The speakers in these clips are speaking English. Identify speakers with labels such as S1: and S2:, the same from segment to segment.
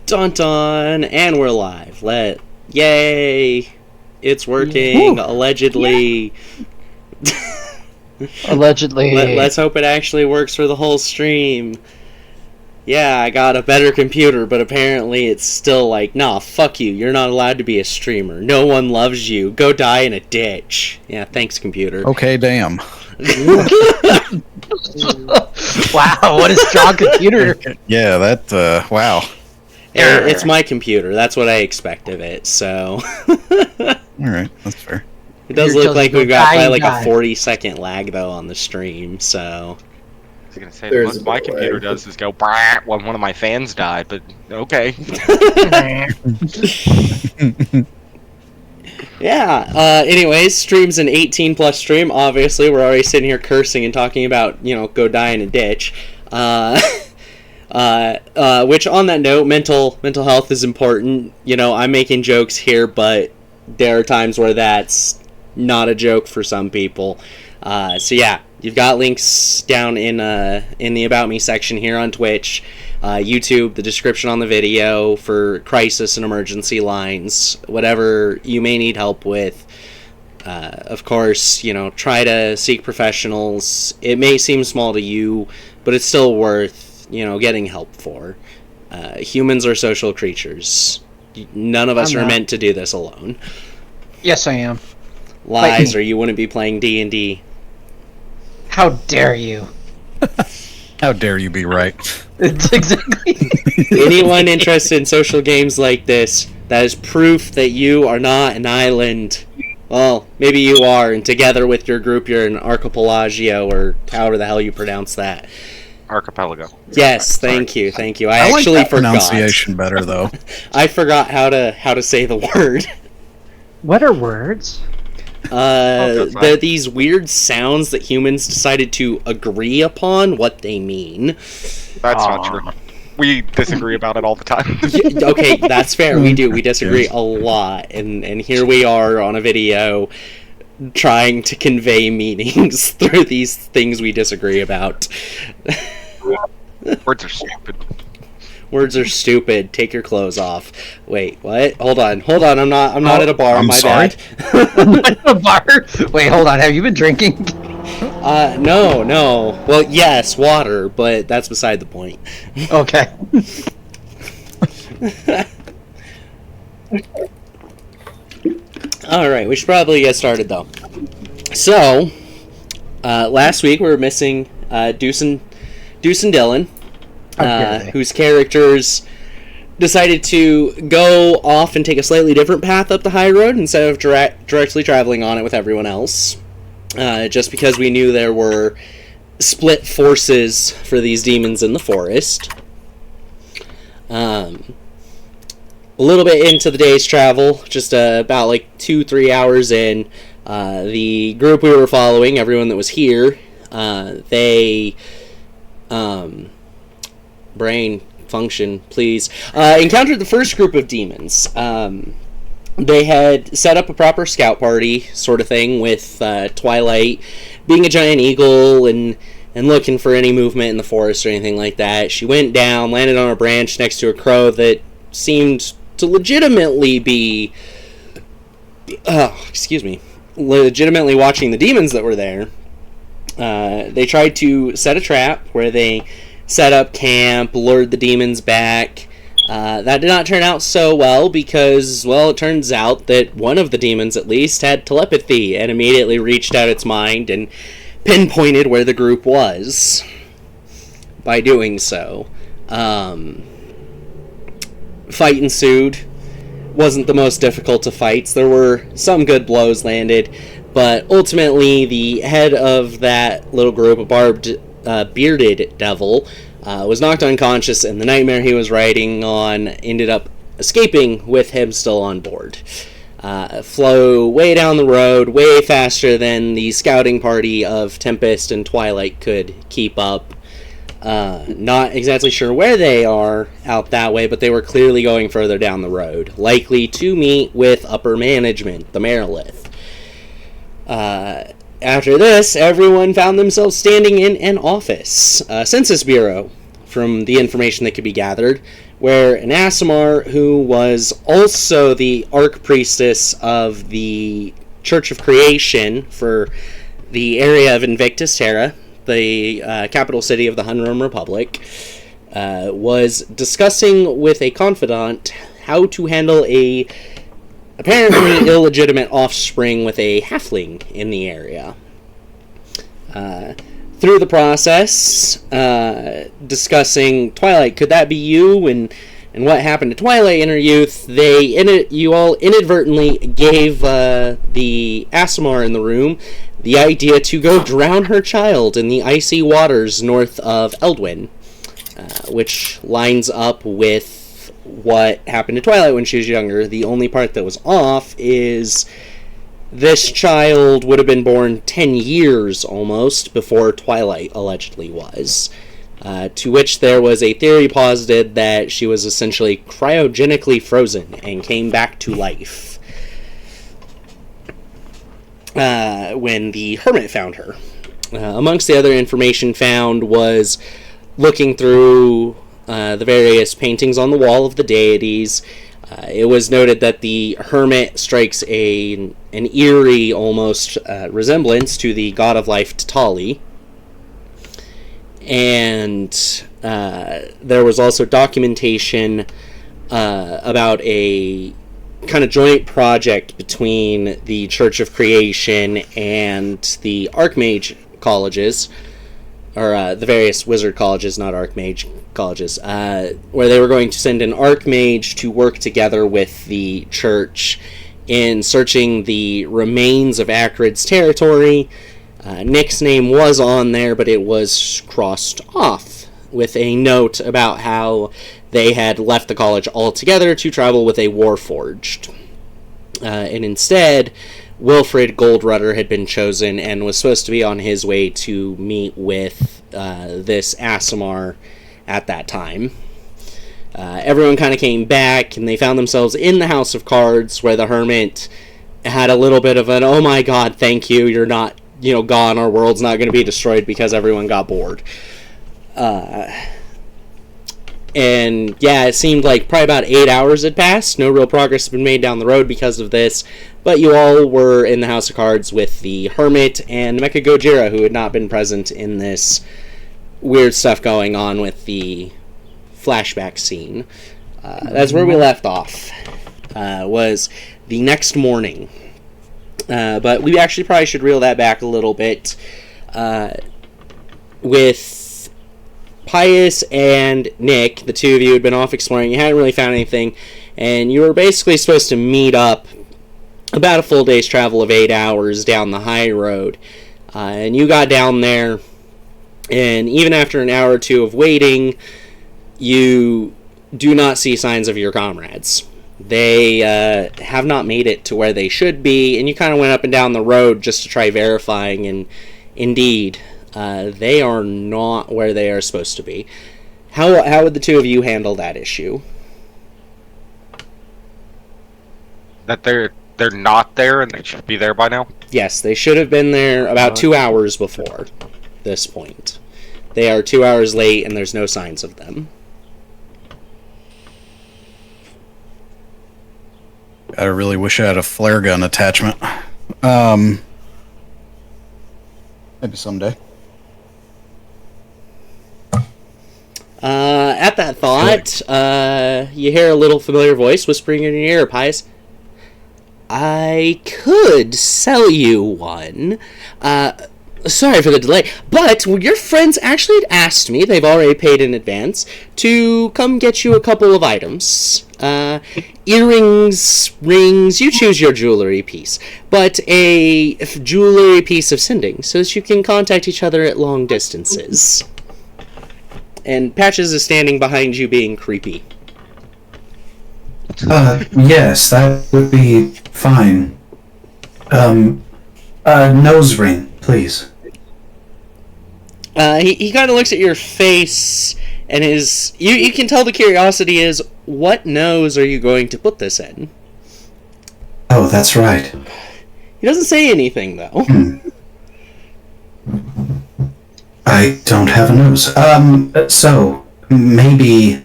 S1: Dun dun, and we're live. Yay! It's working, allegedly.
S2: Allegedly.
S1: Let's hope it actually works for the whole stream. Yeah, I got a better computer, but apparently it's still like, nah, fuck you. You're not allowed to be a streamer. No one loves you. Go die in a ditch. Yeah, thanks, computer.
S3: Okay, damn.
S2: Wow, what a strong computer.
S3: Yeah, that, wow.
S1: It's my computer. That's what I expect of it, so.
S3: Alright, that's fair.
S1: It does look like we've got probably like a 40-second lag, though, on the stream, so.
S4: I was going to say, what my computer does is go brrrr when one of my fans died, but okay.
S1: Yeah, anyways, stream's an 18-plus stream. Obviously, we're already sitting here cursing and talking about, go die in a ditch. Which, on that note, mental health is important. I'm making jokes here, but there are times where that's not a joke for some people. So yeah, you've got links down in the About Me section here on Twitch, YouTube, the description on the video for crisis and emergency lines, whatever you may need help with. Of course, try to seek professionals. It may seem small to you, but it's still worth, getting help for. Humans are social creatures. None of us are meant to do this alone.
S2: Yes, I am.
S1: Lies, or you wouldn't be playing D&D.
S2: How dare you?
S3: How dare you be right?
S2: It's exactly.
S1: Anyone interested in social games like this, that is proof that you are not an island. Well, maybe you are, and together with your group, you're an archipelago, or however the hell you pronounce that.
S4: Archipelago.
S1: Yes, thank you. I
S3: like
S1: actually
S3: that
S1: forgot.
S3: Pronunciation better, though.
S1: I forgot how to say the word.
S2: What are words?
S1: They're these weird sounds that humans decided to agree upon what they mean.
S4: That's not true. We disagree about it all the time.
S1: Okay, that's fair. We do. We disagree a lot, and here we are on a video trying to convey meanings through these things we disagree about.
S4: Words are stupid.
S1: Words are stupid. Take your clothes off. Wait, what? Hold on. I'm not at a bar. My
S3: sorry?
S1: bad.
S2: A bar? Wait, hold on. Have you been drinking?
S1: No. Well, yes, water, but that's beside the point.
S2: Okay.
S1: Alright, we should probably get started, though. So, last week we were missing Deuce and Dylan, whose characters decided to go off and take a slightly different path up the Highroad instead of directly traveling on it with everyone else. Just because we knew there were split forces for these demons in the forest. A little bit into the day's travel, just about like 2-3 hours in, the group we were following, everyone that was here, they, brain function, please, encountered the first group of demons. They had set up a proper scout party sort of thing with Twilight being a giant eagle and looking for any movement in the forest or anything like that. She went down, landed on a branch next to a crow that seemed to legitimately be, legitimately watching the demons that were there. They tried to set a trap where they set up camp, lured the demons back. That did not turn out so well because, well, it turns out that one of the demons, at least, had telepathy and immediately reached out its mind and pinpointed where the group was by doing so. Fight ensued. Wasn't the most difficult of fights. There were some good blows landed, but ultimately the head of that little group, a bearded devil, was knocked unconscious, and the nightmare he was riding on ended up escaping with him still on board. Flew way down the road, way faster than the scouting party of Tempest and Twilight could keep up. Not exactly sure where they are out that way, but they were clearly going further down the road, likely to meet with upper management, the Merilith. After this, everyone found themselves standing in an office, Census Bureau, from the information that could be gathered, where an Aasimar, who was also the archpriestess of the Church of Creation for the area of Invictus Terra, the capital city of the Hun Republic, was discussing with a confidant how to handle a apparently illegitimate offspring with a halfling in the area. Through the process, discussing Twilight, could that be you, and what happened to Twilight in her youth, you all inadvertently gave the Aasimar in the room the idea to go drown her child in the icy waters north of Eldwin, which lines up with what happened to Twilight when she was younger. The only part that was off is this child would have been born 10 years almost before Twilight allegedly was. To which there was a theory posited that she was essentially cryogenically frozen and came back to life when the Hermit found her. Amongst the other information found was looking through the various paintings on the wall of the deities. It was noted that the Hermit strikes an eerie, almost, resemblance to the god of life Tatali. And there was also documentation about a kind of joint project between the Church of Creation and the Archmage colleges, or the various wizard colleges, not Archmage colleges, where they were going to send an Archmage to work together with the Church in searching the remains of Acrid's territory. Nick's name was on there, but it was crossed off with a note about how they had left the college altogether to travel with a Warforged. And instead, Wilfred Goldrudder had been chosen and was supposed to be on his way to meet with this Aasimar at that time. Everyone kind of came back, and they found themselves in the House of Cards, where the Hermit had a little bit of an, oh my god, thank you, you're not, gone, our world's not going to be destroyed, because everyone got bored. And yeah, it seemed like probably about 8 hours had passed. No real progress had been made down the road because of this, but you all were in the House of Cards with the Hermit and Mecha Gojira, who had not been present in this weird stuff going on with the flashback scene. That's where we left off, was the next morning. But we actually probably should reel that back a little bit. With Pious and Nick, the two of you had been off exploring, you hadn't really found anything, and you were basically supposed to meet up about a full day's travel of 8 hours down the Highroad. And you got down there, and even after an hour or two of waiting, you do not see signs of your comrades. They have not made it to where they should be, and you kind of went up and down the road just to try verifying, and indeed, they are not where they are supposed to be. How would the two of you handle that issue?
S4: That they're not there and they should be there by now?
S1: Yes, they should have been there about 2 hours before this point. They are 2 hours late and there's no signs of them.
S3: I really wish I had a flare gun attachment. Maybe someday.
S1: At that thought, you hear a little familiar voice whispering in your ear, Pious. I could sell you one. Sorry for the delay, but your friends actually had asked me, they've already paid in advance, to come get you a couple of items. Earrings, rings, you choose your jewelry piece. But a jewelry piece of sending, so that you can contact each other at long distances. And Patches is standing behind you being creepy.
S5: Yes, that would be fine. Nose ring, please.
S1: He kind of looks at your face, and you can tell the curiosity is, what nose are you going to put this in?
S5: Oh, that's right.
S1: He doesn't say anything, though.
S5: I don't have a nose. So, maybe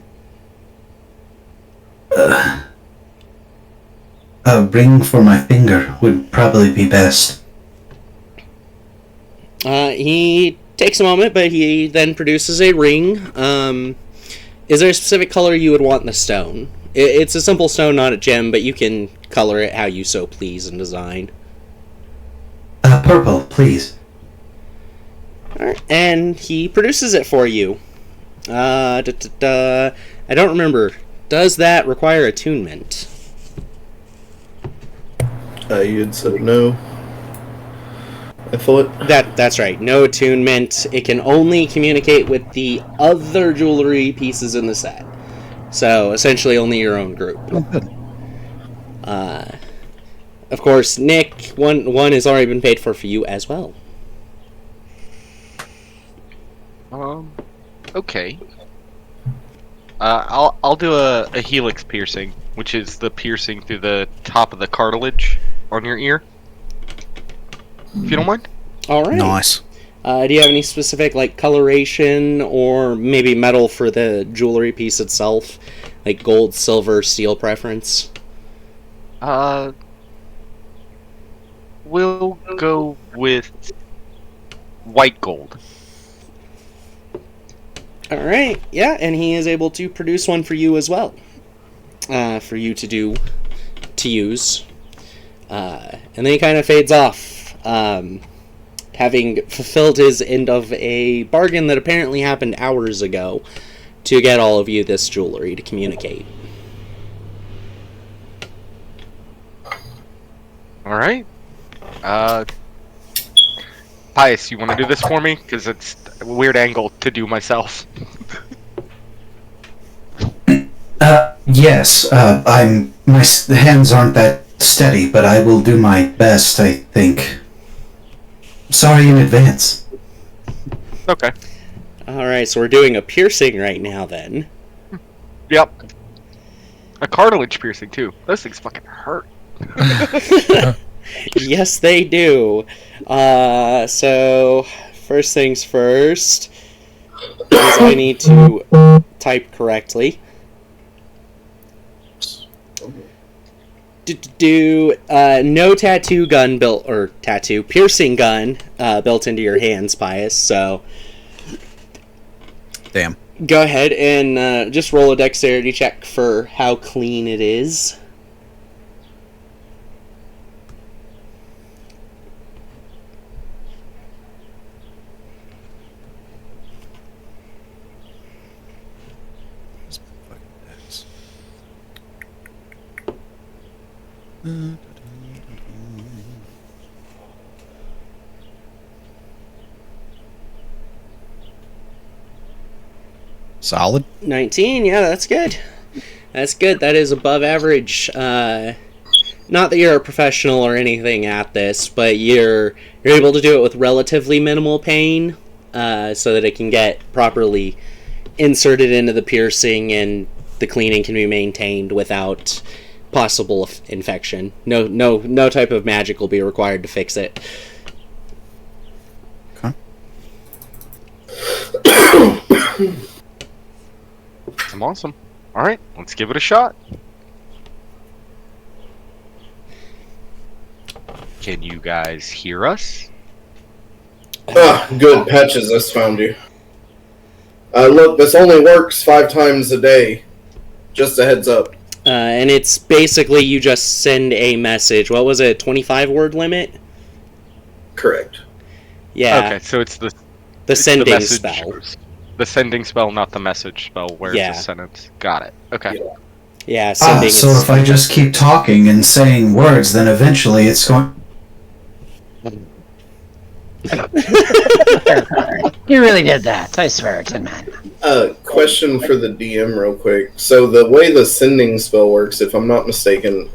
S5: a ring for my finger would probably be best.
S1: He takes a moment, but he then produces a ring. Is there a specific color you would want in the stone? It's a simple stone, not a gem, but you can color it how you so please in design.
S5: Purple, please.
S1: Alright, and he produces it for you. I don't remember. Does that require attunement?
S6: You had said no. I thought.
S1: That's right. No attunement. It can only communicate with the other jewelry pieces in the set. So essentially, only your own group. Of course, Nick, one has already been paid for you as well.
S4: Okay. I'll do a helix piercing, which is the piercing through the top of the cartilage on your ear. If you don't mind.
S1: All right.
S3: Nice.
S1: Do you have any specific coloration or maybe metal for the jewelry piece itself, like gold, silver, steel preference?
S4: We'll go with white gold.
S1: All right. Yeah, and he is able to produce one for you as well, for you to use. And then he kind of fades off, having fulfilled his end of a bargain that apparently happened hours ago to get all of you this jewelry to communicate.
S4: All right. Pious, you want to do this for me? Because it's a weird angle to do myself.
S5: Yes, the hands aren't that steady, but I will do my best, I think. Sorry in advance.
S4: Okay.
S1: Alright, so we're doing a piercing right now then.
S4: Yep. A cartilage piercing, too. Those things fucking hurt.
S1: Yes, they do. So, first things first, is I need to type correctly. No tattoo gun built, or tattoo, piercing gun built into your hands, Pious, so
S3: Damn.
S1: go ahead and just roll a dexterity check for how clean it is.
S3: Solid.
S1: 19, yeah, that's good. That's good. That is above average. Not that you're a professional or anything at this, but you're able to do it with relatively minimal pain, so that it can get properly inserted into the piercing and the cleaning can be maintained without possible infection. No type of magic will be required to fix it.
S3: Okay.
S4: I'm awesome. Alright, let's give it a shot. Can you guys hear us?
S6: Good. Patches, I found you. Look, this only works 5 times a day. Just a heads up.
S1: And it's basically you just send a message. What was it, 25-word limit?
S6: Correct.
S1: Yeah.
S4: Okay, so it's
S1: the sending
S4: message,
S1: spell.
S4: The sending spell, not the message spell where
S1: Yeah.
S4: it's a sentence. Got it. Okay.
S1: Yeah, sending
S5: So
S1: is...
S5: if I just keep talking and saying words, then eventually it's going...
S2: You really did that. I swear, Tin Man.
S6: Question for the DM real quick. So the way the sending spell works, if I'm not mistaken,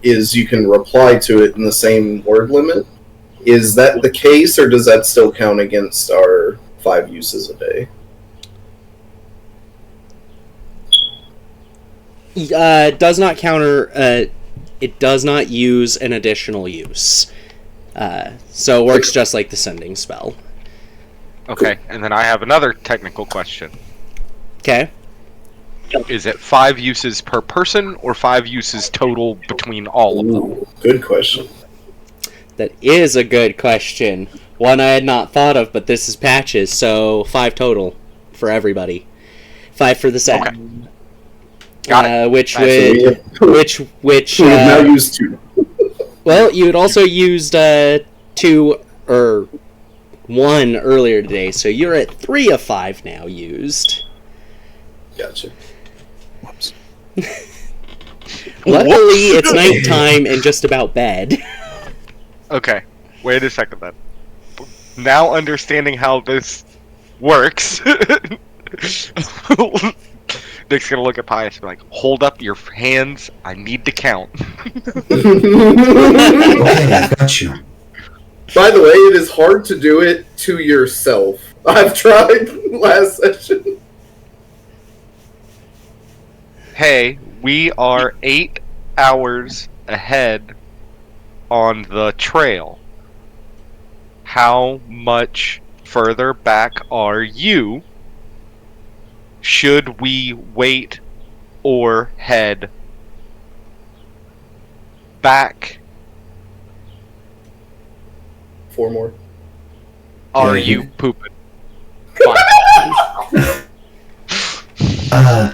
S6: is you can reply to it in the same word limit. Is that the case, or does that still count against our 5 uses a day?
S1: Does not counter... it does not use an additional use. So it works just like the sending spell.
S4: Okay, and then I have another technical question.
S1: Okay.
S4: Is it 5 uses per person or 5 uses total between all of them?
S6: Ooh, good question.
S1: That is a good question. One I had not thought of, but this is patches, so 5 total for everybody. 5 for the set.
S4: Okay. Got it.
S1: Which
S6: So
S1: would
S6: we have now used 2.
S1: well, you had also used 2 or 1 earlier today, so you're at 3 of 5 now used.
S6: Gotcha.
S3: Whoops.
S1: Luckily, it's nighttime and just about bed.
S4: Okay, wait a second then. Now understanding how this works, Nick's gonna look at Pious and be like, hold up your hands, I need to count.
S5: Okay, I've got you.
S6: By the way, it is hard to do it to yourself. I've tried last session.
S4: Hey, we are 8 hours ahead on the trail. How much further back are you? Should we wait or head back?
S6: 4 more.
S4: Are
S5: Yeah.
S4: you pooping?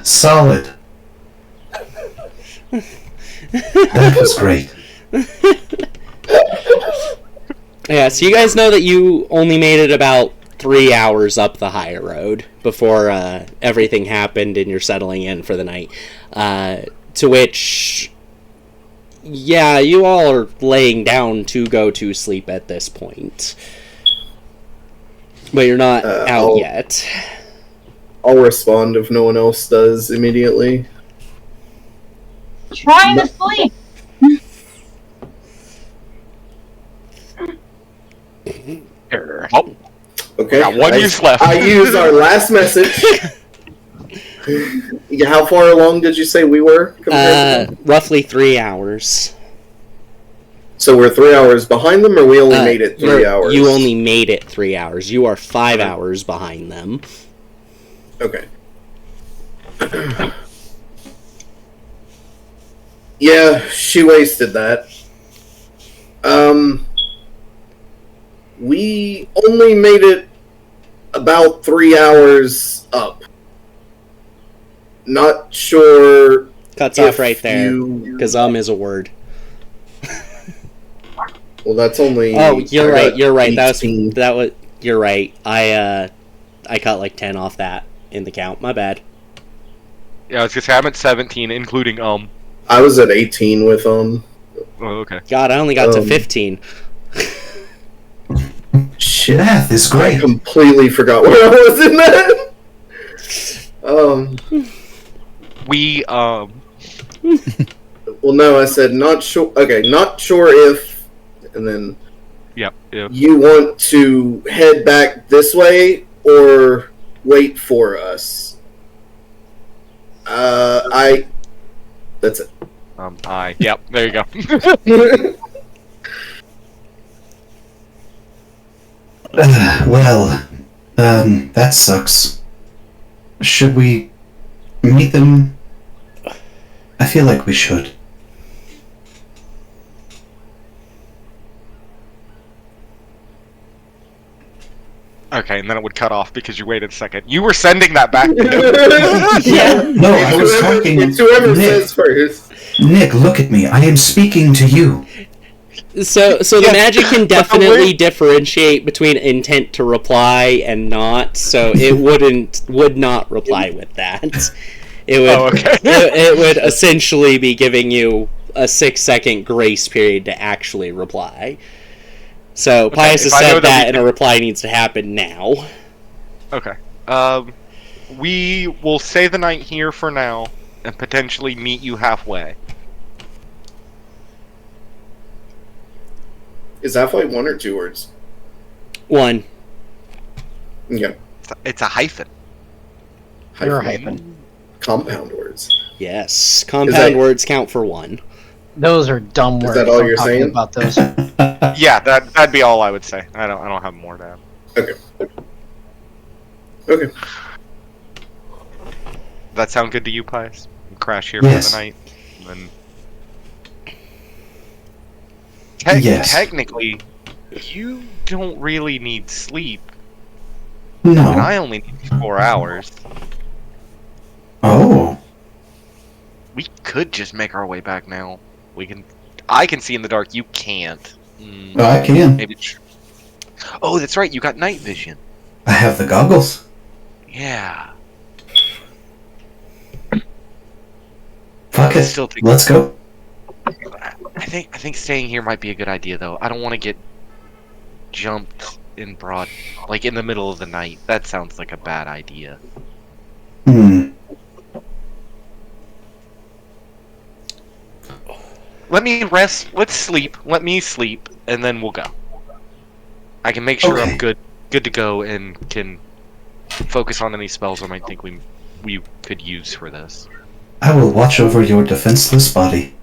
S5: Solid. That was great.
S1: Yeah, so you guys know that you only made it about 3 hours up the high road before everything happened and you're settling in for the night. To which, yeah, you all are laying down to go to sleep at this point. But you're not out yet.
S6: I'll respond if no one else does immediately.
S7: Trying to sleep.
S4: Oh,
S6: Okay.
S4: got 1 use left.
S6: I used our last message. Yeah, how far along did you say we were? compared to them?
S1: Roughly 3 hours.
S6: So we're 3 hours behind them, or we only made it 3 hours?
S1: You only made it 3 hours. You are 5 hours behind them.
S6: Okay. Yeah, she wasted that. We only made it about 3 hours up. Not sure.
S1: Cuts
S6: if
S1: off right there, because is a word.
S6: Well, that's only.
S1: Oh, you're right. You're right.
S6: 18.
S1: That was. You're right. I cut like 10 off that in the count. My bad.
S4: Yeah, I was gonna say I'm at 17, including
S6: I was at 18 with
S4: Oh, okay.
S1: God, I only got to 15.
S5: Math is
S6: I
S5: great.
S6: completely forgot where I was in that.
S4: We
S6: Well, no, I said not sure. Okay, not sure if, and then
S4: Yep.
S6: you want to head back this way or wait for us. That's it.
S4: Yep. There you go.
S5: Well, that sucks. Should we meet them? I feel like we should.
S4: Okay, and then it would cut off because you waited a second. You were sending that back to him.
S5: Yeah, no, I was talking.
S6: It's whoever
S5: Nick,
S6: says first.
S5: Nick, look at me. I am speaking to you.
S1: So the magic can definitely differentiate between intent to reply and not. So it would not reply with that. It would.
S4: Oh, okay.
S1: it would essentially be giving you a 6-second grace period to actually reply. So Pious has
S4: if I know
S1: said
S4: that
S1: that,
S4: we
S1: and a
S4: can-
S1: reply needs to happen now.
S4: Okay. We will stay the night here for now and potentially meet you halfway.
S6: Is halfway 1 or 2 words?
S1: 1.
S6: Yeah.
S4: It's a hyphen.
S2: You're a hyphen.
S6: Compound words.
S1: Yes, compound words count for 1.
S2: Those are dumb
S6: Is
S2: words.
S6: that all
S2: Don't
S6: you're
S2: talk
S6: saying?
S2: about those.
S4: Yeah, that'd be all I would say. I don't have more to add.
S6: Okay.
S4: that sound good to you, Pious? Crash here
S5: Yes.
S4: for the night. And then
S5: Yes.
S4: technically, you don't really need sleep,
S5: No.
S4: and I only need 4 hours.
S5: Oh.
S4: We could just make our way back now. I can see in the dark. You can't.
S5: I can.
S4: Maybe. Oh, that's right. You got night vision.
S5: I have the goggles.
S4: Yeah.
S5: Fuck it.
S4: Still think-
S5: Let's go.
S4: I think staying here might be a good idea, though. I don't want to get jumped in broad, like in the middle of the night. That sounds like a bad idea. Let me rest. Let's sleep. Let me sleep, and then we'll go. I can make sure
S5: Okay.
S4: I'm good to go, and can focus on any spells I might think we could use for this.
S5: I will watch over your defenseless body.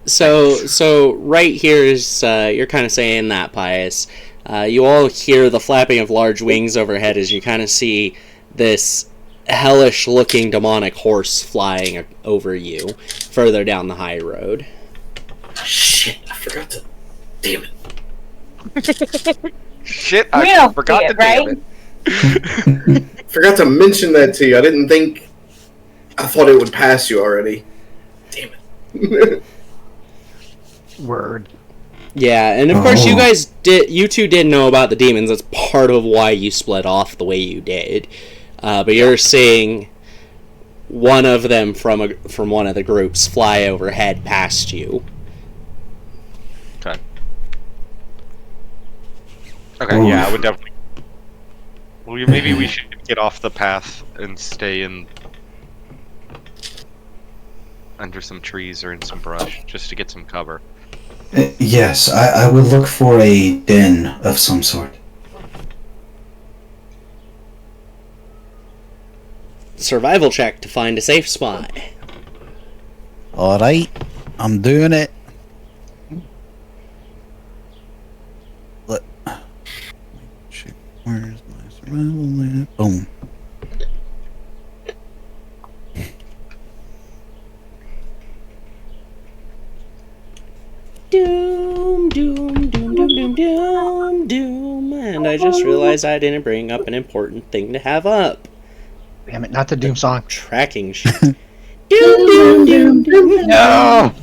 S1: So right here is you're kind of saying that, Pious. You all hear the flapping of large wings overhead as you kind of see this hellish-looking demonic horse flying over you further down the high road.
S6: Shit, I forgot to. Damn it.
S4: Shit!
S7: We
S4: I
S7: don't
S4: forgot
S7: see
S4: to
S7: it,
S4: damn
S7: right?
S4: it.
S6: Forgot to mention that to you. I didn't think. I thought it would pass you already. Damn it.
S2: Word.
S1: Yeah, and of course you two didn't know about the demons. That's part of why you split off the way you did. But you're seeing one of them from one of the groups fly overhead past you.
S4: Okay, yeah, I would definitely. Well, maybe we should get off the path and stay in under some trees or in some brush just to get some cover.
S5: Yes, I will look for a den of some sort.
S1: Survival check to find a safe spot.
S3: Alright, I'm doing it. Shit, where's my survival at? Boom.
S1: Doom, doom, doom, doom, doom, doom, doom. And I just realized I didn't bring up an important thing to have up.
S2: Damn it, not the Doom song.
S1: Tracking sheet. Doom, doom, doom, doom.
S2: No!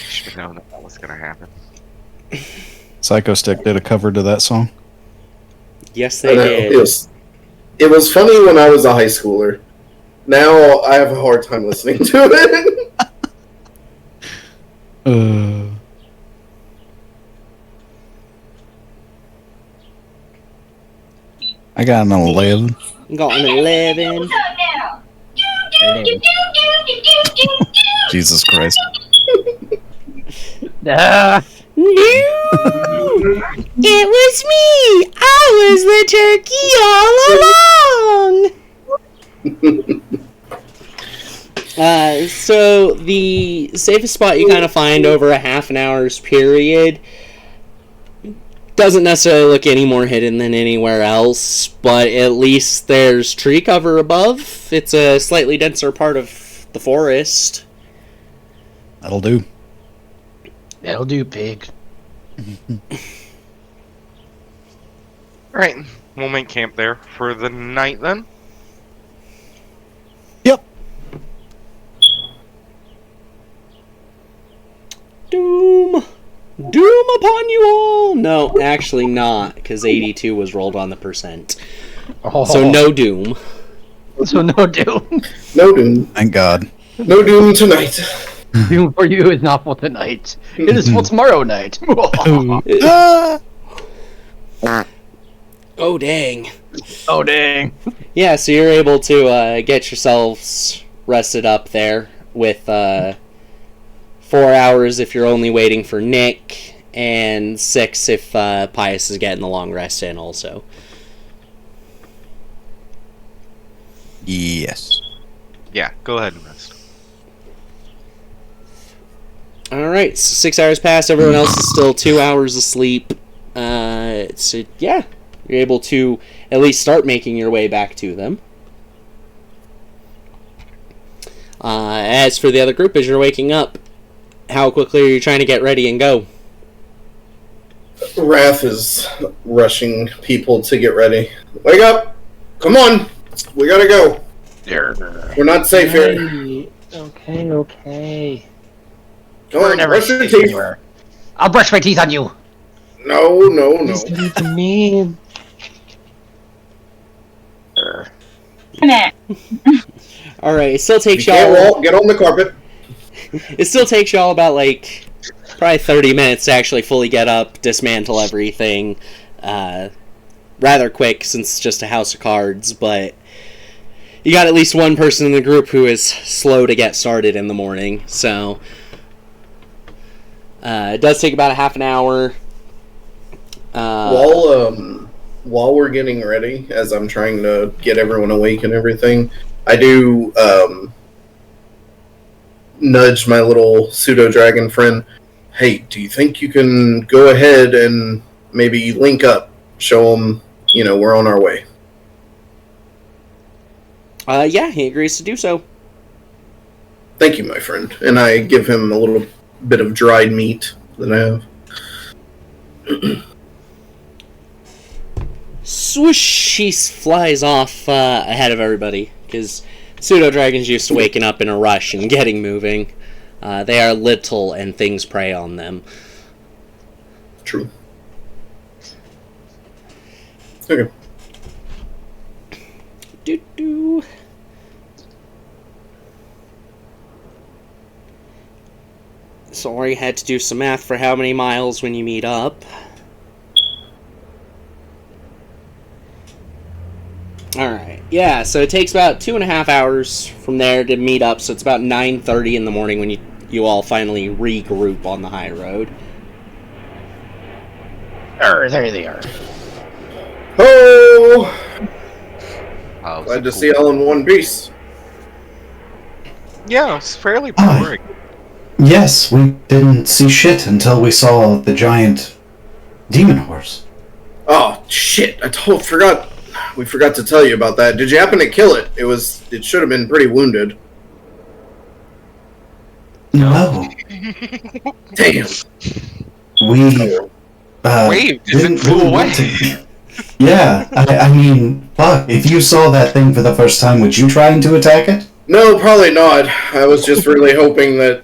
S4: Should have known that was gonna happen.
S3: Psycho Stick did a cover to that song.
S1: Yes,
S6: I
S1: they
S6: know,
S1: did.
S6: it was funny when I was a high schooler. Now I have a hard time listening to it.
S3: I got an 11.
S1: Got an 11.
S3: Jesus Christ.
S2: Ah,
S1: No! It was me! I was the turkey all along! So the safest spot you kind of find over a half an hour's period doesn't necessarily look any more hidden than anywhere else, but at least there's tree cover above. It's a slightly denser part of the forest.
S3: That'll do.
S2: that'll do, pig.
S4: Alright, we'll make camp there for the night then.
S3: Yep.
S1: Doom! Doom upon you all! No, actually not, because 82 was rolled on the percent.
S2: Oh,
S1: So no doom.
S2: So no Doom.
S6: No doom.
S3: Thank God.
S6: No doom tonight.
S2: Doom for you is not for tonight. It is for tomorrow night.
S3: Ah!
S1: Oh, dang.
S2: Oh, dang.
S1: Yeah, so you're able to get yourselves rested up there with 4 hours if you're only waiting for Nick, and 6 if Pious is getting the long rest in also.
S3: Yes.
S4: Yeah, go ahead and rest.
S1: Alright, so 6 hours pass, everyone else is still 2 hours asleep. So yeah, you're able to at least start making your way back to them. As for the other group, as you're waking up, how quickly are you trying to get ready and go?
S6: Wrath is rushing people to get ready. Wake up! Come on! We gotta go. We're not safe here.
S2: Okay.
S6: Come on, brush your teeth.
S2: I'll brush my teeth on you.
S6: No.
S2: Listen to me.
S1: Alright, it still takes
S6: You can't
S1: y'all...
S6: walk, get on the carpet.
S1: It still takes y'all about, like, probably 30 minutes to actually fully get up, dismantle everything. Rather quick, since it's just a house of cards, but you got at least one person in the group who is slow to get started in the morning, so... it does take about a half an hour.
S6: While we're getting ready, as I'm trying to get everyone awake and everything, I do nudge my little pseudo-dragon friend. Hey, do you think you can go ahead and maybe link up? Show them, we're on our way.
S1: Yeah, he agrees to do so.
S6: Thank you, my friend. And I give him a little bit of dried meat that I have.
S1: Swoosh, he flies off ahead of everybody, because pseudo-dragons used to waking up in a rush and getting moving. They are little and things prey on them.
S6: True. Okay.
S1: Doo-doo. Sorry, I had to do some math for how many miles when you meet up. Alright, yeah, so it takes about 2.5 hours from there to meet up, so it's about 9:30 in the morning when you all finally regroup on the high road.
S2: There they are.
S6: Oh!
S4: Oh,
S6: Glad to see y'all in one piece.
S4: Yeah, it's fairly
S5: Oh.
S4: boring.
S5: Yes, we didn't see shit until we saw the giant demon horse.
S6: Oh, shit. Forgot. We forgot to tell you about that. Did you happen to kill it? It should have been pretty wounded.
S5: No.
S6: Damn.
S5: We
S4: Waved as it
S5: didn't
S4: flew
S5: really
S4: away.
S5: want to. Yeah, I mean, fuck, if you saw that thing for the first time, would you try to attack it?
S6: No, probably not. I was just really hoping that,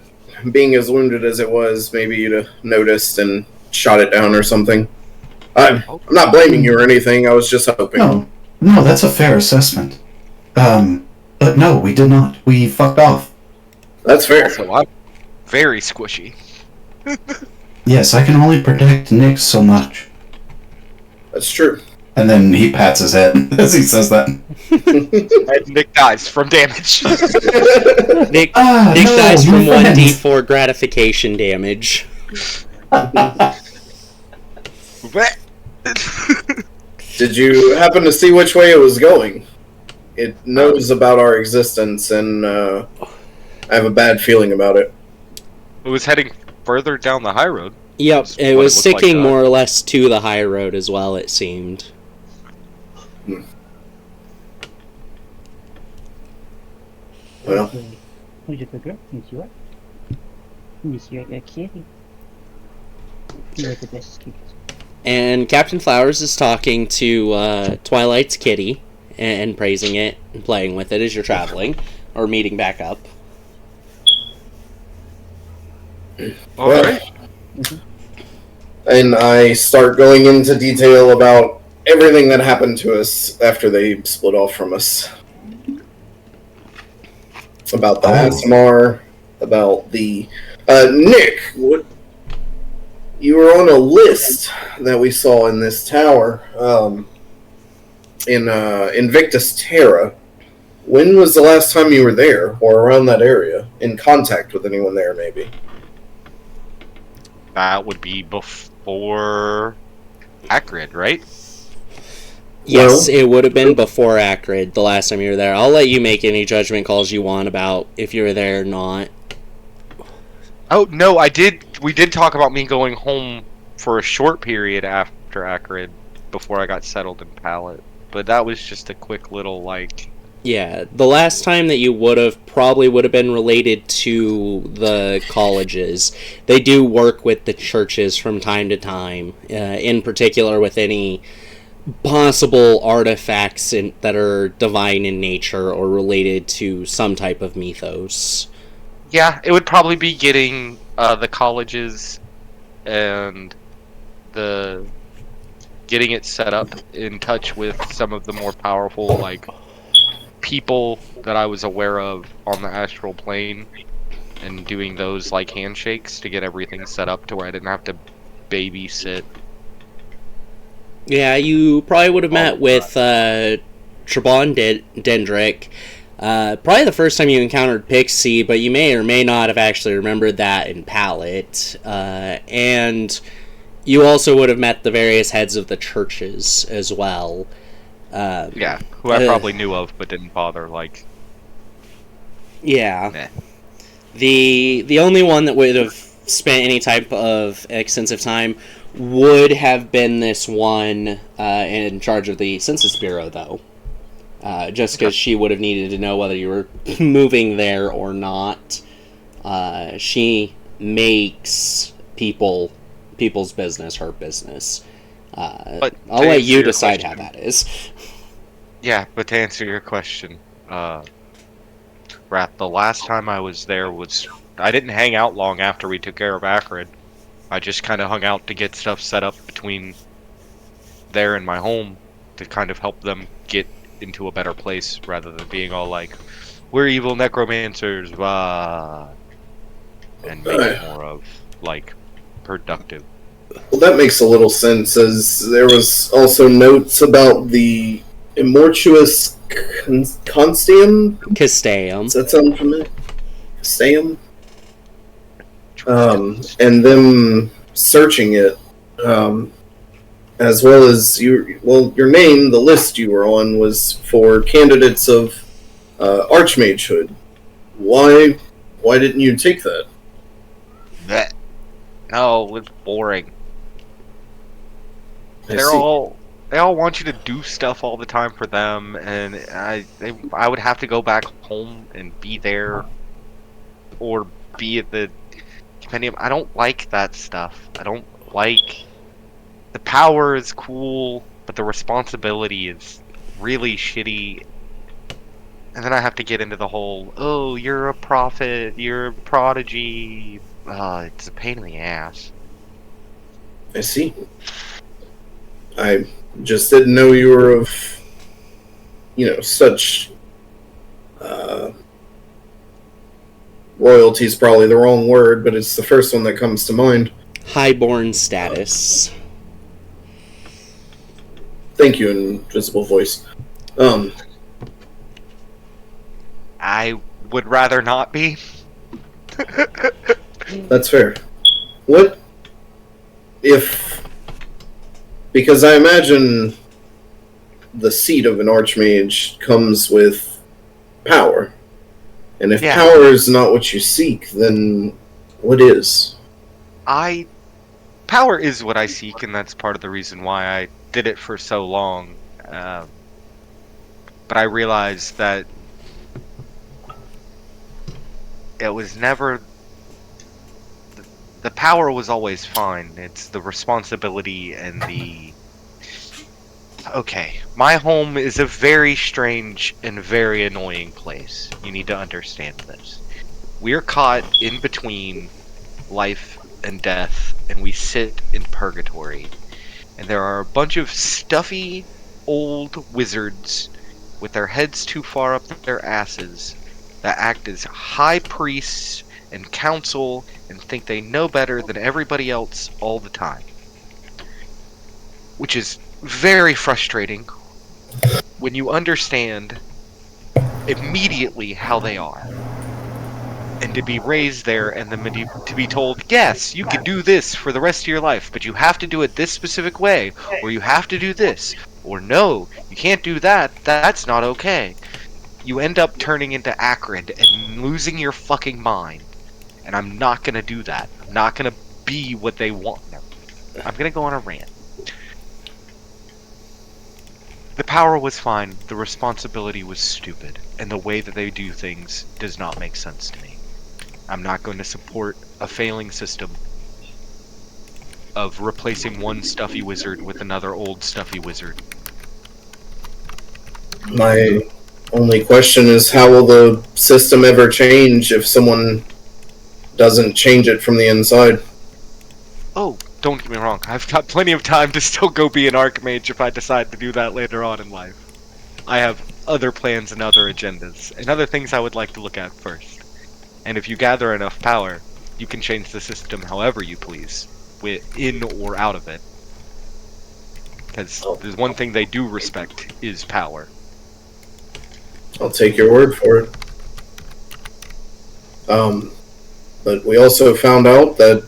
S6: being as wounded as it was, maybe you'd have noticed and shot it down or something. I'm not blaming you or anything, I was just hoping.
S5: No, that's a fair assessment. But no, we did not. We fucked off.
S6: That's fair.
S4: Also, I'm very squishy.
S5: Yes, I can only protect Nick so much.
S6: That's true.
S5: And then he pats his head as he says that.
S4: And Nick dies from damage.
S1: Nick
S5: No,
S1: dies from
S5: your friend.
S1: 1d4 gratification damage.
S6: Did you happen to see which way it was going? It knows about our existence, and I have a bad feeling about it.
S4: It was heading further down the high road.
S1: Yep,
S4: That's
S1: it
S4: what
S1: was
S4: it looked
S1: sticking
S4: like,
S1: more or less to the high road as well, it seemed.
S6: Well,
S1: And Captain Flowers is talking to Twilight's kitty and praising it and playing with it as you're traveling or meeting back up.
S4: Alright.
S6: and I start going into detail about everything that happened to us after they split off from us. About the Asmar, about the... Nick, what... You were on a list that we saw in this tower, in Invictus Terra. When was the last time you were there, or around that area? In contact with anyone there, maybe?
S4: That would be before Acrid, right?
S1: Yes, it would have been before Acrid the last time you were there. I'll let you make any judgment calls you want about if you were there or not.
S4: Oh, no, we did talk about me going home for a short period after Acrid before I got settled in Pallet. but that was just a quick little, like...
S1: Yeah, the last time that you would have probably would have been related to the colleges. They do work with the churches from time to time, in particular with any possible artifacts that are divine in nature or related to some type of mythos.
S4: Yeah, it would probably be getting the colleges and getting it set up in touch with some of the more powerful, like, people that I was aware of on the astral plane, and doing those, like, handshakes to get everything set up to where I didn't have to babysit.
S1: Yeah, you probably would have met with Trebon Dendrick. Probably the first time you encountered Pixie, but you may or may not have actually remembered that in Palette. And you also would have met the various heads of the churches as well.
S4: Yeah, who I probably knew of, but didn't bother, like...
S1: Yeah.
S4: Meh.
S1: The only one that would have spent any type of extensive time would have been this one in charge of the Census Bureau, though. Just because she would have needed to know whether you were moving there or not. She makes people's business her business.
S4: But
S1: I'll let you decide how that is.
S4: Yeah, but to answer your question, Rat, the last time I was there was... I didn't hang out long after we took care of Akron. I just kind of hung out to get stuff set up between there and my home to kind of help them get into a better place, rather than being all like, we're evil necromancers, and make it more of, like, productive.
S6: Well, that makes a little sense, as there was also notes about the Immortuous Constium?
S1: Castellum.
S6: Does that sound familiar? Castellum? And them searching it, as well as your name, the list you were on was for candidates of Archmagehood. Why didn't you take that?
S4: No, it's boring.
S6: I
S4: They
S6: see.
S4: all want you to do stuff all the time for them, and I would have to go back home and be there, or be at the compendium. I don't like that stuff. I don't like... The power is cool, but the responsibility is really shitty. And then I have to get into the whole, oh, you're a prophet, you're a prodigy. It's a pain in the ass.
S6: I see. I just didn't know you were of, such... royalty's probably the wrong word, but it's the first one that comes to mind.
S1: Highborn status.
S6: Thank you, Invisible Voice.
S4: I would rather not be.
S6: That's fair. What if... Because I imagine the seat of an Archmage comes with power. And if power is not what you seek, then what is?
S4: Power is what I seek, and that's part of the reason why I did it for so long. But I realized that it was never... The power was always fine. It's the responsibility and the... Okay, my home is a very strange and very annoying place. You need to understand this. We're caught in between life and death, and we sit in purgatory. And there are a bunch of stuffy old wizards with their heads too far up their asses that act as high priests and counsel and think they know better than everybody else all the time. Which is very frustrating when you understand immediately how they are. And to be raised there and then to be told, yes, you can do this for the rest of your life, but you have to do it this specific way, or you have to do this, or no, you can't do that, that's not okay. You end up turning into Akron and losing your fucking mind. And I'm not gonna do that. I'm not gonna be what they want. I'm gonna go on a rant. The power was fine. The responsibility was stupid. And the way that they do things does not make sense to me. I'm not going to support a failing system of replacing one stuffy wizard with another old stuffy wizard.
S6: My only question is, how will the system ever change if someone doesn't change it from the inside?
S4: Oh, don't get me wrong. I've got plenty of time to still go be an archmage if I decide to do that later on in life. I have other plans and other agendas, and other things I would like to look at first. And if you gather enough power, you can change the system however you please, in or out of it. Because there's one thing they do respect, is power.
S6: I'll take your word for it. But we also found out that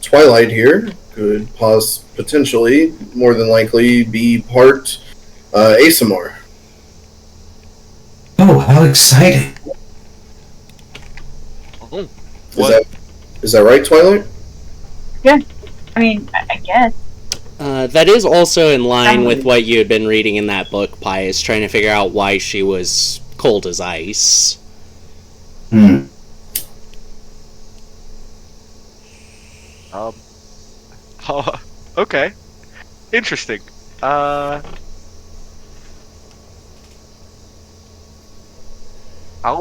S6: Twilight here could potentially, more than likely, be part ASMR.
S5: Oh, how exciting!
S4: Oh,
S6: Is that right, Twilight?
S7: Yeah, I mean, I guess.
S1: That is also in line with what you had been reading in that book, Pious, trying to figure out why she was cold as ice.
S5: Hmm.
S4: Okay. Interesting. I'll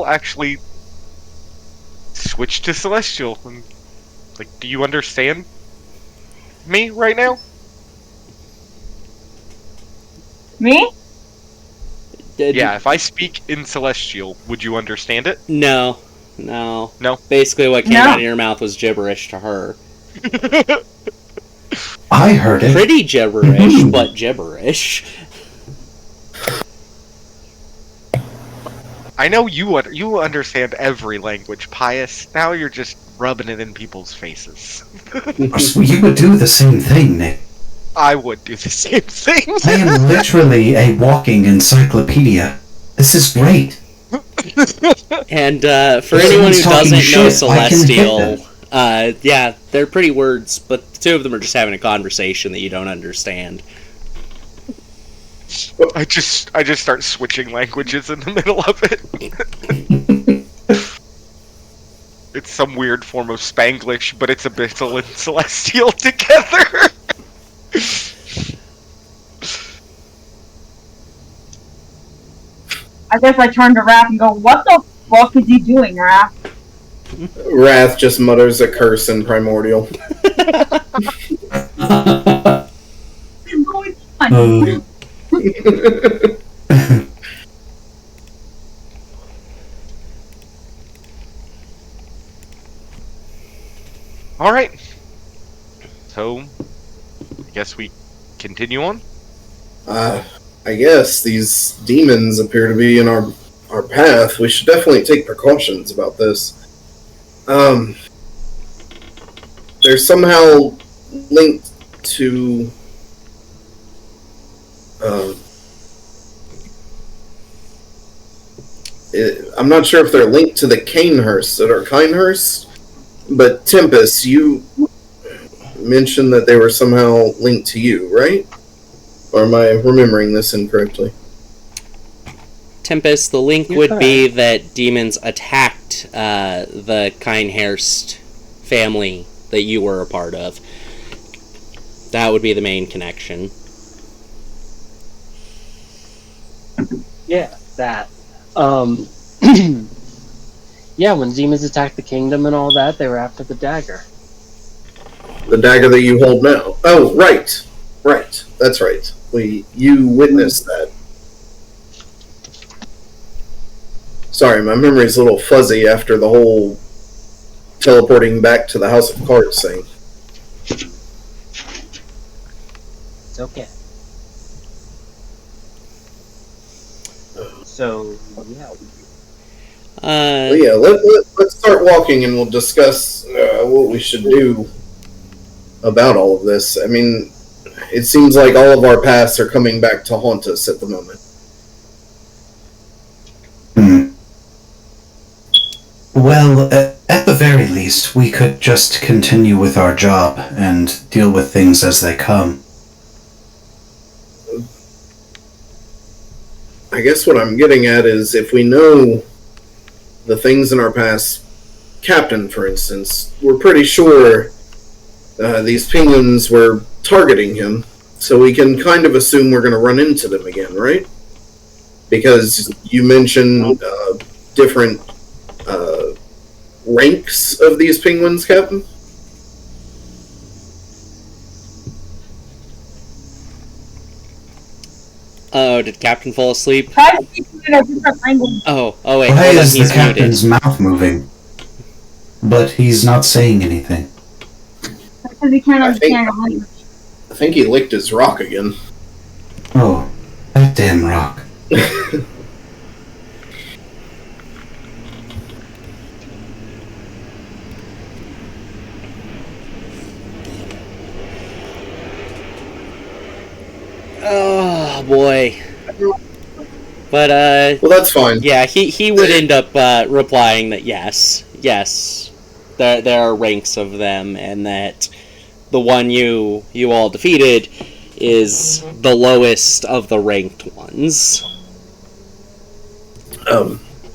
S4: actually switch to Celestial. Like, do you understand me right now?
S7: Me?
S4: Yeah, if I speak in Celestial, would you understand it?
S1: No.
S4: No?
S1: Basically what came
S7: No.
S1: out of your mouth was gibberish to her.
S5: I heard it.
S1: Pretty gibberish, but gibberish.
S4: I know you understand every language, Pious. Now you're just rubbing it in people's faces.
S5: You would do the same thing, Nick.
S4: I would do the same thing.
S5: I am literally a walking encyclopedia. This is great.
S1: And for
S5: If
S1: anyone who
S5: someone's talking
S1: doesn't know
S5: shit, I can hit
S1: Celestial, yeah, they're pretty words, but the two of them are just having a conversation that you don't understand.
S4: I just start switching languages in the middle of it. It's some weird form of Spanglish, but it's Abyssal and Celestial together.
S7: I guess I turn to Raph and go, what the fuck is he doing, Raph?
S6: Wrath just mutters a curse in Primordial.
S7: I'm going on.
S4: Alright. So, I guess we continue on?
S6: I guess these demons appear to be in our path. We should definitely take precautions about this. They're somehow linked to I'm not sure if they're linked to the Canehursts that are Kinehursts, but Tempest, you mentioned that they were somehow linked to you, right? Or am I remembering this incorrectly?
S1: Tempest, the link would be that demons attacked the Kinehurst family that you were a part of. That would be the main connection.
S2: Yeah, that. Yeah, when demons attacked the kingdom and all that, they were after the dagger.
S6: The dagger that you hold now. Oh, right. Right. That's right. You witnessed that. Sorry, my memory's a little fuzzy after the whole teleporting back to the House of Cards thing.
S2: It's okay. So, yeah.
S6: But yeah, let's start walking and we'll discuss what we should do about all of this. I mean, it seems like all of our pasts are coming back to haunt us at the moment.
S5: Well, at the very least, we could just continue with our job and deal with things as they come.
S6: I guess what I'm getting at is if we know the things in our past, Captain, for instance, we're pretty sure these penguins were targeting him, so we can kind of assume we're going to run into them again, right? Because you mentioned different ranks of these penguins, Captain?
S1: Oh, did Captain fall asleep?
S7: Try to speak in a different language.
S1: Oh wait,
S5: Why
S1: hold on,
S5: is the
S1: he's muted.
S5: captain's mouth moving? But he's not saying anything.
S7: Because he can't
S6: I think-
S7: understand the language.
S6: I think he licked his rock again.
S5: Oh, that damn rock.
S1: Oh boy. But
S6: Well, that's fine.
S1: yeah, he would end up replying that yes, there are ranks of them, and that the one you all defeated is the lowest of the ranked ones.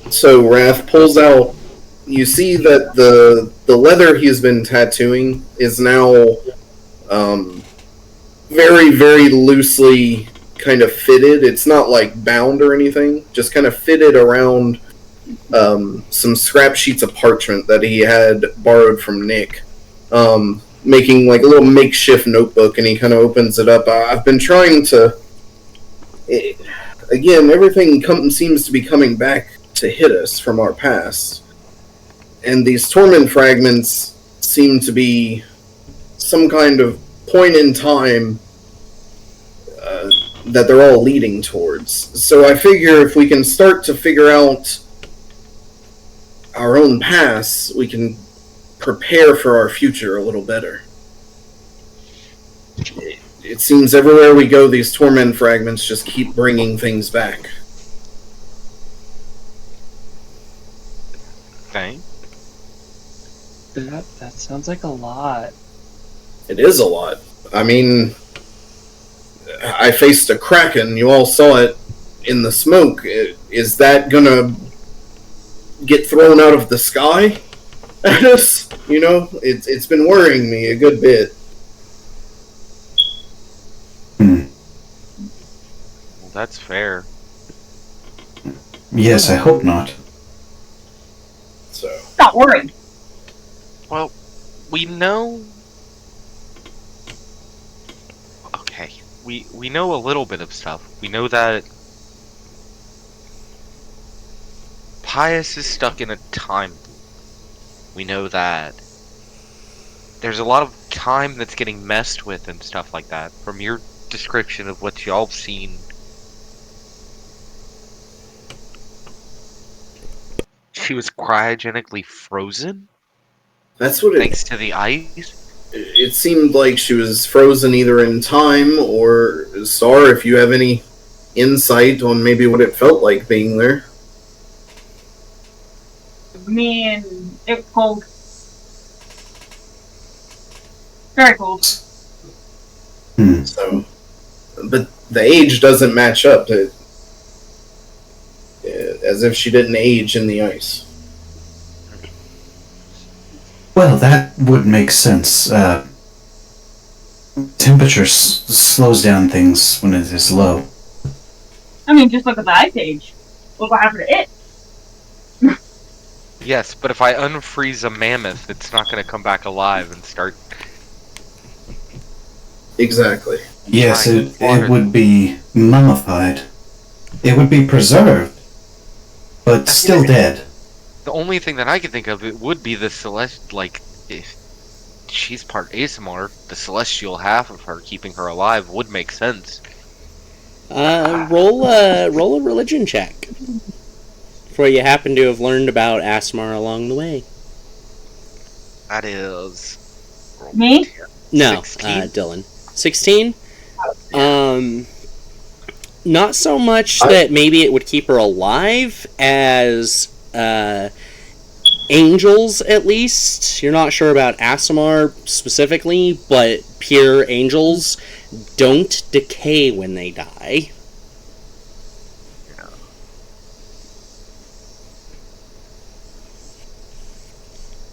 S6: So Wrath pulls out. You see that the leather he's been tattooing is now very, very loosely kind of fitted. It's not like bound or anything, just kind of fitted around some scrap sheets of parchment that he had borrowed from Nick, making like a little makeshift notebook, and he kind of opens it up. I've been trying to... Again, everything seems to be coming back to hit us from our past. And these torment fragments seem to be some kind of point in time that they're all leading towards. So I figure if we can start to figure out our own past, we can prepare for our future a little better. It seems everywhere we go, these torment fragments just keep bringing things back.
S4: Okay.
S2: That sounds like a lot.
S6: It is a lot. I mean, I faced a kraken. You all saw it in the smoke. Is that gonna get thrown out of the sky at us? You know, it's been worrying me a good bit.
S4: Well, that's fair.
S5: Yes, I hope not.
S6: So
S7: Not worried.
S4: Well, we know... Okay, we know a little bit of stuff. We know that Pious is stuck in a time loop. We know that there's a lot of time that's getting messed with and stuff like that. From your description of what y'all have seen, she was cryogenically frozen
S6: that's what
S4: thanks to the ice.
S6: it seemed like. She was frozen either in time or Star. If you have any insight on maybe what it felt like being there.
S7: Me and it was cold. Very cold.
S6: So, but the age doesn't match up. As if she didn't age in the ice.
S5: Well, that would make sense. Temperature slows down things when it is low.
S7: I mean, just look at the ice age. Look what happened to it.
S4: Yes, but if I unfreeze a mammoth, it's not going to come back alive and start...
S6: Exactly.
S5: Yes,
S4: Trying
S5: it
S4: water.
S5: would be mummified. It would be preserved, but still dead.
S4: The only thing that I can think of it would be the like, if she's part ASMR, the celestial half of her keeping her alive would make sense.
S1: Roll a religion check. For you happen to have learned about Asmar along the way.
S4: That is...
S7: Me?
S1: No,
S4: 16?
S1: Dylan. 16? Not so much that maybe it would keep her alive as angels, at least. You're not sure about Asimar specifically, but pure angels don't decay when they die.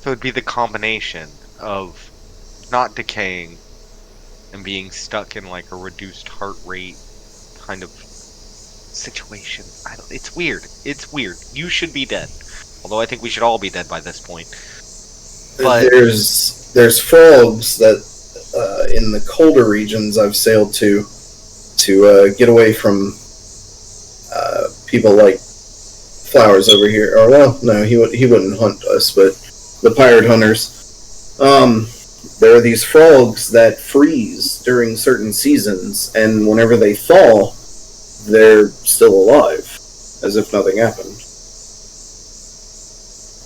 S4: So it'd be the combination of not decaying and being stuck in like a reduced heart rate kind of situation. It's weird. It's weird. You should be dead. Although I think we should all be dead by this point. But
S6: There's frogs that in the colder regions I've sailed to get away from people like Flowers over here. Or well, no, he wouldn't hunt us, but the pirate hunters. There are these frogs that freeze during certain seasons, and whenever they thaw, they're still alive, as if nothing happened.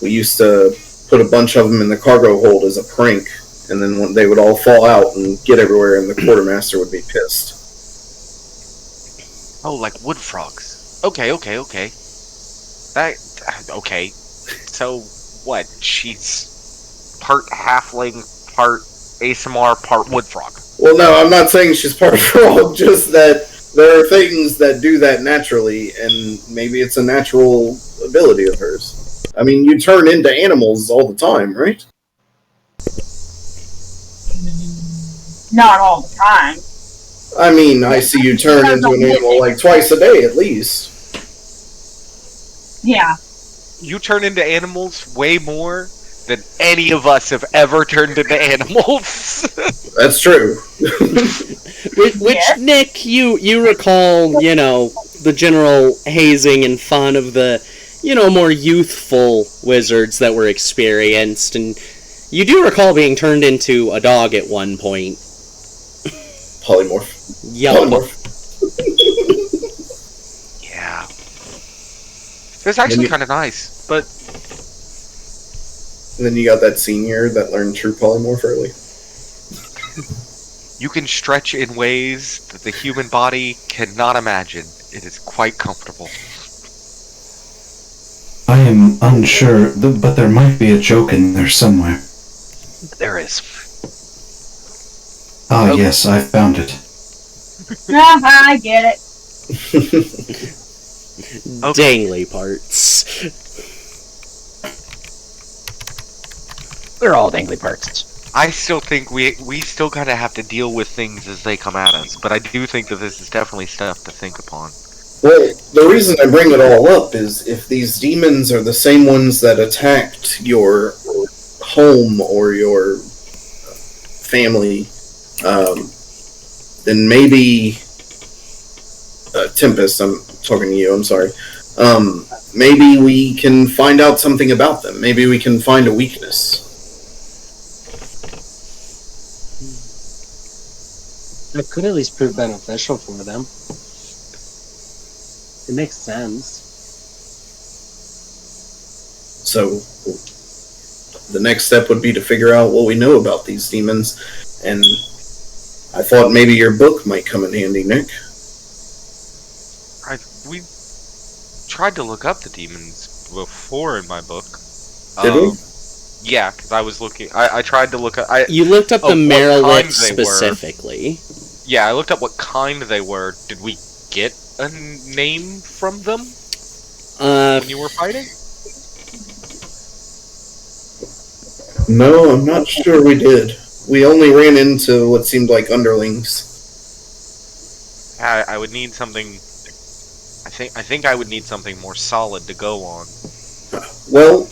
S6: We used to put a bunch of them in the cargo hold as a prank, and then they would all fall out and get everywhere, and the quartermaster would be pissed.
S4: oh, like wood frogs. Okay. Okay. So what? She's part halfling, part ASMR, part wood frog.
S6: Well, no, I'm not saying she's part of frog, just that there are things that do that naturally, and maybe it's a natural ability of hers. I mean, you turn into animals all the time, right?
S7: Not all the time.
S6: I mean, I see you turn into an animal like twice a day at least.
S7: Yeah.
S4: You turn into animals way more than any of us have ever turned into animals.
S6: That's true.
S1: Which
S7: Yes.
S1: Nick, you recall, the general hazing and fun of the, more youthful wizards that were experienced, and you do recall being turned into a dog at one point.
S6: Polymorph.
S1: Yup.
S6: Polymorph.
S4: Yeah. It was actually kind of nice, but
S6: And then you got that senior that learned true polymorph early.
S4: you can stretch in ways that the human body cannot imagine. It is quite comfortable.
S5: I am unsure, but there might be a joke in there somewhere.
S4: There is.
S5: Ah,
S4: Okay.
S5: yes, I found it.
S7: I get it.
S1: Dangly parts.
S2: They're all dangly parts.
S4: I still think we still kind of have to deal with things as they come at us, but I do think that this is definitely stuff to think upon.
S6: Well, the reason I bring it all up is if these demons are the same ones that attacked your home or your family, then maybe Tempest, I'm talking to you, I'm sorry. Maybe we can find out something about them. Maybe we can find a weakness.
S2: It could at least prove beneficial for them. It makes sense.
S6: So the next step would be to figure out what we know about these demons, and I thought maybe your book might come in handy, Nick.
S4: We tried to look up the demons before in my book.
S6: Did we?
S4: Yeah, because I was looking. I tried to look up.
S1: You looked up the
S4: what kind
S1: Maluviette
S4: they were.
S1: specifically.
S4: Yeah, I looked up what kind they were. Did we get a name from them when you were fighting?
S6: No, I'm not sure we did. We only ran into what seemed like underlings.
S4: I would need something. I think I would need something more solid to go on.
S6: Well,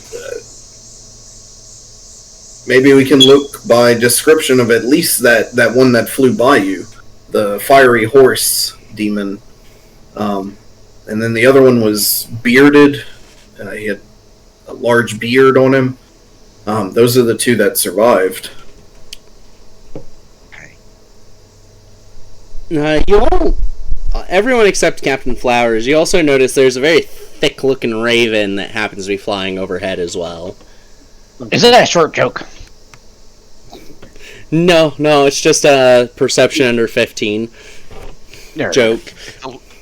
S6: maybe we can look by description of at least that one that flew by you, the fiery horse demon. And then the other one was bearded. He had a large beard on him. Those are the two that survived.
S1: You all, everyone except Captain Flowers, you also notice there's a very thick-looking raven that happens to be flying overhead as well.
S2: Is it a short joke?
S1: No, it's just a perception under 15 joke.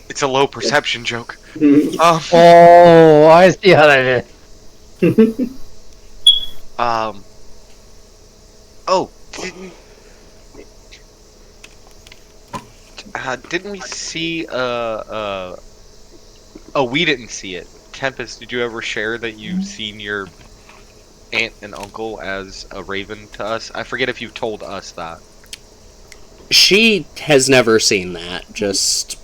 S4: It's a low perception joke.
S2: Oh, I see how that is.
S4: Oh, didn't we see oh, we didn't see it. Tempest, did you ever share that you've seen your aunt and uncle as a raven to us? I forget if you've told us that.
S1: She has never seen that, just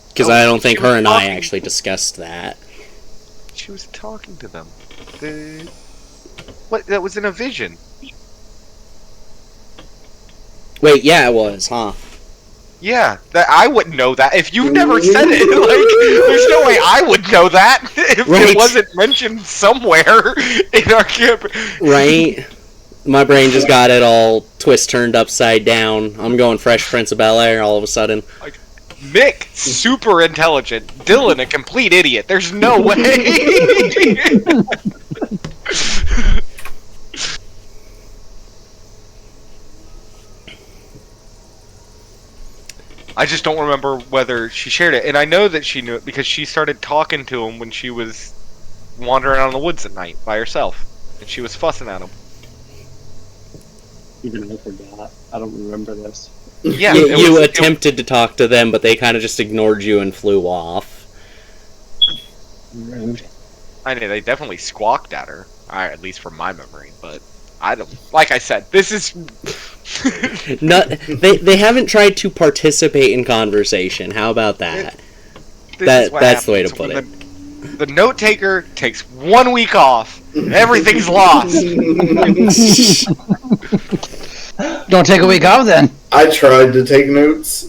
S1: because I don't think her and I actually discussed that.
S4: She was talking to them. What? That was in a vision.
S1: Wait, yeah, it was, huh?
S4: Yeah, that I wouldn't know that if you've never said it. Like, there's no way I would know that if
S1: Right.
S4: it wasn't mentioned somewhere in our camp.
S1: Right? My brain just got it all turned upside down. I'm going Fresh Prince of Bel-Air all of a sudden.
S4: Nick, super intelligent. Dylan, a complete idiot. There's no way. I just don't remember whether she shared it. And I know that she knew it because she started talking to him when she was wandering out in the woods at night by herself. And she was fussing at him.
S2: Even I forgot. I don't remember this.
S4: Yeah,
S1: You attempted to talk to them, but they kind of just ignored you and flew off.
S2: Rude.
S4: I know, they definitely squawked at her. At least from my memory, but I don't... Like I said, this is...
S1: They haven't tried to participate in conversation. How about that? That's the way to put it.
S4: The note taker takes 1 week off. Everything's lost.
S8: Don't take a week off then.
S6: I tried to take notes.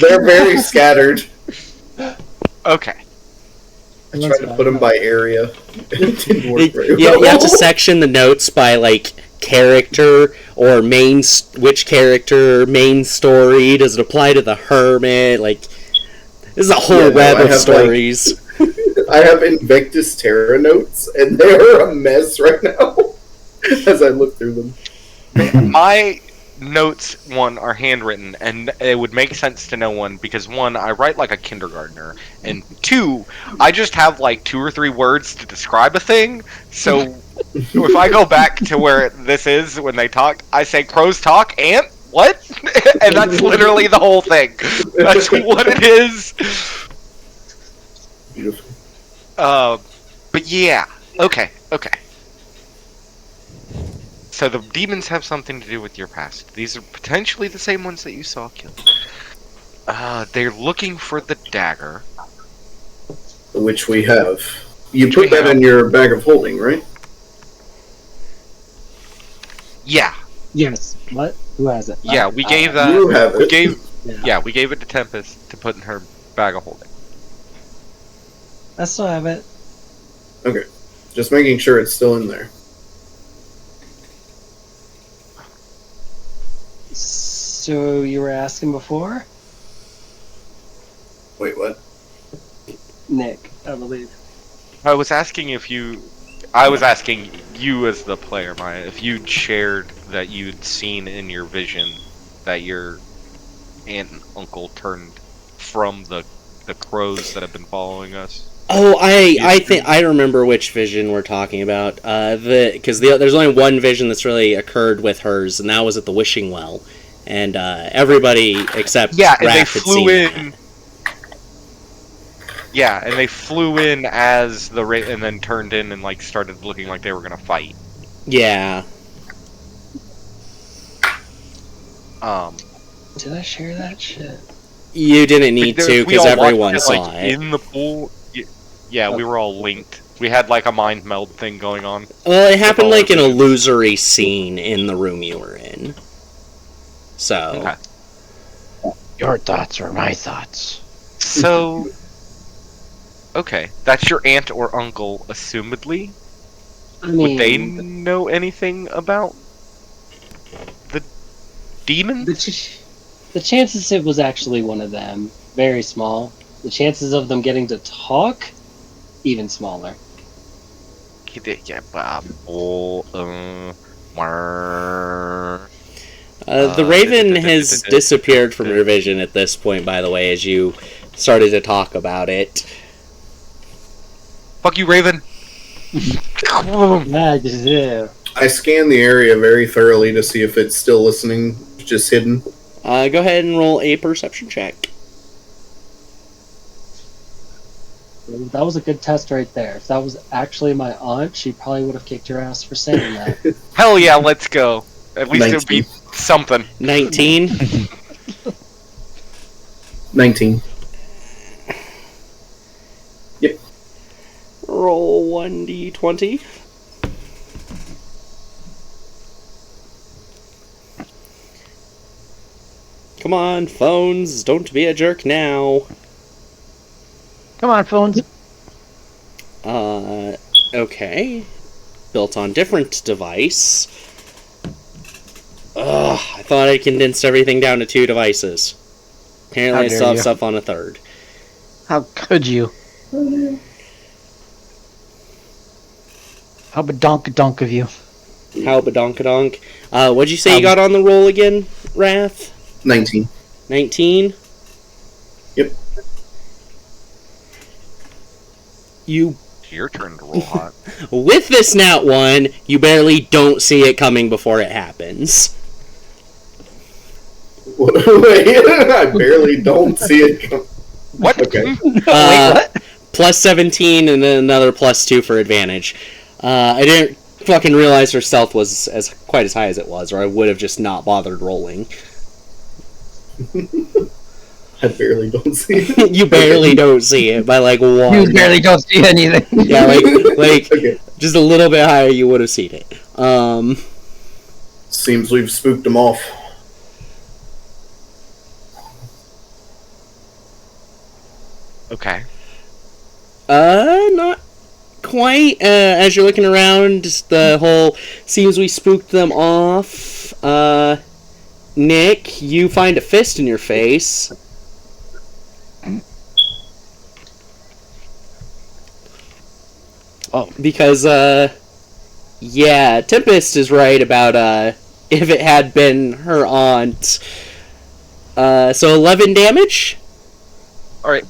S6: They're very scattered.
S4: Okay.
S6: I tried to put them by area. It didn't work very well.
S1: You have to section the notes by, like, character or which character, main story. Does it apply to the Hermit? Like, this is a whole web of stories.
S6: I have Invictus Terra notes, and they are a mess right now as I look through them.
S4: My notes, one, are handwritten, and it would make sense to no one because, one, I write like a kindergartner, and two, I just have like 2 or 3 words to describe a thing, so if I go back to where this is when they talk, I say crows talk, ant, what? And that's literally the whole thing. That's what it is.
S6: Beautiful.
S4: But yeah, okay. So the demons have something to do with your past. These are potentially the same ones that you saw killed. They're looking for the dagger.
S6: Which we have. You put that in your bag of holding, right?
S4: Yeah.
S2: Yes. What? Who has it?
S4: Yeah, we gave that.
S6: You have it.
S4: We gave it to Tempest to put in her bag of holding.
S2: I still have it.
S6: Okay. Just making sure it's still in there.
S2: So you were asking before?
S6: Wait, what?
S2: Nick, I believe.
S4: I was asking you as the player, Maya, if you'd shared that you'd seen in your vision that your aunt and uncle turned from the crows that have been following us.
S1: Oh, I think I remember which vision we're talking about. Because there's only one vision that's really occurred with hers, and that was at the wishing well, and everybody except
S4: and they
S1: Raph had
S4: flew
S1: seen
S4: in.
S1: that.
S4: Yeah, and they flew in as and then turned in and like started looking like they were gonna fight.
S1: Yeah.
S2: Did I share that shit?
S1: You didn't need to because everyone saw it.
S4: In the pool. Yeah, we were all linked. We had like a mind meld thing going on.
S1: Well, it happened like an illusory scene in the room you were in. So.
S4: Okay.
S8: Your thoughts are my thoughts.
S4: So. Okay, that's your aunt or uncle, assumedly.
S2: I mean,
S4: would they know anything about the demon?
S2: The chances it was actually one of them, very small. The chances of them getting to talk, even smaller.
S1: The Raven has disappeared from your vision at this point, by the way, as you started to talk about it.
S4: Fuck you, Raven!
S6: I scanned the area very thoroughly to see if it's still listening, just hidden.
S1: Go ahead and roll a perception check.
S2: That was a good test right there. If that was actually my aunt, she probably would have kicked your ass for saying that.
S4: Hell yeah, let's go. At least it would be
S6: 19.
S4: something.
S1: 19.
S6: 19. Yep.
S1: Roll 1d20. Come on, phones. Don't be a jerk now.
S8: Come on, phones.
S1: Okay. Built on different device. Ugh, I thought I condensed everything down to 2 devices. Apparently I
S8: How
S1: still
S8: dare
S1: have
S8: you.
S1: stuff on a 3rd.
S8: How could you? How badonk of you.
S1: How badonkadonk. What'd you say you got on the roll again, Wrath?
S6: 19.
S1: 19?
S6: Yep.
S1: You,
S4: It's your turn to roll hot.
S1: with this nat 1, you barely don't see it coming before it happens.
S6: Wait, I barely don't see it come.
S4: What?
S6: Okay.
S8: Wait, what?
S1: Plus 17 and then another plus 2 for advantage. I didn't fucking realize her stealth was quite as high as it was, or I would have just not bothered rolling.
S6: I barely don't see it.
S1: You barely don't see it by like 1.
S8: You barely don't see anything.
S1: Yeah, like
S6: Okay.
S1: just a little bit higher, you would have seen it.
S6: Seems we've spooked them off.
S4: Okay.
S1: Not quite. As you're looking around, just the whole seems we spooked them off. Nick, you find a fist in your face.
S8: Oh.
S1: Because, yeah, Tempest is right about, if it had been her aunt. So 11 damage?
S4: Alright.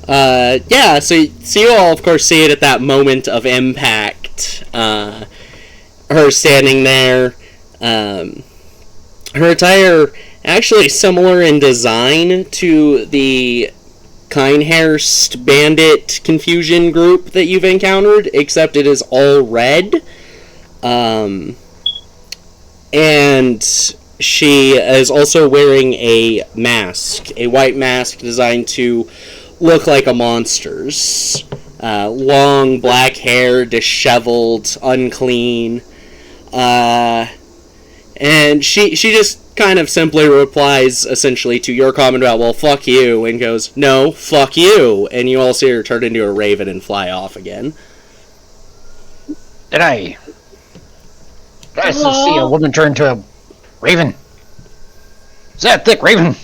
S1: Yeah, so you all, of course, see it at that moment of impact. Her standing there. Her attire actually similar in design to the Kinehurst Bandit Confusion group that you've encountered, except it is all red. And she is also wearing a mask, a white mask designed to look like a monster's. Long black hair, disheveled, unclean. And she just kind of simply replies essentially to your comment about, well, fuck you, and goes, no, fuck you. And you all see her turn into a raven and fly off again.
S8: Did I see a woman turn into a raven? Is that thick raven?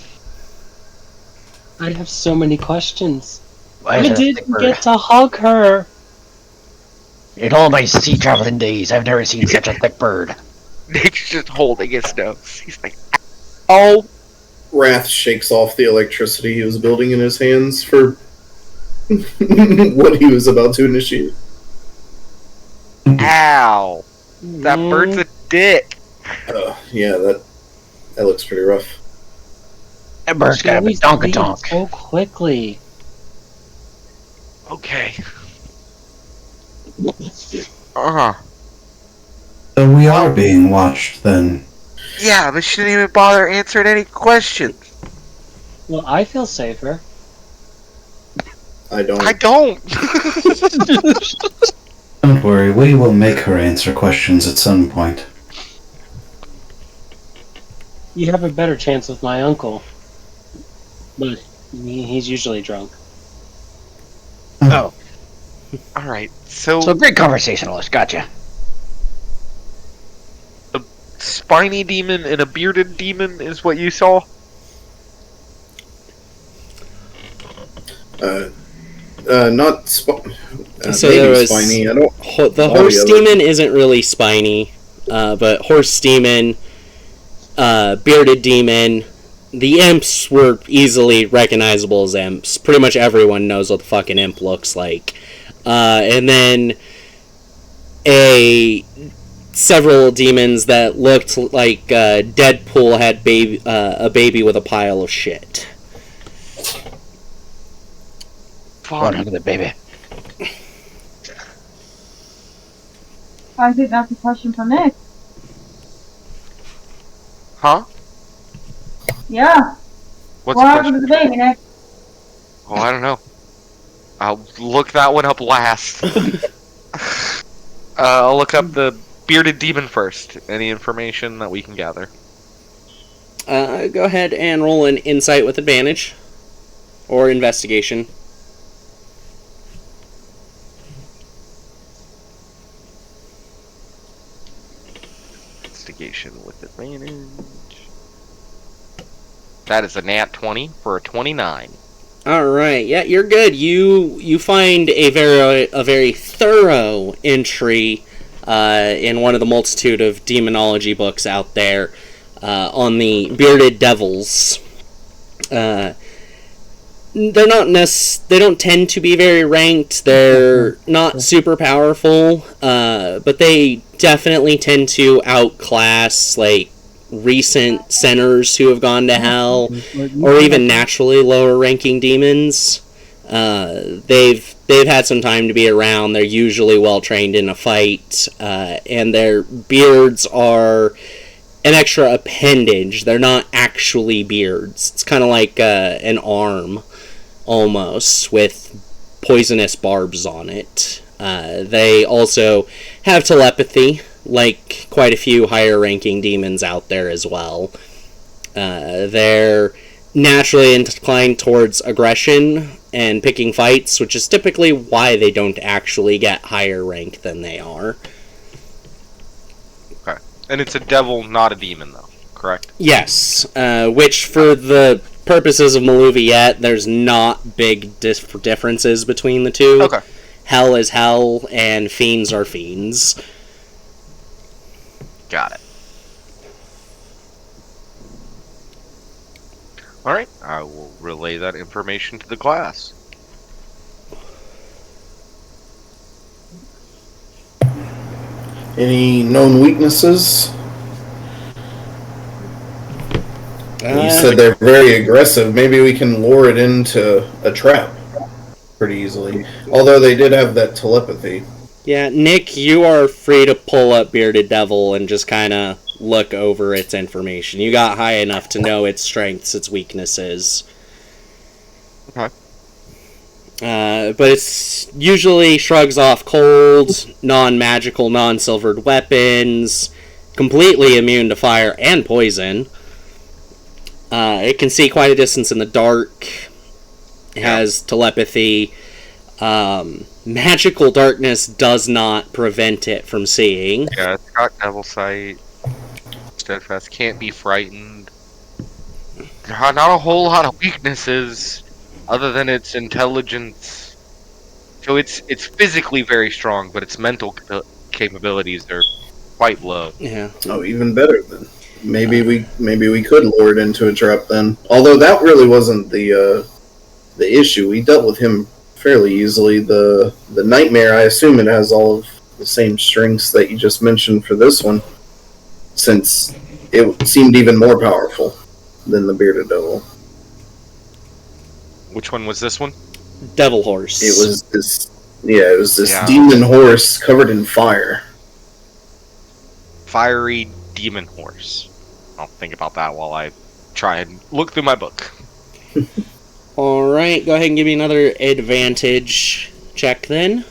S2: I have so many questions.
S8: Why
S2: I
S8: is it a thick
S2: didn't
S8: bird?
S2: get to hug her.
S8: In all my sea traveling days, I've never seen such a thick bird.
S4: Nick's just holding his nose. He's like, oh.
S6: Wrath shakes off the electricity he was building in his hands for what he was about to initiate.
S4: Ow. That bird's a dick.
S6: Yeah, that looks pretty rough.
S8: That bird's got a
S2: Always
S8: badonk.
S2: so quickly.
S4: Okay. Uh-huh.
S5: So we are being watched then.
S4: Yeah, but she didn't even bother answering any questions.
S2: Well, I feel safer.
S6: I don't.
S4: I don't.
S5: Don't worry, we will make her answer questions at some point.
S2: You have a better chance with my uncle. But he's usually drunk.
S8: Oh,
S4: Alright, so
S8: so great conversationalist. Gotcha.
S4: a spiny demon and a bearded demon is what you saw?
S6: Not
S1: So
S6: maybe
S1: there was
S6: spiny. I don't.
S1: the
S6: all
S1: horse
S6: the other-
S1: demon isn't really spiny, but horse demon, bearded demon, the imps were easily recognizable as imps. Pretty much everyone knows what the fucking imp looks like. And then a several demons that looked like Deadpool had a baby with a pile of shit.
S8: What happened to the baby?
S7: I think that's a question for Nick.
S4: Huh?
S7: Yeah.
S4: What's
S7: What
S4: the
S7: happened to
S4: question?
S7: the baby, Nick?
S4: Oh, I don't know. I'll look that one up last. I'll look up the bearded demon first. Any information that we can gather.
S1: Go ahead and roll an insight with advantage. Or investigation.
S4: Investigation with advantage. That is a nat 20 for a 29.
S1: Alright, yeah, you're good. You find a very thorough entry in one of the multitude of demonology books out there on the bearded devils. They don't tend to be very ranked. They're not super powerful, but they definitely tend to outclass like recent centers who have gone to hell, or even naturally lower ranking demons. They've had some time to be around. They're usually well trained in a fight, and their beards are an extra appendage. They're not actually beards. It's kind of like an arm, almost, with poisonous barbs on it. They also have telepathy, like quite a few higher ranking demons out there as well. They're naturally inclined towards aggression and picking fights, which is typically why they don't actually get higher rank than they are.
S4: Okay. And it's a devil, not a demon, though, correct?
S1: Yes, which for the purposes of Maluviette, there's not big differences between the two.
S4: Okay.
S1: Hell is hell, and fiends are fiends.
S4: Got it. Alright, I will relay that information to the class.
S6: Any known weaknesses? You said they're very aggressive. Maybe we can lure it into a trap pretty easily. Although they did have that telepathy.
S1: Yeah, Nick, you are free to pull up Bearded Devil and just kind of look over its information. You got high enough to know its strengths, its weaknesses.
S4: Okay.
S1: But it's usually shrugs off cold, non-magical, non-silvered weapons, completely immune to fire and poison. It can see quite a distance in the dark. It has telepathy. Magical darkness does not prevent it from seeing.
S4: Yeah, it's got devil sight. Steadfast, can't be frightened. Not a whole lot of weaknesses other than its intelligence. So it's physically very strong, but its mental capabilities are quite low.
S1: Yeah.
S6: Oh, even better then. Maybe we could lure it into a trap then. Although that really wasn't the issue. We dealt with him fairly easily. The nightmare, I assume it has all of the same strengths that you just mentioned for this one, since it seemed even more powerful than the bearded devil.
S4: Which one was this one?
S1: Devil horse.
S6: It was this
S4: Yeah.
S6: demon horse covered in fire.
S4: Fiery demon horse. I'll think about that while I try and look through my book.
S1: Alright, go ahead and give me another advantage check then.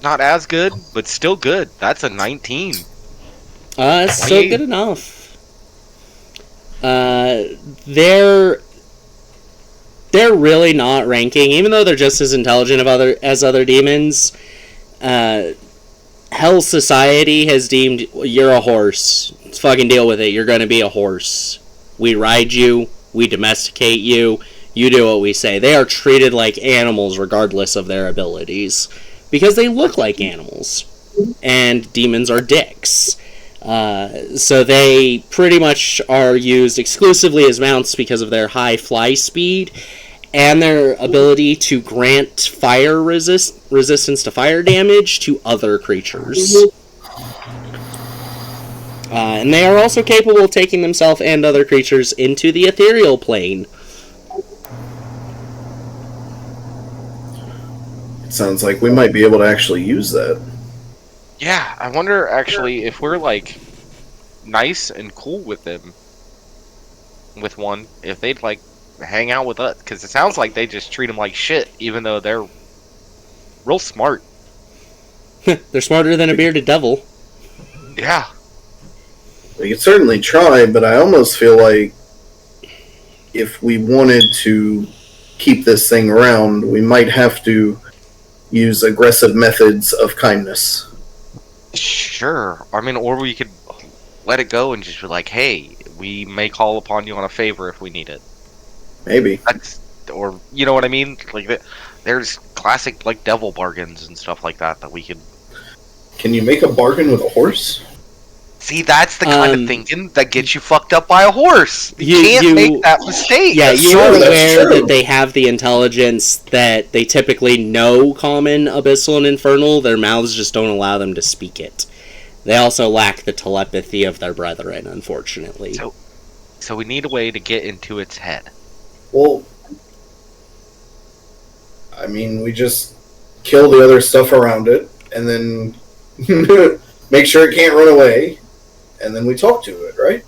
S4: Not as good, but still good. That's a 19.
S1: It's still good enough. They're really not ranking, even though they're just as intelligent as other demons. Hell Society has deemed you're a horse. Let's fucking deal with it. You're gonna be a horse. We ride you. We domesticate you. You do what we say. They are treated like animals regardless of their abilities, because they look like animals, and demons are dicks. So they pretty much are used exclusively as mounts because of their high fly speed, and their ability to grant fire resistance to fire damage to other creatures. And they are also capable of taking themselves and other creatures into the ethereal plane.
S6: It sounds like we might be able to actually use that.
S4: Yeah, I wonder actually if we're like nice and cool with them, with one, if they'd like hang out with us, because it sounds like they just treat them like shit, even though they're real smart.
S1: They're smarter than a bearded devil.
S4: Yeah.
S6: We could certainly try, but I almost feel like if we wanted to keep this thing around, we might have to use aggressive methods of kindness.
S4: Sure. I mean, or we could let it go and just be like, hey, we may call upon you on a favor if we need it.
S6: Maybe.
S4: That's, or, you know what I mean? Like, there's classic, like, devil bargains and stuff like that we could...
S6: Can you make a bargain with a horse?
S4: See, that's the kind of thinking that gets you fucked up by a horse. You can't make that mistake.
S1: Yeah,
S6: That's
S1: you
S6: true,
S1: are
S6: that's
S1: aware
S6: true.
S1: that they have the intelligence that they typically know common, abyssal, and infernal. Their mouths just don't allow them to speak it. They also lack the telepathy of their brethren, unfortunately.
S4: So we need a way to get into its head.
S6: Well, I mean, we just kill the other stuff around it, and then make sure it can't run away, and then we talk to it, right?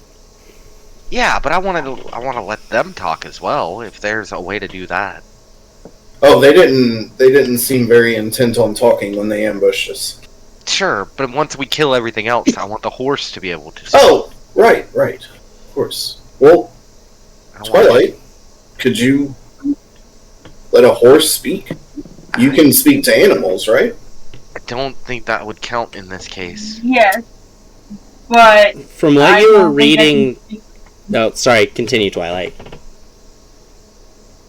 S4: Yeah, but I want to let them talk as well, if there's a way to do that.
S6: Oh, they didn't seem very intent on talking when they ambushed us.
S4: Sure, but once we kill everything else, I want the horse to be able to speak.
S6: Oh, right. Of course. Well, Twilight, could you let a horse speak? You can speak to animals, right?
S4: I don't think that would count in this case.
S7: Yes, but
S1: From what
S7: I
S1: you were
S7: don't think I can
S1: reading...
S7: speak-
S1: Oh, sorry, continue, Twilight.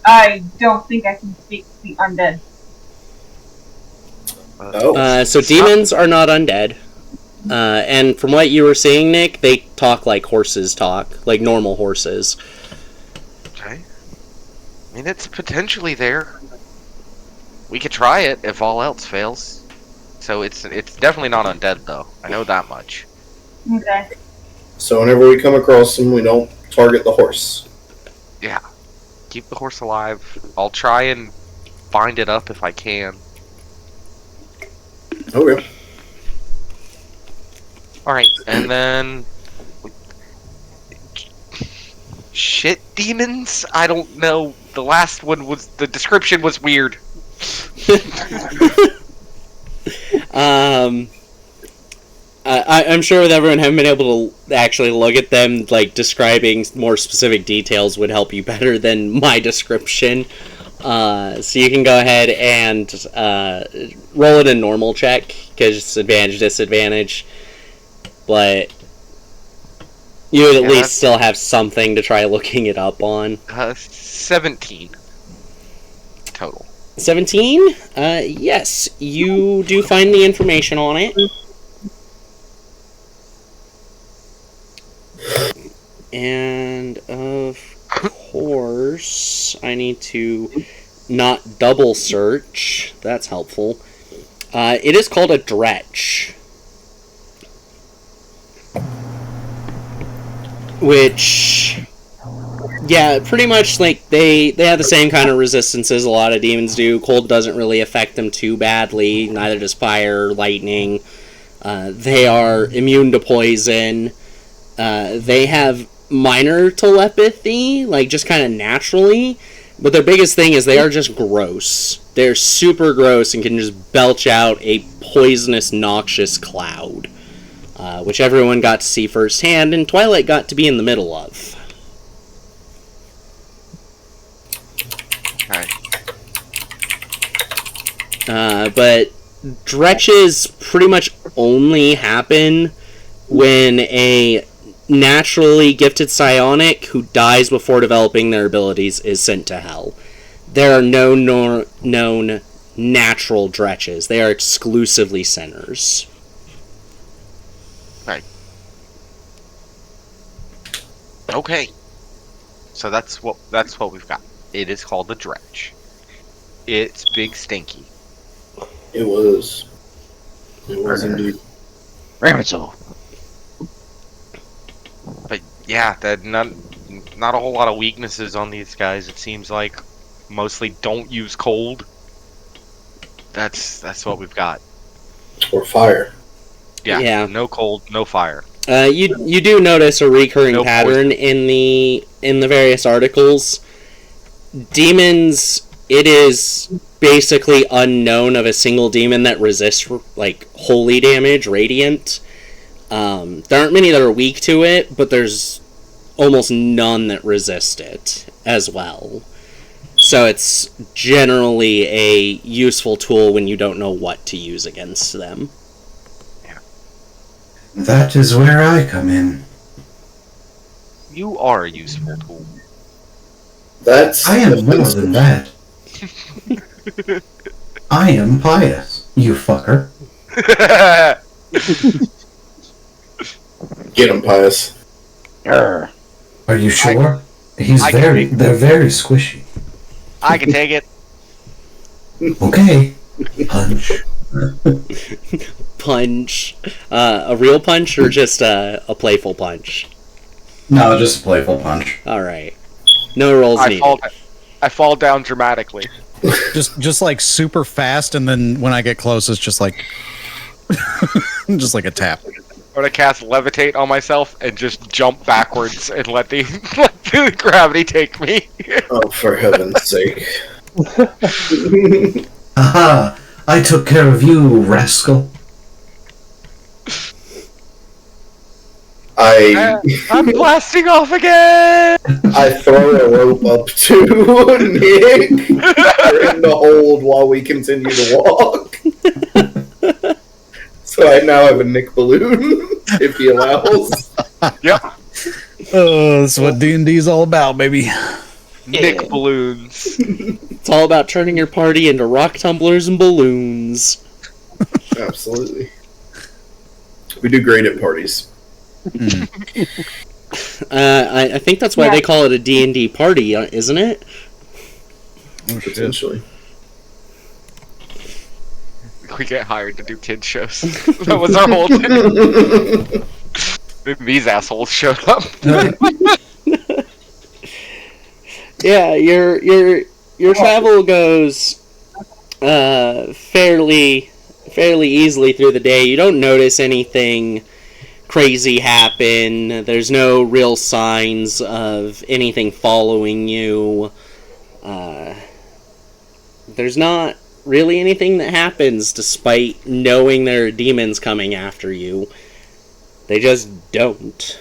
S7: I don't think I can speak to the undead.
S1: So demons are not undead. And from what you were seeing, Nick, they talk like horses talk. Like normal horses.
S4: Okay. I mean, it's potentially there. We could try it if all else fails. So it's definitely not undead, though. I know that much.
S7: Okay.
S6: So whenever we come across them, we don't target the horse.
S4: Yeah. Keep the horse alive. I'll try and bind it up if I can.
S6: Okay.
S4: Alright, and then... Shit demons? I don't know. The last one was... The description was weird.
S1: I'm sure with everyone having been able to actually look at them, like, describing more specific details would help you better than my description. So you can go ahead and roll it a normal check, because it's advantage, disadvantage. But you would at least still have something to try looking it up on.
S4: 17. Total.
S1: 17? Yes, you do find the information on it. And, of course, I need to not double search. That's helpful. It is called a dretch. Which... Yeah, pretty much, like, they have the same kind of resistances a lot of demons do. Cold doesn't really affect them too badly. Neither does fire, lightning. They are immune to poison. They have minor telepathy, like, just kind of naturally. But their biggest thing is they are just gross. They're super gross and can just belch out a poisonous, noxious cloud. Which everyone got to see firsthand, and Twilight got to be in the middle of.
S4: Okay.
S1: But dretches pretty much only happen when a naturally gifted psionic who dies before developing their abilities is sent to hell. There are no known natural dretches. They are exclusively sinners.
S4: Right. Okay. So that's what we've got. It is called the Dretch. It's big stinky.
S6: It was. It was indeed.
S8: Ramazzo.
S4: But yeah, that not a whole lot of weaknesses on these guys. It seems like mostly don't use cold. That's what we've got.
S6: Or fire.
S4: Yeah.
S1: Yeah.
S4: No cold, no fire.
S1: You do notice a recurring
S4: No
S1: pattern in the various articles. Demons, it is basically unknown of a single demon that resists like holy damage, radiant. There aren't many that are weak to it, but there's almost none that resist it as well. So it's generally a useful tool when you don't know what to use against them.
S5: That is where I come in.
S4: You are a useful tool.
S6: That's.
S5: I am more than that. I am pious, you fucker.
S6: Get him, Pious.
S8: Grr.
S5: Are you sure? They're very squishy.
S4: I can take it.
S5: Okay. Punch.
S1: Punch. A real punch or just a playful punch?
S5: No, just a playful punch.
S1: Alright. No rolls needed.
S4: I fall down dramatically.
S3: Just like super fast, and then when I get close, it's just like, just like a tap.
S4: I'm gonna cast Levitate on myself and just jump backwards and let the gravity take me.
S6: Oh, for heaven's sake.
S5: Aha! I took care of you, rascal.
S4: I'm blasting off again!
S6: I throw a rope up to Nick. We're in the hold while we continue to walk. So I now have a Nick balloon, if he allows.
S4: Yep.
S3: Oh, that's what D&D is all about, baby.
S4: Nick balloons.
S1: It's all about turning your party into rock tumblers and balloons.
S6: Absolutely. We do great at parties.
S1: I think that's why they call it a D&D party, isn't it?
S6: Potentially.
S4: We get hired to do kid shows. That was our whole thing. These assholes showed up.
S1: Yeah, your travel goes fairly easily through the day. You don't notice anything crazy happen. There's no real signs of anything following you. There's not really anything that happens despite knowing there are demons coming after you. They just don't.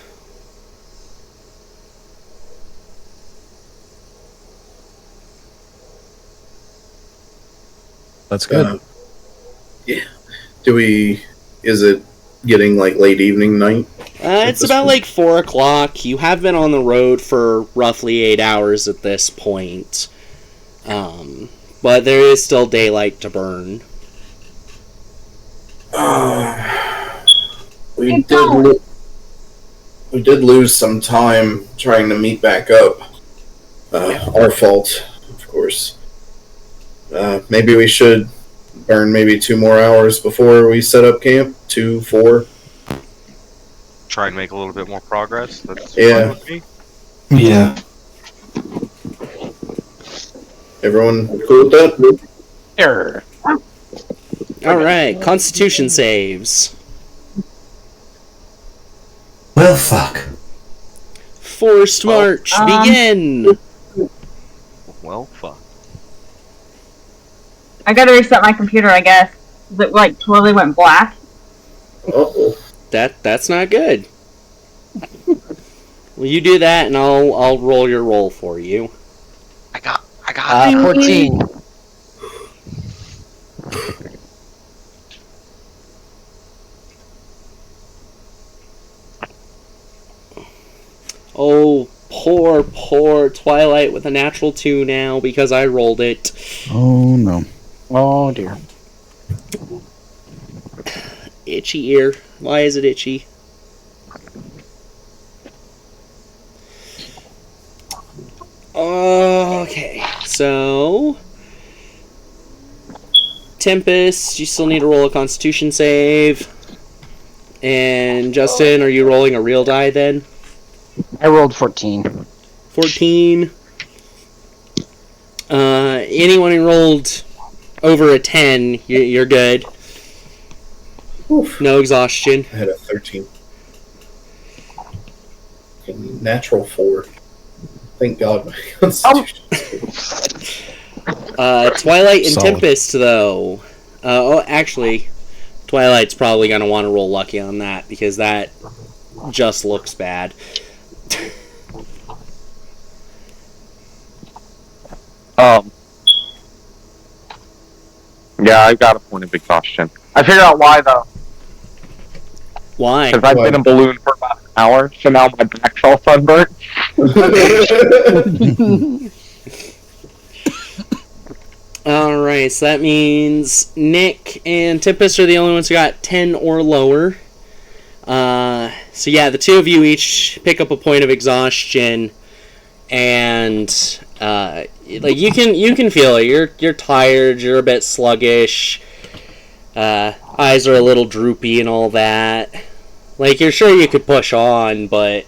S3: That's good.
S6: Yeah. Is it getting like late evening night?
S1: It's about like 4 o'clock. You have been on the road for roughly 8 hours at this point. But there is still daylight to burn.
S6: We did lose some time trying to meet back up. Our fault, of course. Maybe we should burn maybe 2 more hours before we set up camp. 2, 4.
S4: Try and make a little bit more progress. That's
S6: Yeah.
S4: fine with me.
S5: Yeah.
S6: Everyone cool with that?
S8: Grr.
S1: Alright, Constitution saves.
S5: Well, fuck.
S1: Forced march, begin!
S4: Well, fuck.
S7: I gotta reset my computer, I guess. It like totally went black.
S6: Uh-oh.
S1: That's not good. Well, you do that, and I'll roll your roll for you.
S4: I got
S8: 14.
S1: Oh, poor Twilight with a natural 2 now because I rolled it.
S3: Oh no.
S8: Oh dear.
S1: Itchy ear. Why is it itchy? Okay, so Tempest, you still need to roll a Constitution save. And Justin, are you rolling a real die then?
S8: I rolled 14.
S1: 14. Anyone who rolled over a 10, you're good.
S6: Oof.
S1: No exhaustion.
S6: I had a 13. Natural 4. Thank God my Constitution.
S1: Twilight and
S3: Solid.
S1: Tempest, though. Actually, Twilight's probably going to want to roll lucky on that, because that just looks bad.
S9: Yeah, I've got a point of exhaustion. I figured out why, though.
S1: Why?
S9: Because I've been in a balloon for about an hour, so now my back's all sunburnt.
S1: Alright, so that means Nick and Tempest are the only ones who got 10 or lower. So yeah, the two of you each pick up a point of exhaustion, and like you can feel it. You're tired. You're a bit sluggish. Eyes are a little droopy and all that. Like, you're sure you could push on, but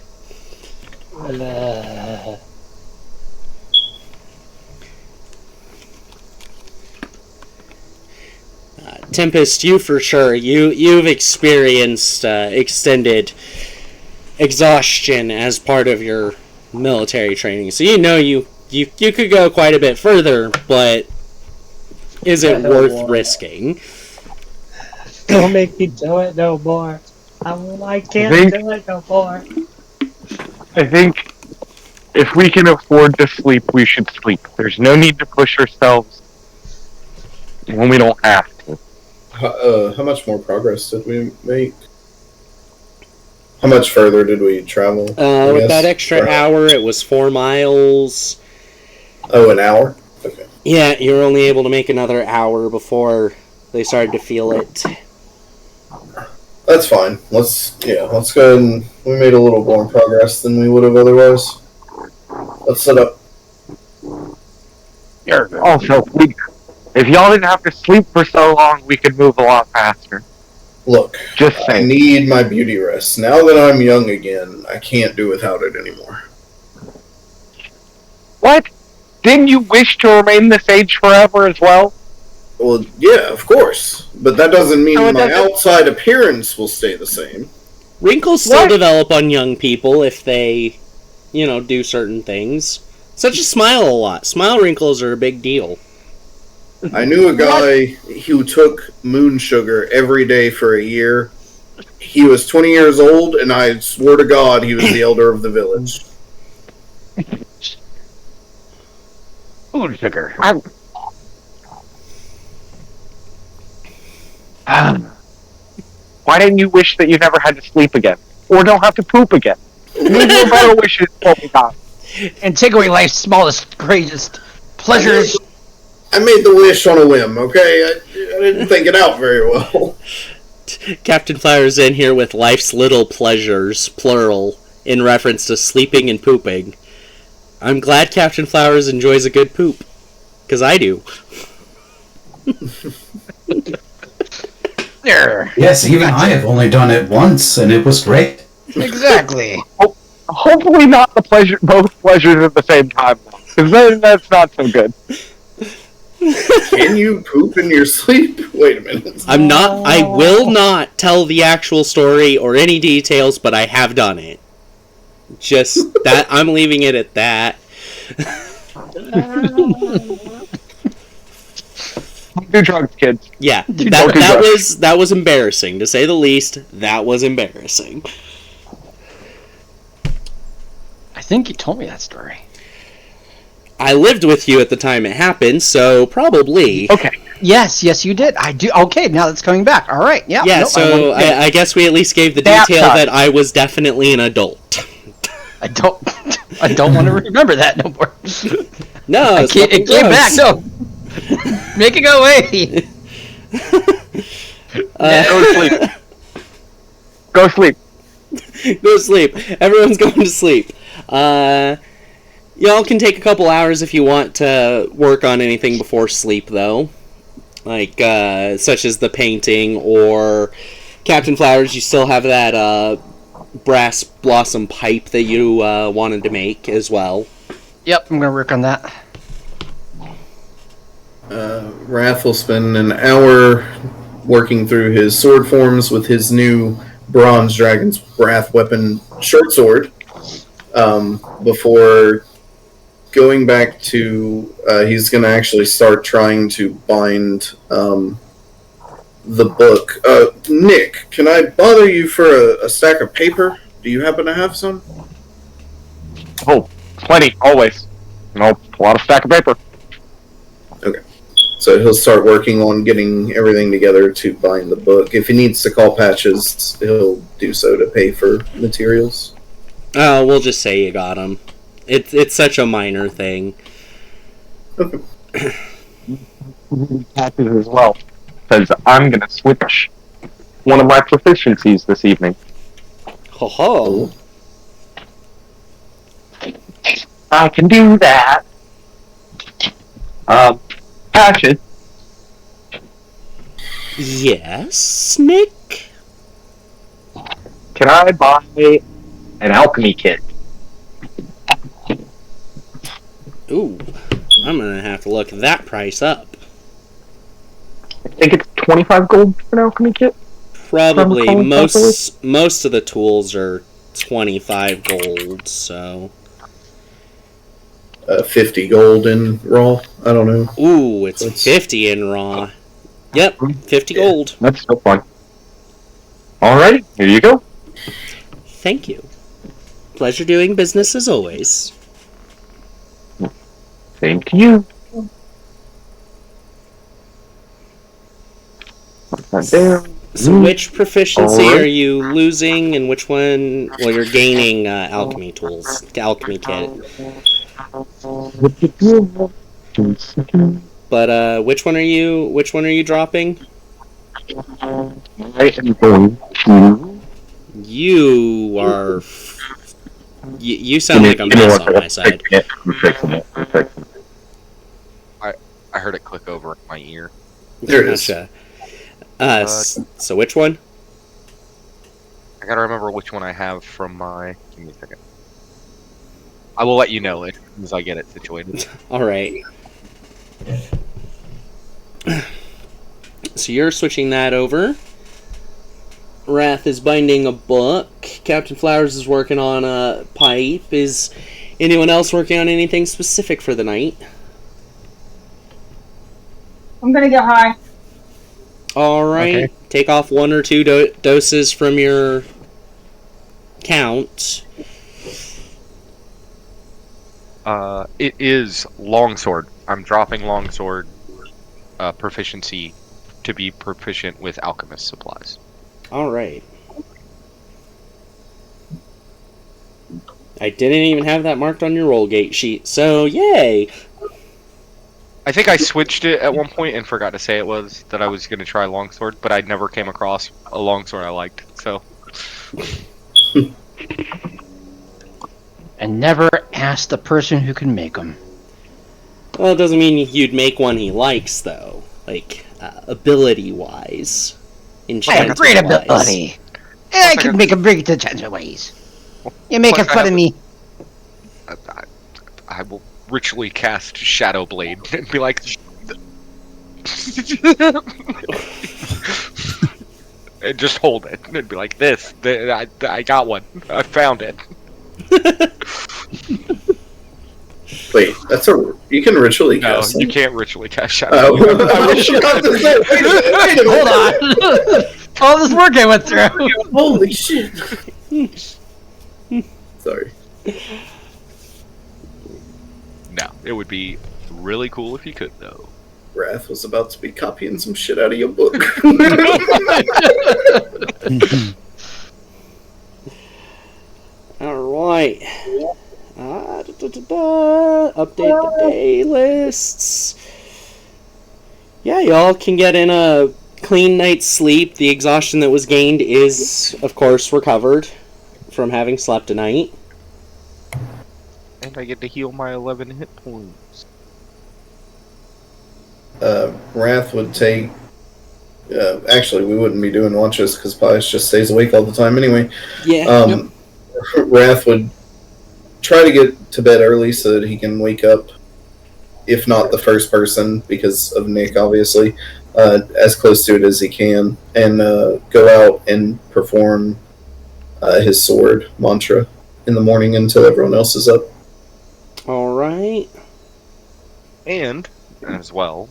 S1: Tempest, you for sure. You've experienced extended exhaustion as part of your military training, so you know you could go quite a bit further, but is it worth risking?
S2: Don't make me do it no more. I can't do it no more.
S9: I think if we can afford to sleep, we should sleep. There's no need to push ourselves when we don't have to.
S6: How much more progress did we make? How much further did we travel?
S1: With that extra hour, it was 4 miles.
S6: Oh, an hour? Okay.
S1: Yeah, you were only able to make another hour before they started to feel it.
S6: That's fine. Let's go ahead and we made a little more progress than we would have otherwise. Let's set up.
S9: Also, if y'all didn't have to sleep for so long, we could move a lot faster.
S6: Look,
S9: Just
S6: I
S9: saying.
S6: need my beauty rest. Now that I'm young again, I can't do without it anymore.
S9: What? Didn't you wish to remain this age forever as well?
S6: Well, yeah, of course. But that doesn't mean
S9: No, it
S6: my
S9: doesn't.
S6: outside appearance will stay the same.
S1: Wrinkles still
S9: What?
S1: develop on young people if they, do certain things. Such as smile a lot. Smile wrinkles are a big deal.
S6: I knew a guy who took moon sugar every day for a year. He was 20 years old, and I swore to God he was the elder of the village.
S8: Moon sugar.
S9: Why didn't you wish that you never had to sleep again? Or don't have to poop again? These were better wishes what we got.
S8: And take away life's smallest, greatest pleasures.
S6: I made the wish on a whim, okay? I didn't think it out very well.
S1: Captain Flower's in here with life's little pleasures, plural, in reference to sleeping and pooping. I'm glad Captain Flowers enjoys a good poop. Because I do.
S8: There.
S5: Yes, even I have only done it once, and it was great.
S8: Exactly.
S9: Hopefully not both pleasures at the same time, because then that's not so good.
S6: Can you poop in your sleep? Wait a minute.
S1: I will not tell the actual story or any details, but I have done it. Just that, I'm leaving it at that.
S9: Don't do drugs, kids.
S1: Yeah,
S9: Don't do
S1: that was embarrassing, to say the least. That was embarrassing.
S8: I think you told me that story.
S1: I lived with you at the time it happened, so probably.
S9: Okay.
S8: Yes, you did. I do. Okay, now that's coming back. All right. Yeah.
S1: Yeah,
S8: nope,
S1: so I guess we at least gave the
S8: That
S1: detail
S8: time.
S1: that I was definitely an adult.
S8: I don't want to remember that no more.
S1: No, it's
S8: It came back. No. Make it go away.
S9: Go sleep.
S1: Go to sleep. Everyone's going to sleep. Y'all can take a couple hours if you want to work on anything before sleep, though. Like, such as the painting, or Captain Flowers, you still have that, brass blossom pipe that you, wanted to make as well.
S8: Yep, I'm gonna work on that.
S6: Wrath will spend an hour working through his sword forms with his new Bronze Dragon's Wrath weapon short sword, before going back to, he's going to actually start trying to bind the book. Nick, can I bother you for a stack of paper? Do you happen to have some?
S9: Oh, plenty, always. A lot of stack of paper.
S6: Okay. So he'll start working on getting everything together to bind the book. If he needs to call Patches, he'll do so to pay for materials.
S1: We'll just say you got him. It's such a minor thing.
S6: Okay.
S9: Patches as well. Because I'm going to switch one of my proficiencies this evening.
S1: Ho ho.
S9: I can do that. Patches.
S1: Yes, Nick?
S9: Can I buy an alchemy kit?
S1: Ooh, I'm gonna have to look that price up.
S9: I think it's 25 gold for an alchemy kit.
S1: Probably most of the tools are 25 gold, so
S6: 50 gold in raw. I don't know.
S1: ooh, it's 50 in raw. Yep, 50 gold.
S9: That's still fine. Alright, here you go.
S1: Thank you. Pleasure doing business as always.
S9: Same to you. Put that down.
S1: So which proficiency are you losing, and which one? Well, you're gaining alchemy tools, alchemy kit. But which one are you dropping?
S9: I am going to.
S1: You are. You sound like a mess on my side.
S9: I'm fixing it.
S4: I heard it click over in my ear.
S6: There it is.
S1: Gotcha. So which one?
S4: I gotta remember which one I have from my. Give me a second. I will let you know as soon as I get it situated.
S1: Alright. So you're switching that over. Wrath is binding a book. Captain Flowers is working on a pipe. Is anyone else working on anything specific for the night?
S7: I'm gonna get high.
S1: Alright.
S9: Okay.
S1: Take off 1 or 2 doses from your count.
S4: It is longsword. I'm dropping longsword proficiency to be proficient with alchemist supplies.
S1: Alright. I didn't even have that marked on your roll gate sheet, so yay!
S4: I think I switched it at one point and forgot to say it was that I was going to try longsword, but I never came across a longsword I liked, so.
S8: And never ask the person who can make them.
S1: Well, it doesn't mean you'd make one he likes, though. Like, ability-wise.
S8: I have a great ability. I can make a break to change ways. You're making fun of me.
S4: I will ritually cast Shadow Blade and be like, and just hold it and be like, I got one. I found it.
S6: Wait, you can ritually cast
S4: No, you
S6: it?
S4: can't ritually cast Shadow Blade.
S6: I was about to say, wait a minute.
S8: Hold on. All this work I went through.
S6: Holy shit. Sorry.
S4: No, it would be really cool if you could, though.
S6: Wrath was about to be copying some shit out of your book.
S1: Alright. Update the day lists. Yeah, y'all can get in a clean night's sleep. The exhaustion that was gained is, of course, recovered from having slept a night.
S4: And I get to heal my 11 hit points.
S6: Wrath would take. Actually, we wouldn't be doing watches because Pious just stays awake all the time anyway.
S1: Yeah.
S6: Wrath would try to get to bed early so that he can wake up, if not the first person, because of Nick, obviously, as close to it as he can, and go out and perform his sword mantra in the morning until everyone else is up.
S1: All right.
S4: And, as well,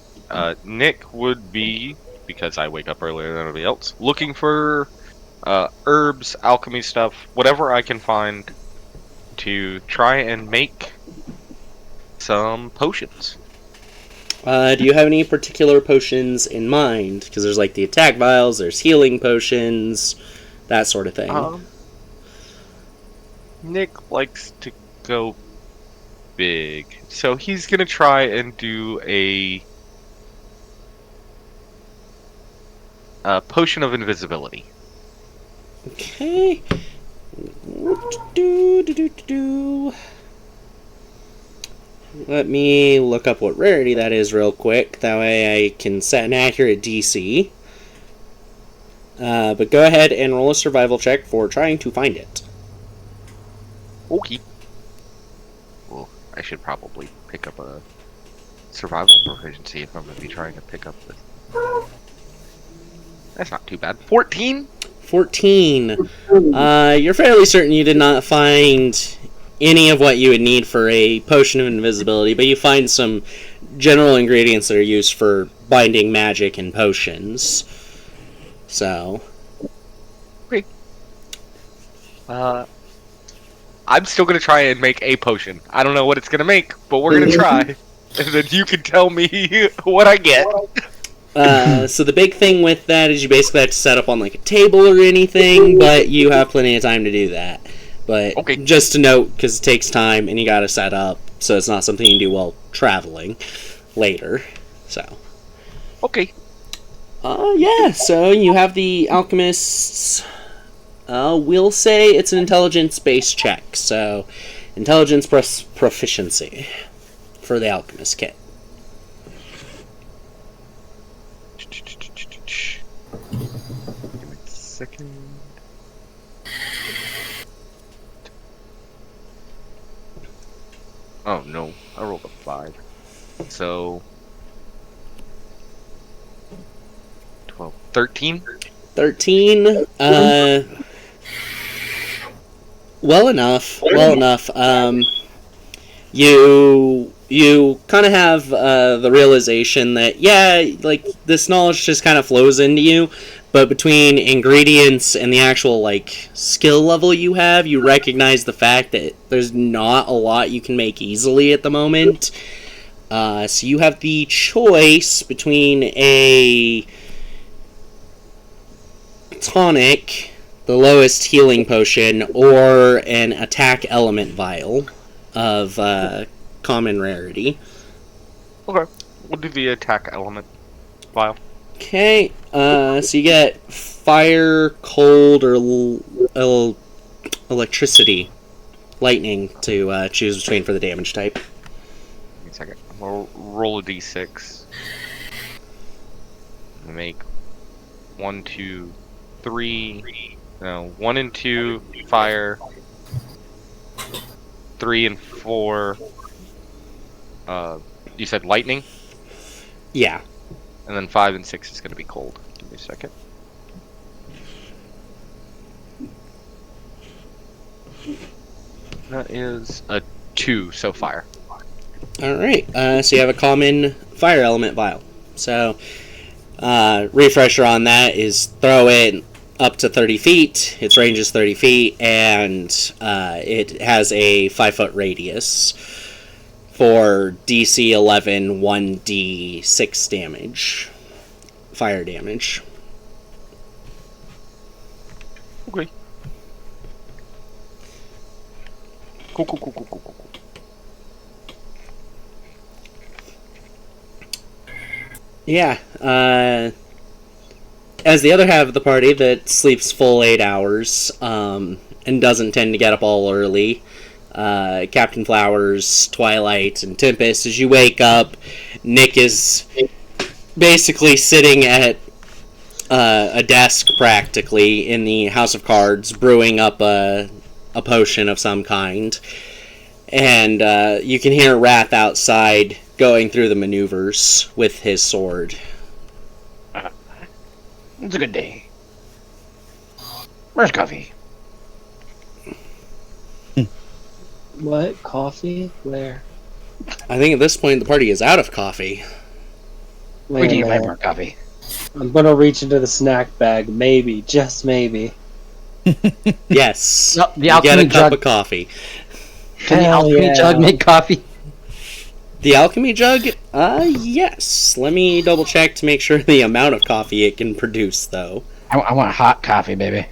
S4: Nick would be, because I wake up earlier than everybody else, looking for herbs, alchemy stuff, whatever I can find to try and make some potions.
S1: Do you have any particular potions in mind? Because there's like the attack vials, there's healing potions, that sort of thing.
S4: Nick likes to go big, so he's gonna try and do a potion of invisibility.
S1: Okay. Let me look up what rarity that is real quick. That way I can set an accurate DC. But go ahead and roll a survival check for trying to find it.
S4: Okay. Well, I should probably pick up a survival proficiency if I'm going to be trying to pick up this. That's not too bad. 14?
S1: 14. You're fairly certain you did not find any of what you would need for a potion of invisibility, but you find some general ingredients that are used for binding magic and potions. So.
S4: Okay. I'm still going to try and make a potion. I don't know what it's going to make, but we're going to try. And then you can tell me what I get.
S1: So the big thing with that is you basically have to set up on like a table or anything, but you have plenty of time to do that. But
S4: okay.
S1: Just to note, because it takes time and you got to set up, so it's not something you can do while traveling later. So.
S4: Okay.
S1: Yeah, so you have the alchemists. We'll say it's an intelligence-based check, so intelligence proficiency for the alchemist kit.
S4: Give me a second. Oh no, I rolled a 5. So 12, 13?
S1: 13, well enough. You kind of have the realization that, yeah, like, this knowledge just kind of flows into you, but between ingredients and the actual, like, skill level you have, you recognize the fact that there's not a lot you can make easily at the moment. So you have the choice between a tonic, the lowest healing potion, or an attack element vial of common rarity.
S4: Okay, we'll do the attack element vial.
S1: Okay, so you get fire, cold, or electricity, lightning to choose between for the damage type.
S4: Give me a second. We'll roll a d6. Make 1, 2, 3. No, 1 and 2 fire. 3 and 4. You said lightning?
S1: Yeah.
S4: And then 5 and 6 is going to be cold. Give me a second. That is a 2, so fire.
S1: Alright, so you have a common fire element vial. So, refresher on that is throw it up to 30 feet, its range is 30 feet, and it has a 5-foot radius for DC 11, 1d6 damage. Fire damage.
S4: Okay. Cool.
S1: Yeah, as the other half of the party that sleeps full 8 hours, and doesn't tend to get up all early, Captain Flowers, Twilight, and Tempest. As you wake up, Nick is basically sitting at a desk practically in the House of Cards, brewing up a potion of some kind. And you can hear Wrath outside going through the maneuvers with his sword.
S8: It's a good day. Where's coffee?
S2: What? Coffee? Where?
S1: I think at this point the party is out of coffee.
S8: We
S2: Wait a
S8: need to buy
S2: minute.
S8: more coffee.
S2: I'm gonna reach into the snack bag, maybe, just maybe.
S1: Yes.
S8: No, the
S1: you get
S8: alchemy
S1: a cup
S8: jug.
S1: of coffee.
S8: Can the
S2: Hell
S8: alchemy
S2: yeah.
S8: jug make coffee?
S1: The alchemy jug? Yes. Let me double check to make sure the amount of coffee it can produce, though.
S8: I want hot coffee, baby.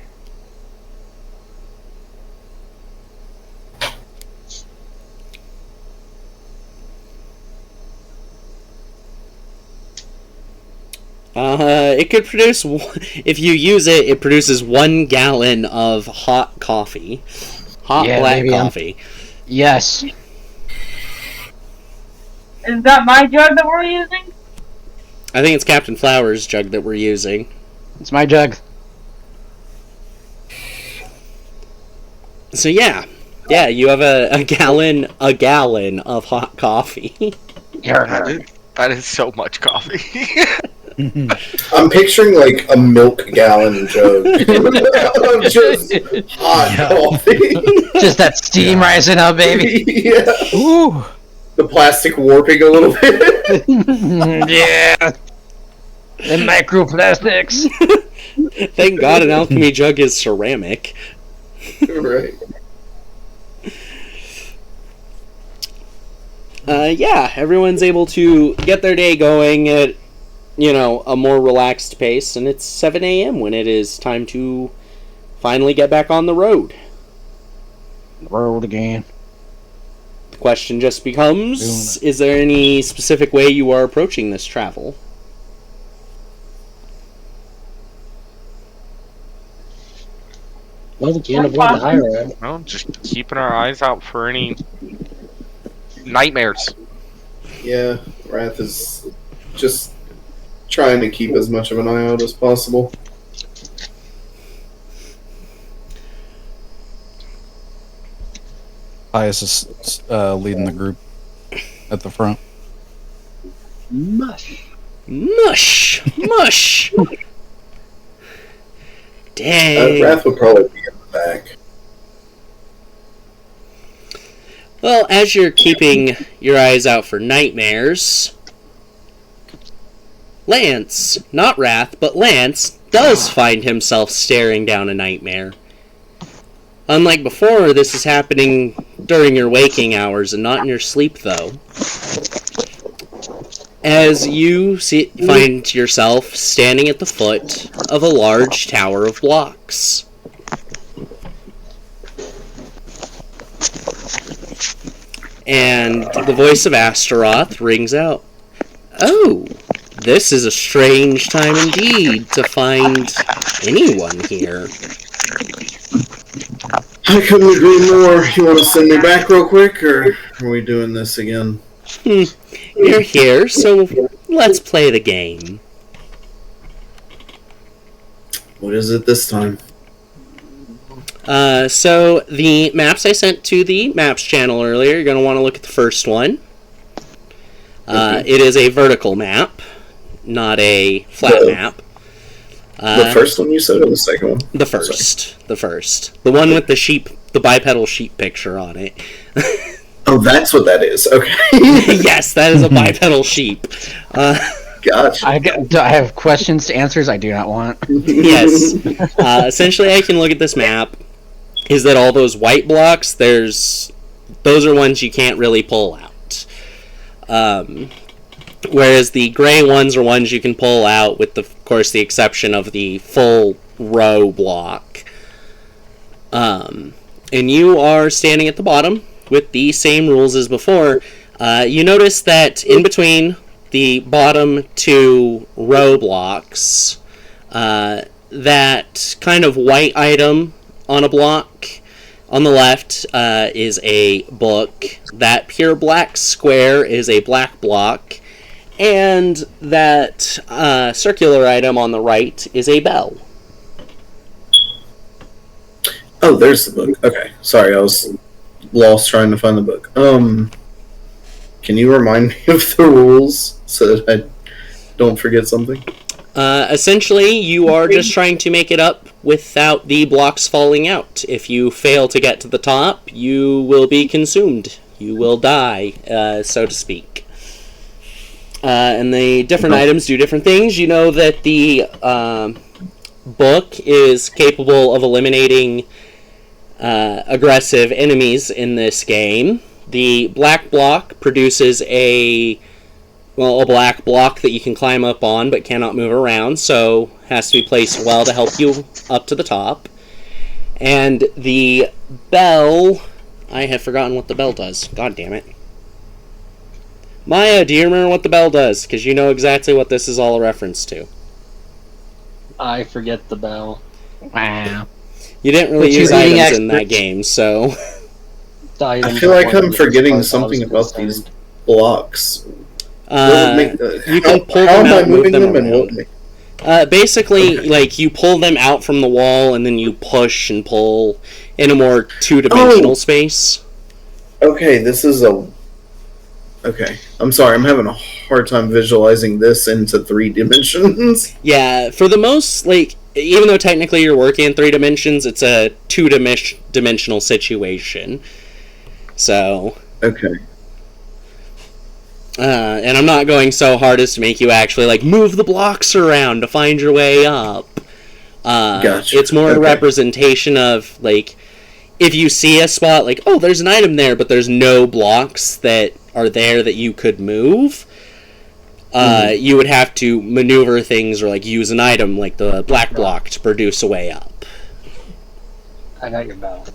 S1: It could produce, if you use it, it produces 1 gallon of hot coffee. Hot black
S8: baby,
S1: coffee.
S8: Yes.
S7: Is that my jug that we're using?
S1: I think it's Captain Flowers' jug that we're using.
S8: It's my jug.
S1: So yeah, you have a gallon of hot coffee.
S4: That is so much coffee.
S6: I'm picturing like a milk gallon jug of just hot coffee.
S8: Just that steam rising up, baby.
S6: Yeah.
S3: Ooh.
S6: The plastic warping a little bit.
S8: Yeah. The microplastics.
S1: Thank God an alchemy jug is ceramic.
S6: Right.
S1: Yeah, everyone's able to get their day going at, a more relaxed pace, and it's 7 a.m. when it is time to finally get back on the road.
S8: Road again.
S1: The question just becomes, is there any specific way you are approaching this travel?
S2: Well, we can't avoid the high road.
S4: Well, just keeping our eyes out for any nightmares.
S6: Yeah, Wrath is just trying to keep as much of an eye out as possible.
S3: Pious is leading the group at the front.
S2: Mush.
S1: Mush! Mush! Dang.
S6: Wrath would probably be in the back.
S1: Well, as you're keeping your eyes out for nightmares, Lance, not Wrath, but Lance, does find himself staring down a nightmare. Unlike before, this is happening during your waking hours and not in your sleep, though. As you find yourself standing at the foot of a large tower of blocks. And the voice of Astaroth rings out. Oh, this is a strange time indeed to find anyone here.
S6: I couldn't agree more. You want to send me back real quick, or are we doing this again?
S1: You're here, so let's play the game.
S6: What is it this time?
S1: So the maps I sent to the maps channel earlier, you're going to want to look at the first one. It is a vertical map, not a flat map.
S6: The first one you said, or the second one?
S1: The first. The first. The one with the sheep, the bipedal sheep picture on it.
S6: Oh, that's what that is. Okay.
S1: Yes, that is a bipedal sheep.
S6: Gotcha.
S8: I have questions to answers I do not want.
S1: Yes. Essentially, I can look at this map. Is that all those white blocks? Those are ones you can't really pull out. Whereas the gray ones are ones you can pull out, with, of course, the exception of the full row block. And you are standing at the bottom with the same rules as before. You notice that in between the bottom two row blocks, that kind of white item on a block On the left is a book. That pure black square is a black block. And that circular item on the right is a bell.
S6: Oh, there's the book. Okay. Sorry, I was lost trying to find the book. Can you remind me of the rules so that I don't forget something?
S1: Essentially, you are just trying to make it up without the blocks falling out. If you fail to get to the top, you will be consumed. You will die, so to speak. And the different items do different things. You know that the book is capable of eliminating aggressive enemies in this game. The black block produces a black block that you can climb up on but cannot move around, so has to be placed well to help you up to the top. And the bell... I have forgotten what the bell does. God damn it. Maya, do you remember what the bell does? Because you know exactly what this is all a reference to.
S2: I forget the bell.
S8: Wow.
S1: You didn't really use items in that game, so...
S6: I feel like I'm forgetting something about these blocks.
S1: You can pull them out and move them around. Basically, like, you pull them out from the wall, and then you push and pull in a more two-dimensional space.
S6: Okay, this is a... Okay, I'm sorry, I'm having a hard time visualizing this into 3 dimensions.
S1: Yeah, for the most, like, even though technically you're working in 3 dimensions, it's a two-dimensional situation. So...
S6: Okay.
S1: And I'm not going so hard as to make you actually, like, move the blocks around to find your way up.
S6: Gotcha.
S1: It's more a representation of, like, if you see a spot, like, oh, there's an item there, but there's no blocks that are there that you could move, you would have to maneuver things or, like, use an item, like the black block, to produce a way up.
S2: I got your bell.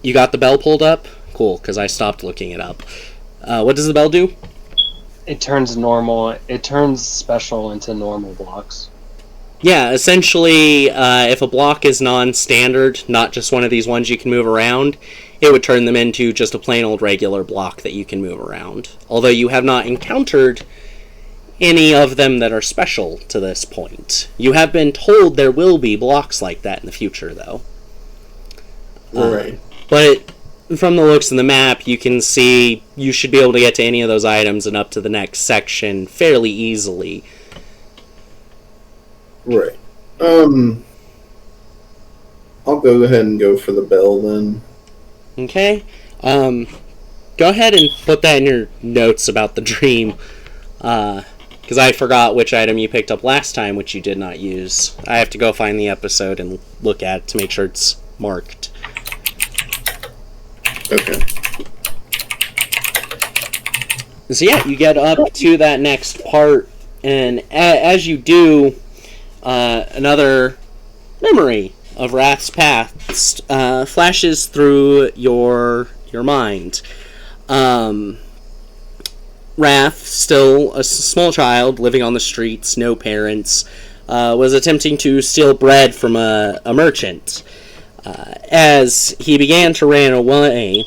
S1: You got the bell pulled up? Cool, because I stopped looking it up. What does the bell do?
S2: It turns normal. It turns special into normal blocks.
S1: Yeah, essentially, if a block is non-standard, not just one of these ones you can move around, it would turn them into just a plain old regular block that you can move around. Although you have not encountered any of them that are special to this point. You have been told there will be blocks like that in the future, though.
S6: Right.
S1: But from the looks of the map, you can see you should be able to get to any of those items and up to the next section fairly easily.
S6: Right. I'll go ahead and go for the bell then.
S1: Okay. Go ahead and put that in your notes about the dream. Because I forgot which item you picked up last time, which you did not use. I have to go find the episode and look at it to make sure it's marked.
S6: Okay.
S1: So yeah, you get up to that next part, and as you do, another memory of Wrath's past flashes through your mind. Wrath, still a small child living on the streets, no parents, was attempting to steal bread from a merchant. As he began to run away,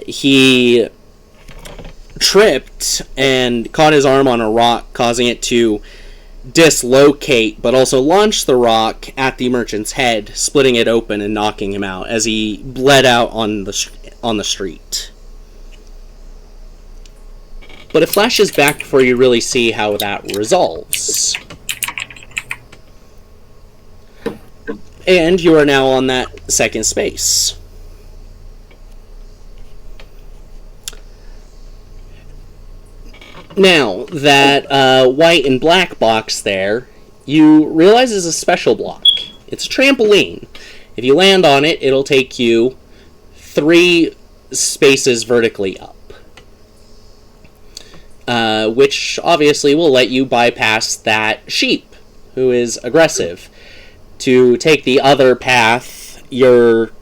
S1: he tripped and caught his arm on a rock, causing it to dislocate, but also launch the rock at the merchant's head, splitting it open and knocking him out as he bled out on the street. But it flashes back before you really see how that resolves. And you are now on that second space. Now, that white and black box there, you realize is a special block. It's a trampoline. If you land on it, it'll take you 3 spaces vertically up. Which obviously will let you bypass that sheep, who is aggressive. To take the other path, you'd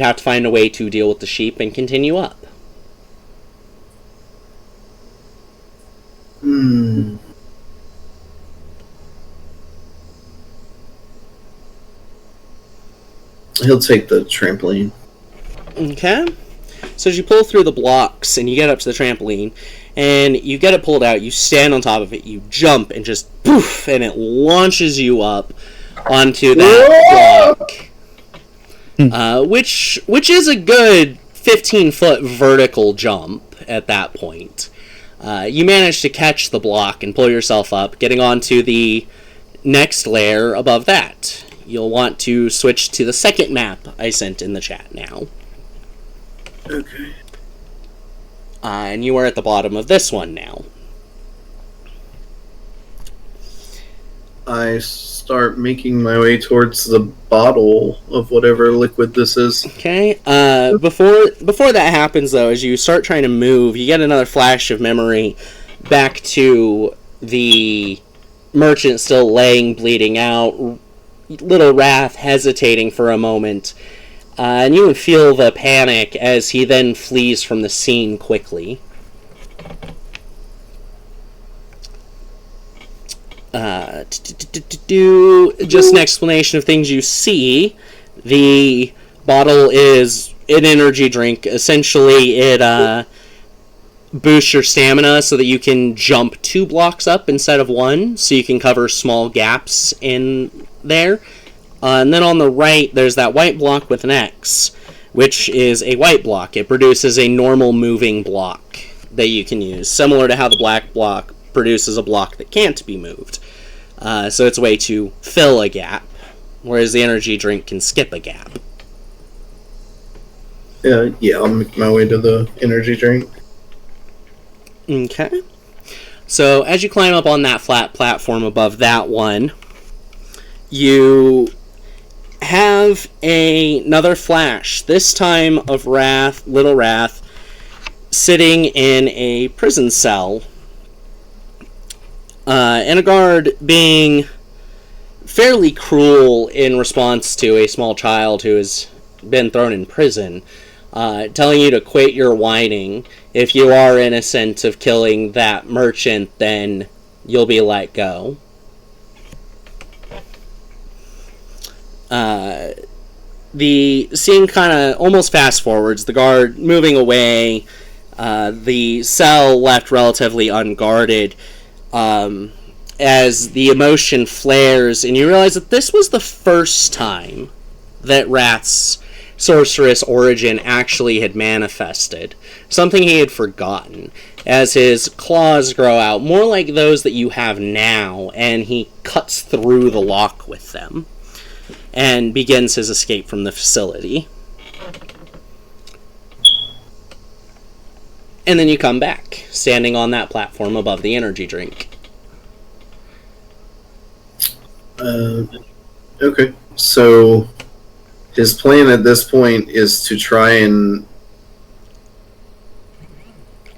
S1: have to find a way to deal with the sheep and continue up.
S6: He'll take the trampoline.
S1: Okay. So as you pull through the blocks and you get up to the trampoline and you get it pulled out, you stand on top of it, you jump and just poof, and it launches you up onto that block, which is a good 15-foot vertical jump at that point. You manage to catch the block and pull yourself up, getting onto the next layer above that. You'll want to switch to the second map I sent in the chat now.
S6: Okay.
S1: And you are at the bottom of this one now.
S6: I start making my way towards the bottle of whatever liquid this is.
S1: Okay. Before that happens, though, as you start trying to move, you get another flash of memory back to the merchant still laying, bleeding out, little Wrath hesitating for a moment, and you would feel the panic as he then flees from the scene quickly. Just an explanation of things you see. The bottle is an energy drink. Essentially, it boosts your stamina so that you can jump 2 blocks up instead of 1, so you can cover small gaps in there. And then on the right, there's that white block with an X, which is a white block. It produces a normal moving block that you can use, similar to how the black block produces a block that can't be moved. So it's a way to fill a gap, whereas the energy drink can skip a gap.
S6: Yeah, I'll make my way to the energy drink.
S1: Okay. So as you climb up on that flat platform above that one, you have another flash, this time of Wrath, Little Wrath, sitting in a prison cell. And a guard being fairly cruel in response to a small child who has been thrown in prison, telling you to quit your whining. If you are innocent of killing that merchant, then you'll be let go. The scene kind of almost fast forwards, the guard moving away, the cell left relatively unguarded, as the emotion flares, and you realize that this was the first time that Wrath's sorceress origin actually had manifested. Something he had forgotten, as his claws grow out, more like those that you have now, and he cuts through the lock with them, and begins his escape from the facility. And then you come back, standing on that platform above the energy drink.
S6: Okay, so his plan at this point is to try and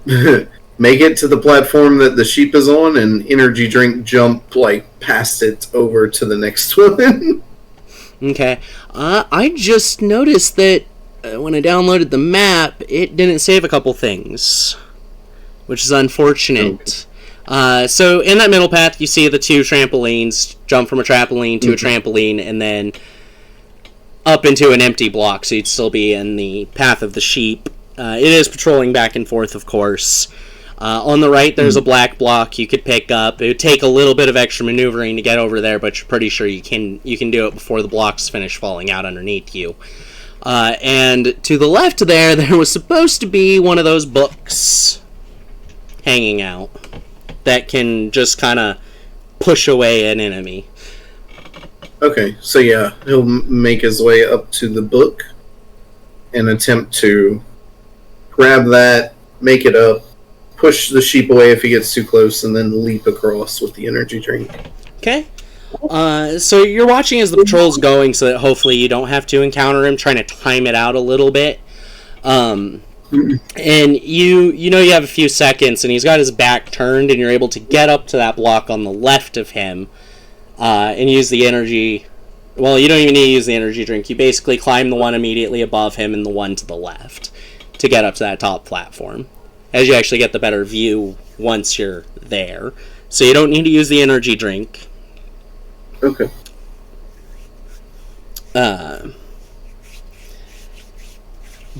S6: make it to the platform that the sheep is on and energy drink jump like past it over to the next one.
S1: Okay. I just noticed that when I downloaded the map, it didn't save a couple things, which is unfortunate. So in that middle path, you see the 2 trampolines, jump from a trampoline to a trampoline, and then up into an empty block, so you'd still be in the path of the sheep. It is patrolling back and forth, of course. On the right, there's a black block you could pick up. It would take a little bit of extra maneuvering to get over there, but you're pretty sure you can do it before the blocks finish falling out underneath you. And to the left there was supposed to be one of those books hanging out that can just kind of push away an enemy.
S6: Okay, so yeah, he'll make his way up to the book and attempt to grab that, make it up, push the sheep away if he gets too close, and then leap across with the energy drink. Okay.
S1: So you're watching as the patrol's going so that hopefully you don't have to encounter him, trying to time it out a little bit. And you know you have a few seconds, and he's got his back turned, and you're able to get up to that block on the left of him and use the energy. Well, you don't even need to use the energy drink. You basically climb the one immediately above him and the one to the left to get up to that top platform, as you actually get the better view once you're there. So you don't need to use the energy drink.
S6: Okay.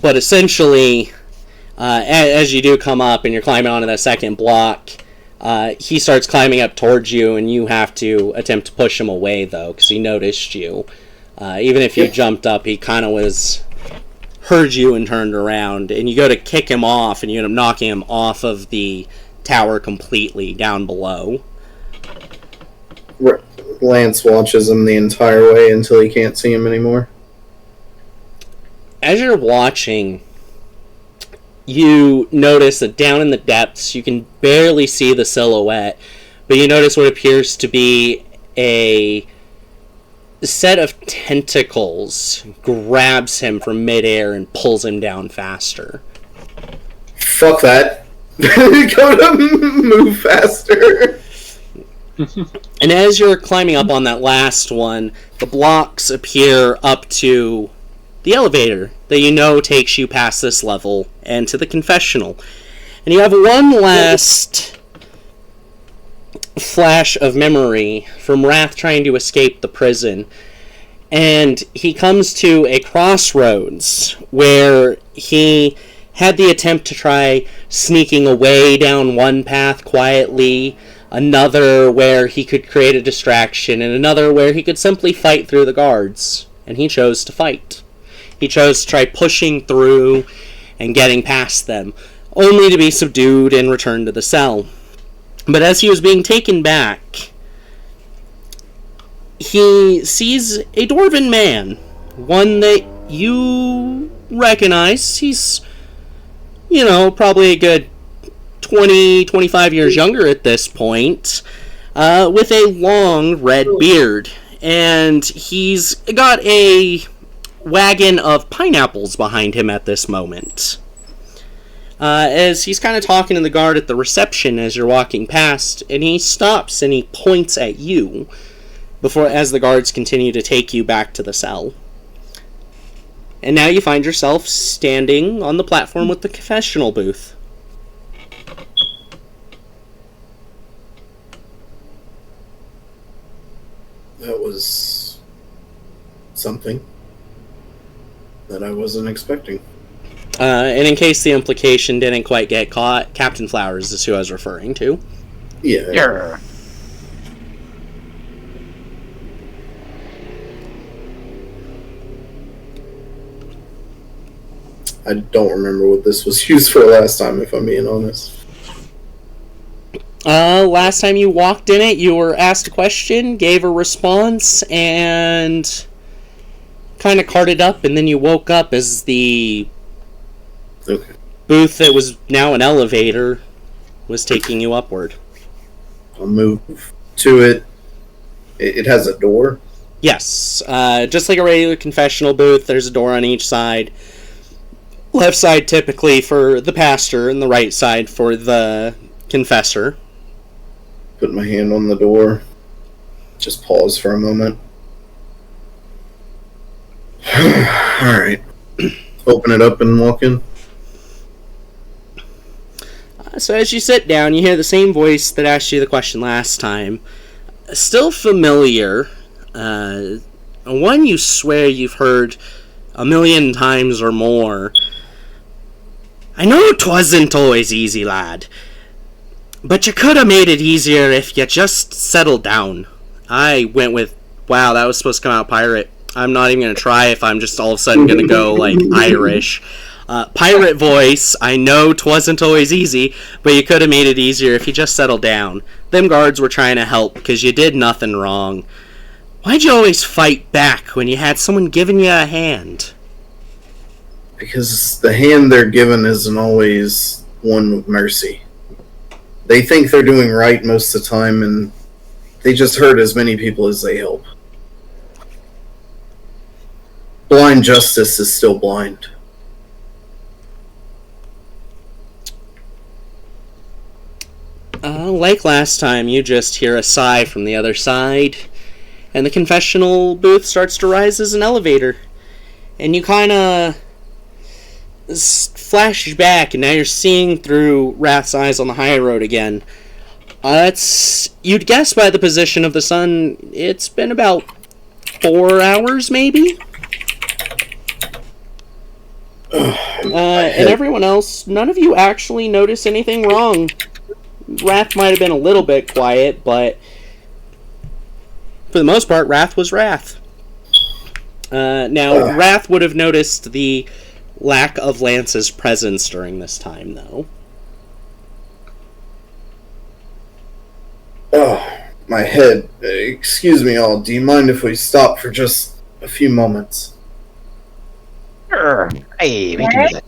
S1: But essentially, as you do come up and you're climbing onto that second block, he starts climbing up towards you, and you have to attempt to push him away, though, because he noticed you. Even if you jumped up, he kind of heard you and turned around, and you go to kick him off, and you end up knocking him off of the tower completely down below.
S6: Lance watches him the entire way until he can't see him anymore.
S1: As you're watching, you notice that down in the depths, you can barely see the silhouette, but you notice what appears to be a set of tentacles grabs him from midair and pulls him down faster.
S6: Fuck that. Go to move faster.
S1: And as you're climbing up on that last one, the blocks appear up to the elevator that you know takes you past this level and to the confessional. And you have one last flash of memory from Wrath trying to escape the prison. And he comes to a crossroads where he had the attempt to try sneaking away down one path quietly, another where he could create a distraction, and another where he could simply fight through the guards. And he chose to fight. He chose to try pushing through and getting past them, only to be subdued and returned to the cell. But as he was being taken back, he sees a dwarven man, one that you recognize. He's, probably a good 20, 25 years younger at this point, with a long red beard. And he's got a wagon of pineapples behind him at this moment. As he's kind of talking to the guard at the reception as you're walking past, and he stops and he points at you as the guards continue to take you back to the cell. And now you find yourself standing on the platform with the confessional booth.
S6: That was something that I wasn't expecting.
S1: And in case the implication didn't quite get caught, Captain Flowers is who I was referring to.
S6: Yeah. I don't remember what this was used for last time, if I'm being honest.
S1: Last time you walked in it, you were asked a question, gave a response, and kind of carted up, and then you woke up as the booth that was now an elevator was taking you upward.
S6: I'll move to it. It has a door?
S1: Yes. Just like a regular confessional booth, there's a door on each side. Left side typically for the pastor, and the right side for the confessor.
S6: Put my hand on the door. Just pause for a moment. Alright. Open it up and walk in.
S1: So as you sit down, you hear the same voice that asked you the question last time. Still familiar. One you swear you've heard 1,000,000 times or more. I know 'twasn't always easy, lad. But you could have made it easier if you just settled down. I went with, wow, that was supposed to come out pirate. I'm not even going to try if I'm just all of a sudden going to go, Irish. Pirate voice, I know 'twasn't always easy, but you could have made it easier if you just settled down. Them guards were trying to help because you did nothing wrong. Why'd you always fight back when you had someone giving you a hand?
S6: Because the hand they're given isn't always one with mercy. They think they're doing right most of the time, and they just hurt as many people as they help. Blind justice is still blind.
S1: Like last time, you just hear a sigh from the other side, and the confessional booth starts to rise as an elevator. And you kind of flash back, and now you're seeing through Wrath's eyes on the Highroad again. You'd guess by the position of the sun, it's been about 4 hours, maybe? And everyone else, none of you actually notice anything wrong. Wrath might have been a little bit quiet, but for the most part, Wrath was Wrath. Now, Wrath would have noticed the lack of Lance's presence during this time, though.
S6: Oh, my head. Excuse me all. Do you mind if we stop for just a few moments?
S8: Sure. Hey, we can do that.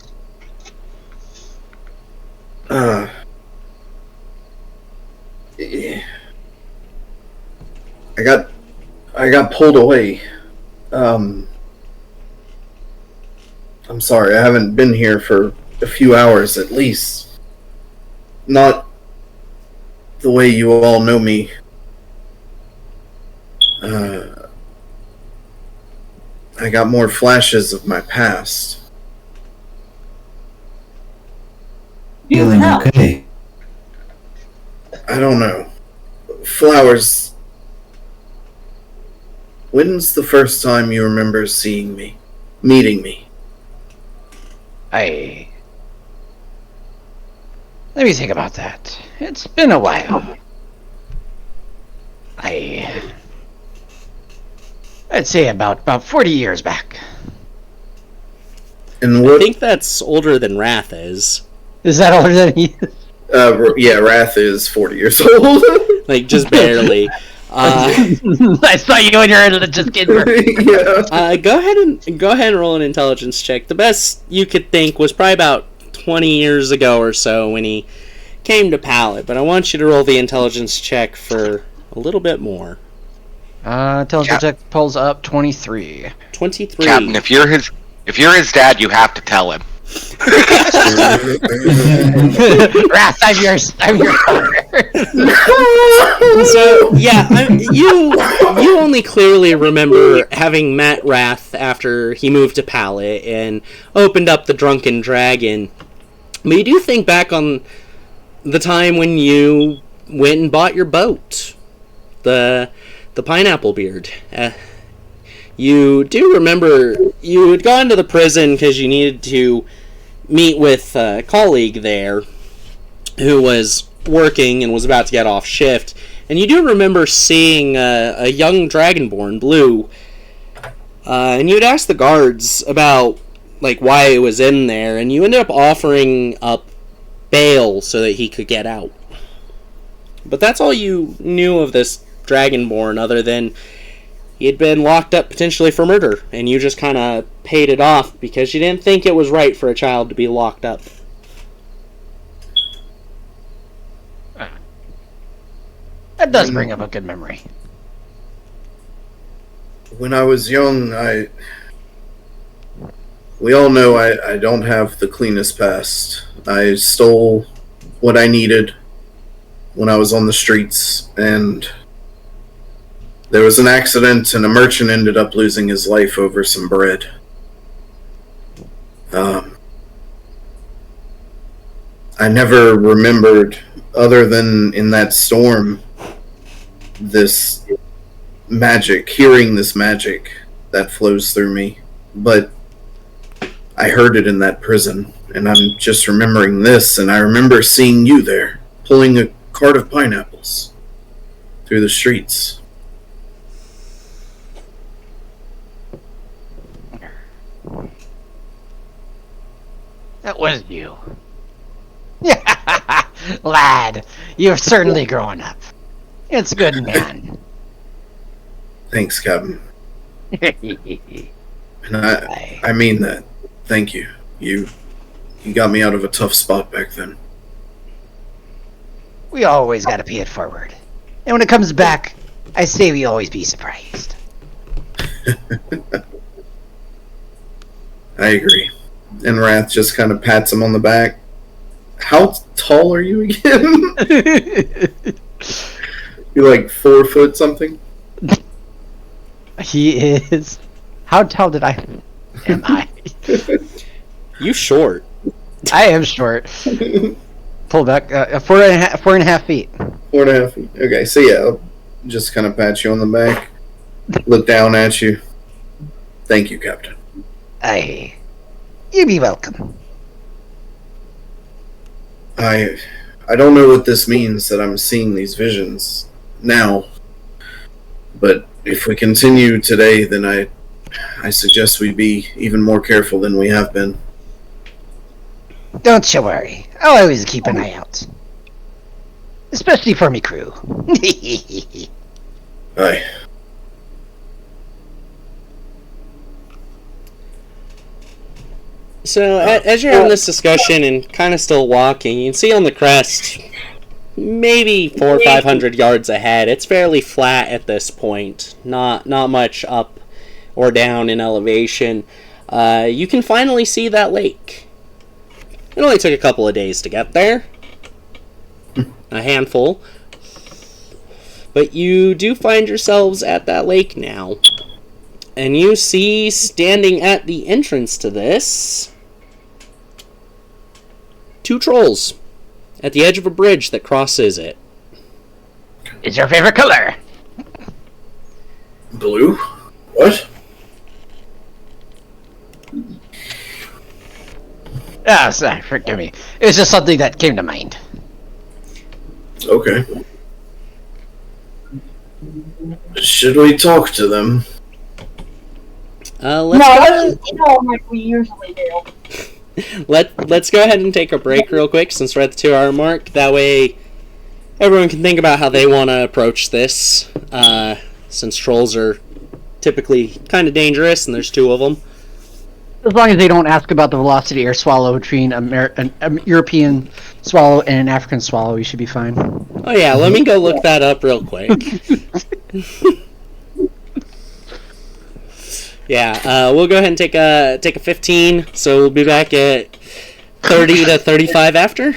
S6: I got pulled away. I'm sorry, I haven't been here for a few hours at least. Not the way you all know me. I got more flashes of my past.
S5: Feeling okay?
S6: I don't know. Flowers. When's the first time you remember seeing me? Meeting me?
S8: Let me think about that. It's been a while. I'd say about 40 years back.
S6: And
S1: I think that's older than Wrath is.
S8: Is that older than he is?
S6: Yeah, Wrath is 40 years old.
S1: Like, just barely.
S8: I saw you in your just kidding.
S6: Yeah.
S1: Go ahead and roll an intelligence check. The best you could think was probably about 20 years ago or so when he came to Pallet, but I want you to roll the intelligence check for a little bit more.
S8: Intelligence check pulls up 23.
S1: 23.
S4: Captain, if you're his dad, you have to tell him.
S8: Wrath, I'm yours.
S1: So yeah, you only clearly remember having met Wrath after he moved to Pallet and opened up the Drunken Dragon. But you do think back on the time when you went and bought your boat, the Pineapple Beard. You do remember you had gone to the prison because you needed to meet with a colleague there who was working and was about to get off shift. And you do remember seeing a young Dragonborn, Blue. And you'd asked the guards about like why it was in there, and you ended up offering up bail so that he could get out. But that's all you knew of this Dragonborn, other than he had been locked up potentially for murder, and you just kind of paid it off because you didn't think it was right for a child to be locked up.
S8: That does bring up a good memory.
S6: When I was young, we all know I don't have the cleanest past. I stole what I needed when I was on the streets, and there was an accident, and a merchant ended up losing his life over some bread. I never remembered, other than in that storm, this magic, hearing this magic that flows through me. But I heard it in that prison, and I'm just remembering this, and I remember seeing you there, pulling a cart of pineapples through the streets.
S8: That was you. Lad, you've certainly grown up. It's good, man.
S6: Thanks, Captain. And I mean that. Thank you. You got me out of a tough spot back then.
S8: We always gotta pay it forward. And when it comes back, I say we always be surprised.
S6: I agree. And Wrath just kind of pats him on the back. How tall are you again? You're like 4 foot something?
S8: He is. How tall am I?
S1: You short.
S8: I am short. Pull back. 4.5 feet.
S6: 4.5 feet. Okay, so yeah, I'll just kind of pat you on the back. Look down at you. Thank you, Captain.
S8: Aye. You be welcome.
S6: I don't know what this means that I'm seeing these visions now. But if we continue today, then I suggest we be even more careful than we have been.
S8: Don't you worry. I'll always keep an eye out. Especially for me crew.
S6: Aye.
S1: So, as you're having this discussion and kind of still walking, you can see on the crest, maybe 400 or 500 yards ahead, it's fairly flat at this point. Not much up or down in elevation. You can finally see that lake. It only took a couple of days to get there. A handful. But you do find yourselves at that lake now. And you see, standing at the entrance to this, 2 trolls at the edge of a bridge that crosses it.
S8: It's your favorite color.
S6: Blue? What?
S8: Ah, sorry, forgive me. It was just something that came to mind.
S6: Okay. Should we talk to them?
S1: Let's
S7: like we usually do.
S1: let's go ahead and take a break real quick since we're at the 2-hour mark. That way everyone can think about how they want to approach this, since trolls are typically kind of dangerous and there's 2 of them.
S10: As long as they don't ask about the velocity air swallow between an European swallow and an African swallow, we should be fine.
S1: Oh yeah, let me go look that up real quick. Yeah, we'll go ahead and take a 15, so we'll be back at 30 to 35 after.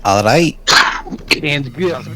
S3: All right.
S10: And good.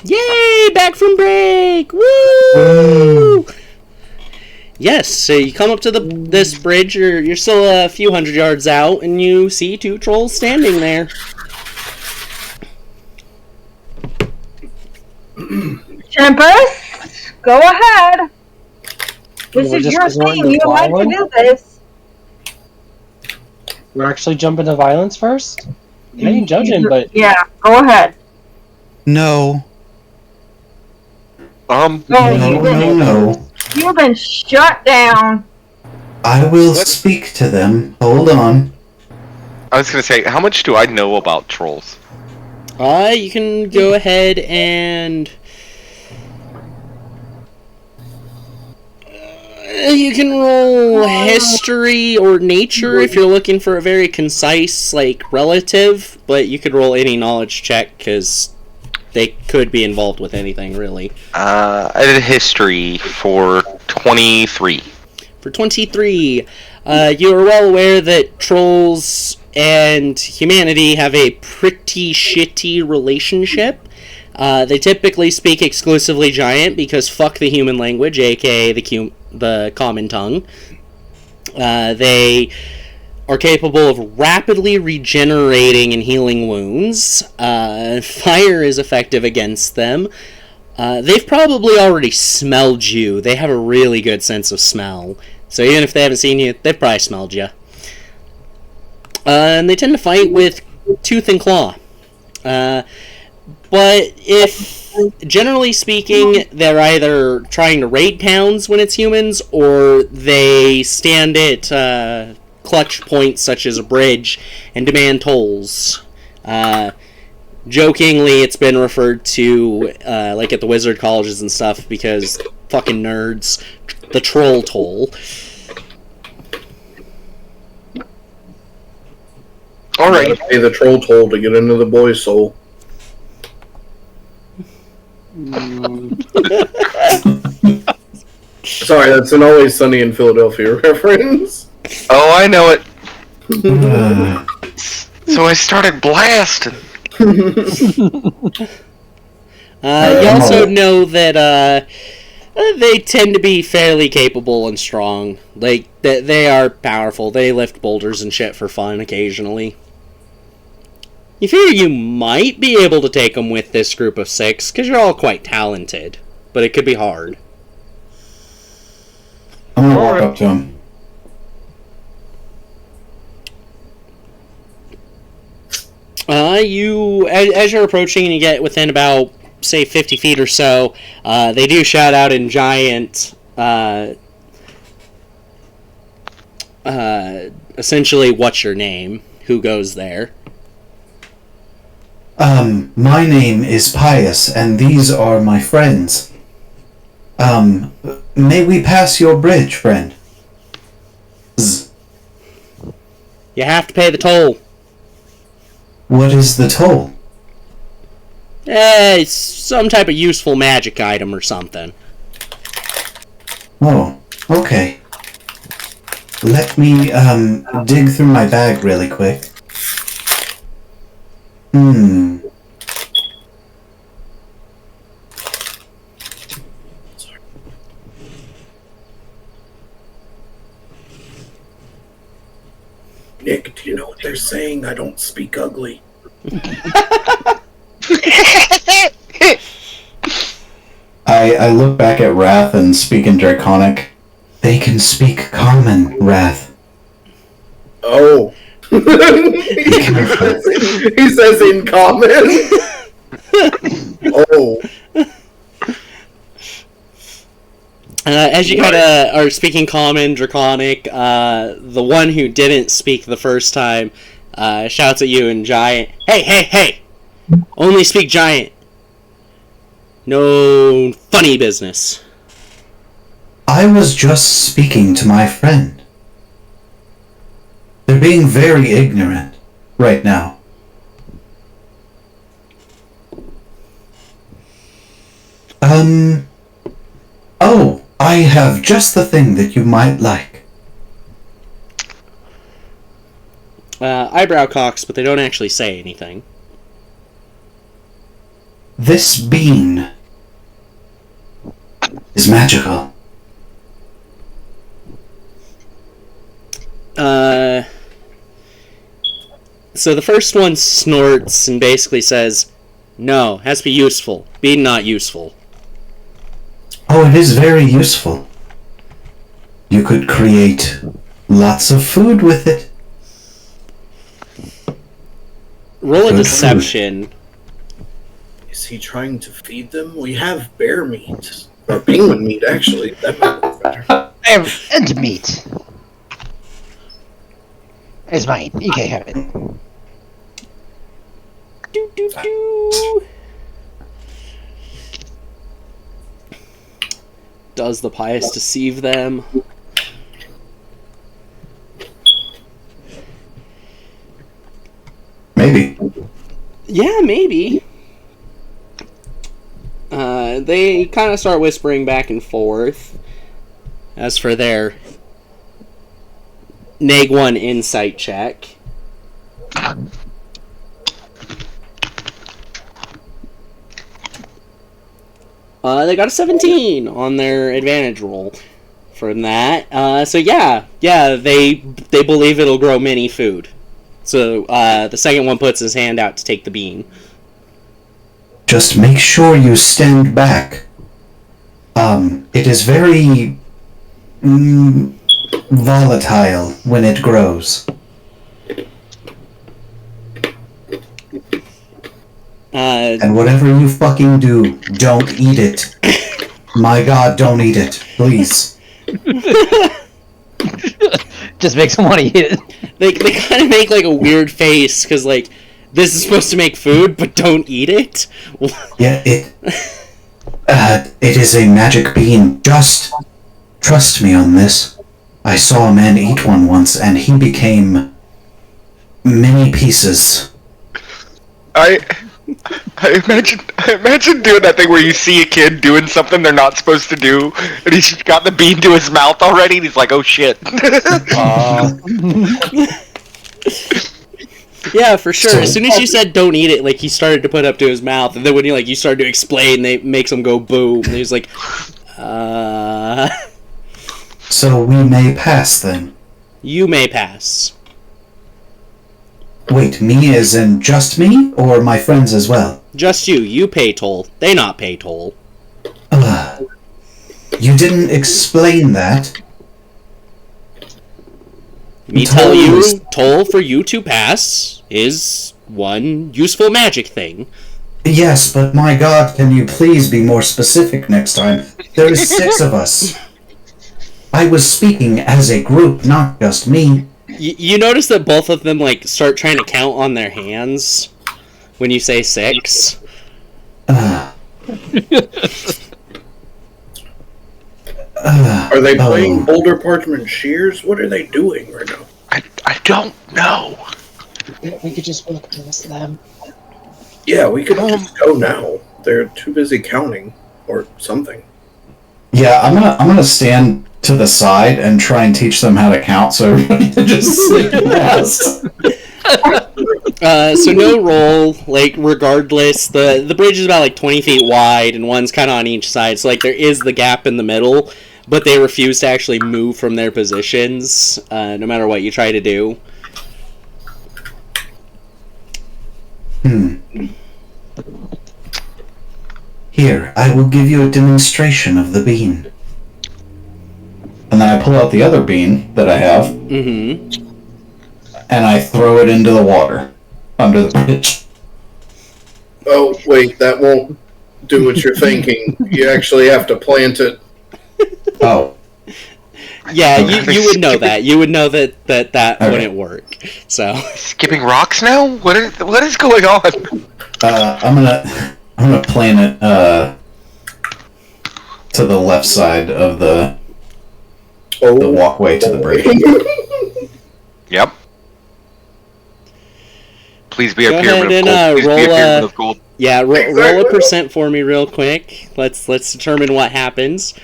S1: Yay! Back from break! Woo! Yes, so you come up to this bridge, you're still a few hundred yards out, and you see two trolls standing there.
S7: Tempest, go ahead. This
S2: We're
S7: is
S2: just
S7: your
S2: resorting
S7: thing.
S2: to
S7: You like to
S2: violence?
S7: do this.
S2: We're actually jumping to violence first? I ain't judging, but...
S7: Yeah, go ahead.
S3: No.
S5: No.
S7: You've been shut down.
S5: I will speak to them. Hold on.
S9: I was gonna say, how much do I know about trolls?
S1: You can go ahead and... you can roll history or nature if you're looking for a very concise, like, relative, but you could roll any knowledge check, because they could be involved with anything, really.
S9: I did history for 23.
S1: For 23, you are well aware that trolls and humanity have a pretty shitty relationship. They typically speak exclusively giant because fuck the human language, aka the common tongue. They are capable of rapidly regenerating and healing wounds. Fire is effective against them. They've probably already smelled you. They have a really good sense of smell. So even if they haven't seen you, they've probably smelled you. And they tend to fight with tooth and claw. But if, generally speaking, they're either trying to raid towns when it's humans, or they stand at clutch points such as a bridge and demand tolls. Jokingly, it's been referred to, like at the wizard colleges and stuff, because fucking nerds, the troll toll.
S6: Alright. Pay the troll toll to get into the boy's soul. Sorry, that's an Always Sunny in Philadelphia reference.
S9: Oh, I know it. So I started blasting.
S1: You also know that they tend to be fairly capable and strong. Like, they are powerful. They lift boulders and shit for fun occasionally. You figure you might be able to take them with this group of 6, because you're all quite talented. But it could be hard.
S5: I'm gonna walk up to him.
S1: As you're approaching and you get within about, say, 50 feet or so, they do shout out in giant, essentially, what's your name? Who goes there?
S5: My name is Pious, and these are my friends. May we pass your bridge, friend?
S1: You have to pay the toll.
S5: What is the toll?
S1: It's some type of useful magic item or something.
S5: Oh, okay. Let me, dig through my bag really quick.
S6: Nick, do you know what they're saying? I don't speak ugly.
S5: I look back at Wrath and speak in Draconic. They can speak common, Wrath.
S6: Oh. He says in common. Oh.
S1: As you kinda are speaking common, Draconic, the one who didn't speak the first time shouts at you in giant. Hey! Only speak giant. No funny business.
S5: I was just speaking to my friend. They're being very ignorant right now. Oh, I have just the thing that you might like.
S1: Eyebrow cocks, but they don't actually say anything.
S5: This bean is magical.
S1: So the first one snorts and basically says, no, has to be useful. Being not useful.
S5: Oh, it is very useful. You could create lots of food with it.
S1: Roll a
S5: Good
S1: deception.
S6: Is he trying to feed them? We have bear meat. Or penguin meat, actually. That might work better.
S8: And meat. It's mine. You can't have it.
S1: Do, do, do. Does the pious deceive them?
S5: Maybe.
S1: Yeah, maybe. They kind of start whispering back and forth. As for their neg 1 insight check. They got a 17 on their advantage roll from that. So yeah, they believe it'll grow many food. So the second one puts his hand out to take the bean.
S5: Just make sure you stand back. It is very volatile when it grows. And whatever you fucking do, don't eat it. My God, don't eat it, please.
S10: Just makes them want to eat it.
S1: They kind of make like a weird face because like this is supposed to make food, but don't eat it.
S5: Yeah, it is a magic bean. Just trust me on this. I saw a man eat one once, and he became many pieces.
S9: I imagine doing that thing where you see a kid doing something they're not supposed to do, and he's got the bean to his mouth already, and he's like, "Oh shit!"
S1: Yeah, for sure. As soon as you said "don't eat it," like he started to put up to his mouth, and then when you started to explain, it makes him go boom. And he's like,
S5: So we may pass then.
S1: You may pass.
S5: Wait, me as in just me, or my friends as well?
S1: Just you. You pay toll. They not pay toll.
S5: You didn't explain that.
S1: Me tell you, toll for you to pass is one useful magic thing.
S5: Yes, but my God, can you please be more specific next time? There is 6 of us. I was speaking as a group, not just me.
S1: You notice that both of them start trying to count on their hands when you say 6.
S6: Are they playing Boulder Parchment Shears? What are they doing right now?
S9: I don't know.
S2: We could just walk past them.
S6: Yeah, we could just go now. They're too busy counting or something.
S5: Yeah, I'm gonna stand to the side and try and teach them how to count, so everybody can just sleep fast.
S1: So no roll, regardless, the bridge is about 20 feet wide, and one's kind of on each side, so there is the gap in the middle, but they refuse to actually move from their positions, no matter what you try to do.
S5: Here, I will give you a demonstration of the bean. And then I pull out the other bean that I have.
S1: Mm-hmm.
S5: And I throw it into the water under the bridge.
S6: Oh, wait, that won't do what you're thinking. You actually have to plant it.
S5: Oh.
S1: Yeah, you would know that. You would know that wouldn't work. So
S9: Skipping rocks now? What is going on?
S5: I'm gonna plant it to the left side of the walkway to the bridge.
S9: Yep. Please be a
S1: go
S9: pyramid
S1: ahead
S9: of gold.
S1: and
S9: Please
S1: roll
S9: be a pyramid of gold.
S1: Yeah, roll a percent for me real quick. Let's determine what happens.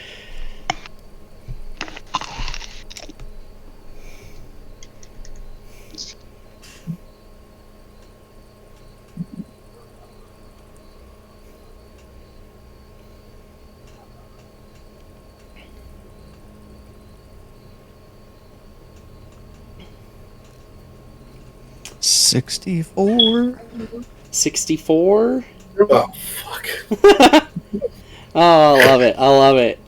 S3: 64.
S1: 64?
S6: Oh, fuck.
S1: Oh, I love it. I love it.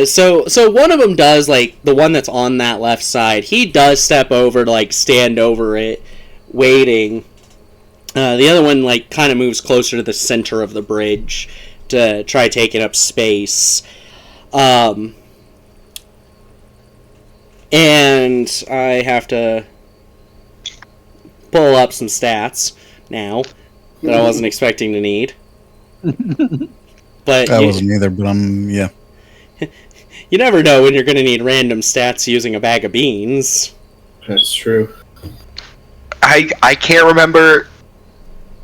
S1: So one of them does, like, the one that's on that left side, he does step over to, like, stand over it, waiting. The other one, like, kind of moves closer to the center of the bridge to try taking up space. And I have to pull up some stats now that I wasn't expecting to need. But
S3: I wasn't either, but yeah.
S1: You never know when you're going to need random stats using a bag of beans.
S6: That's true.
S9: I can't remember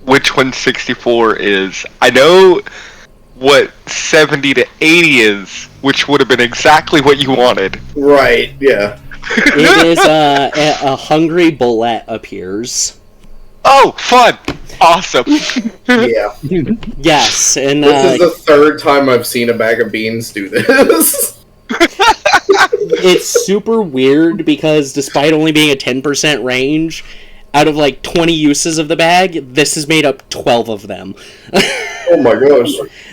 S9: which one 64 is. I know what 70 to 80 is, which would have been exactly what you wanted.
S6: Right, yeah.
S1: It is a hungry bullet appears.
S9: Oh, fun! Awesome.
S6: Yeah.
S1: Yes, and
S6: this is the third time I've seen a bag of beans do this.
S1: It's super weird because despite only being a 10% range, out of like 20 uses of the bag, this has made up 12 of them.
S6: Oh my gosh.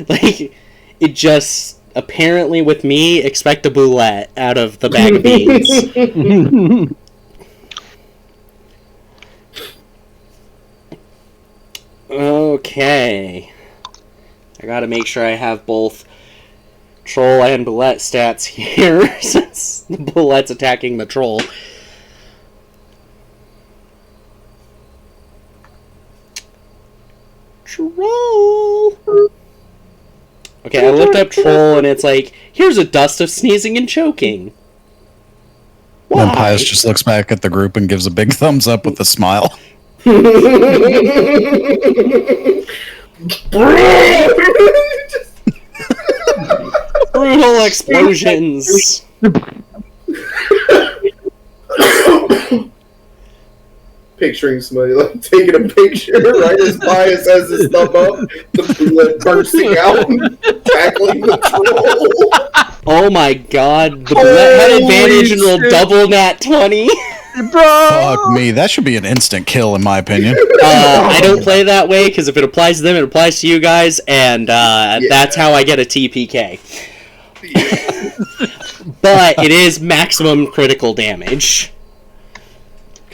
S1: Like, it just, apparently with me, expect a boulette out of the bag of beans. Okay. I gotta make sure I have both troll and boulette stats here, since the boulette's attacking the troll. Troll! Okay, I looked up troll, and it's like, here's a dust of sneezing and choking. Why?
S3: Then Pious just looks back at the group and gives a big thumbs up with a smile.
S1: Brutal explosions.
S6: Picturing somebody like taking a picture right as Pious has his thumb up, the bullet bursting out and tackling the troll.
S1: Oh my god, the bullet had advantage and rolled double nat 20.
S3: Fuck me, that should be an instant kill in my opinion.
S1: I don't play that way because if it applies to them, it applies to you guys, and that's how I get a TPK. But it is maximum critical damage.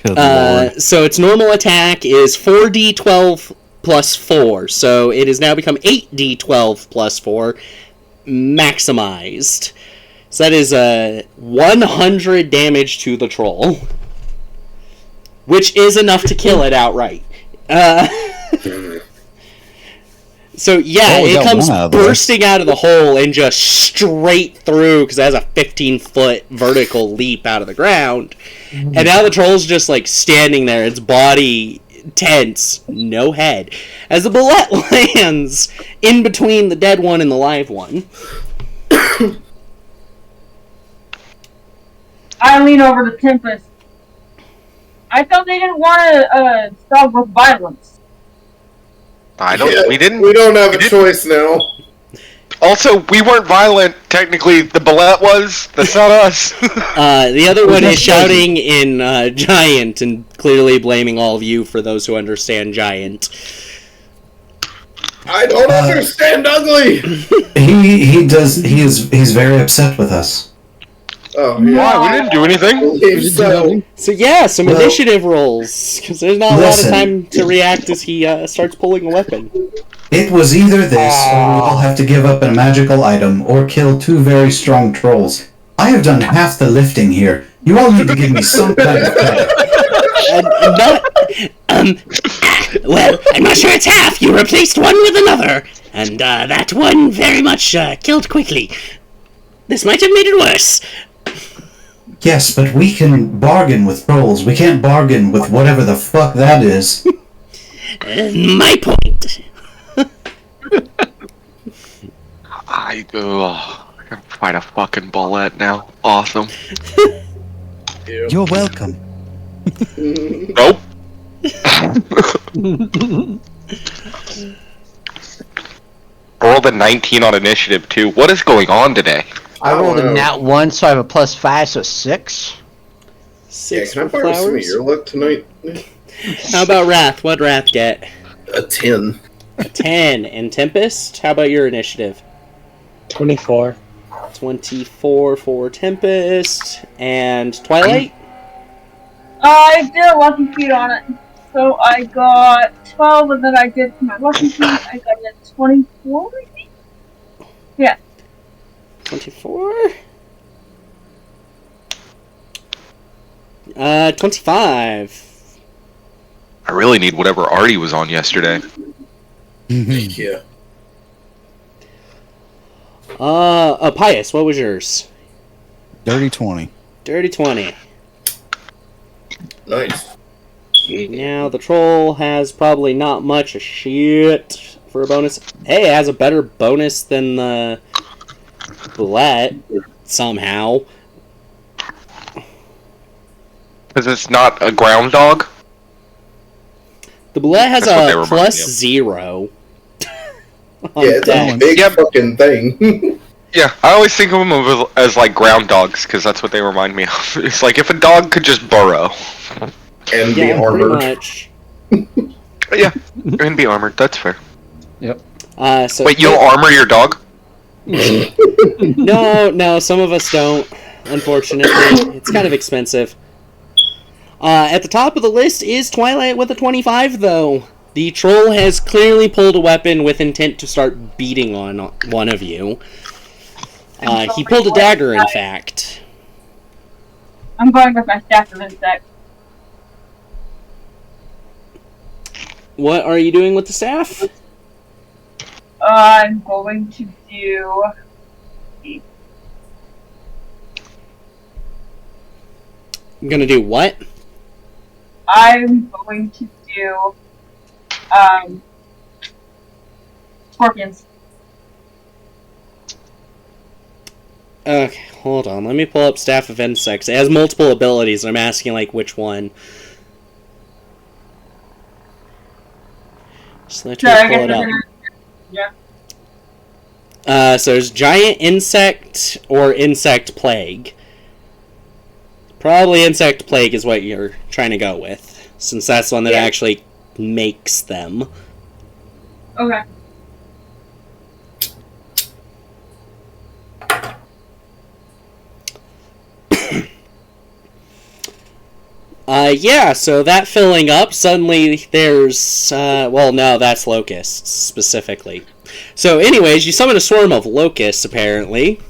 S1: So its normal attack is 4d12 plus 4, so it has now become 8d12 plus 4, maximized. So that is 100 damage to the troll, which is enough to kill it outright. So yeah, it comes bursting out of the hole and just straight through, because it has a 15-foot vertical leap out of the ground. And now the troll's just like standing there, its body tense, no head, as the bullet lands in between the dead one and the live one.
S7: I lean over to Tempest. I thought they didn't want to stop with violence.
S6: We don't have a choice now.
S9: Also, we weren't violent. Technically, the bullet was. That's not us.
S1: The other one is shouting in Giant and clearly blaming all of you for those who understand Giant.
S6: I don't understand ugly.
S5: He's very upset with us.
S6: Oh,
S9: yeah. Why? We didn't do anything.
S1: So yeah, some initiative rolls, because there's not a lot of time to react as he starts pulling a weapon.
S5: It was either this, or we all have to give up a magical item, or kill 2 very strong trolls. I have done half the lifting here. You all need to give me some kind of credit.
S1: Well, I'm not sure it's half. You replaced one with another, and that one very much killed quickly. This might have made it worse.
S5: Yes, but we can bargain with trolls. We can't bargain with whatever the fuck that is.
S1: My point.
S9: I can fight a fucking bullet now. Awesome.
S3: You're welcome.
S9: Nope. Rolled a 19 on initiative too. What is going on today?
S10: I rolled a nat 1, so I have a +5, so 6.
S1: 6
S6: can I
S1: for
S6: borrow some of
S1: flowers.
S6: your luck tonight?
S1: How about Wrath? What'd Wrath get?
S6: A 10.
S1: A 10. And Tempest? How about your initiative?
S2: 24.
S1: 24 for Tempest. And Twilight?
S7: I did a lucky feat on it. So I got 12, and then I did my lucky feat. I got a 24, I think? Yeah.
S1: 24? 25.
S9: I really need whatever Artie was on yesterday.
S6: Yeah.
S1: Pious, what was yours?
S3: Dirty 20.
S1: Dirty 20.
S6: Nice.
S1: Now, the troll has probably not much of shit for a bonus. Hey, it has a better bonus than the Bullet, somehow.
S9: Because it's not a ground dog?
S1: The Bullet has
S9: That's what they
S1: a
S9: remind
S1: plus
S9: me of.
S1: 0.
S6: Yeah, it's a big fucking thing.
S9: Yeah, I always think of them as like ground dogs, because that's what they remind me of. It's like if a dog could just burrow.
S6: And be
S1: Yeah, pretty
S6: armored.
S1: much.
S9: Yeah, and be armored, that's fair.
S10: Yep.
S1: So
S9: Wait, you don't armor your dog?
S1: No, some of us don't, unfortunately. It's kind of expensive. At the top of the list is Twilight with a 25, though. The troll has clearly pulled a weapon with intent to start beating on one of you. He pulled a dagger, in fact.
S7: I'm going with my staff of insect.
S1: What are you doing with the staff?
S7: I'm going to do...
S1: I'm gonna do what?
S7: I'm going to do... Scorpions.
S1: Okay, hold on. Let me pull up Staff of Insects. It has multiple abilities, and I'm asking, like, which one. Just let me pull it up.
S7: Yeah.
S1: So there's Giant Insect or Insect Plague. Probably Insect Plague is what you're trying to go with, since that's the one that actually makes them.
S7: Okay.
S1: Yeah, so that filling up, suddenly there's, well, no, that's locusts, specifically. So anyways, you summon a swarm of locusts, apparently.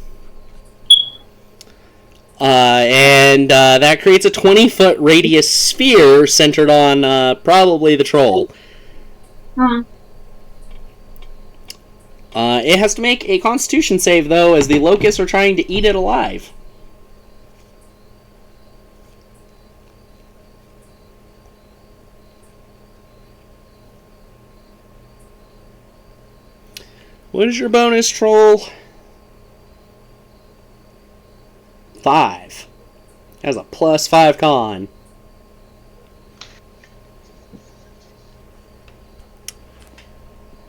S1: And that creates a 20-foot radius sphere centered on, probably the troll. It has to make a Constitution save, though, as the locusts are trying to eat it alive. What is your bonus, troll? 5. That's a +5 con.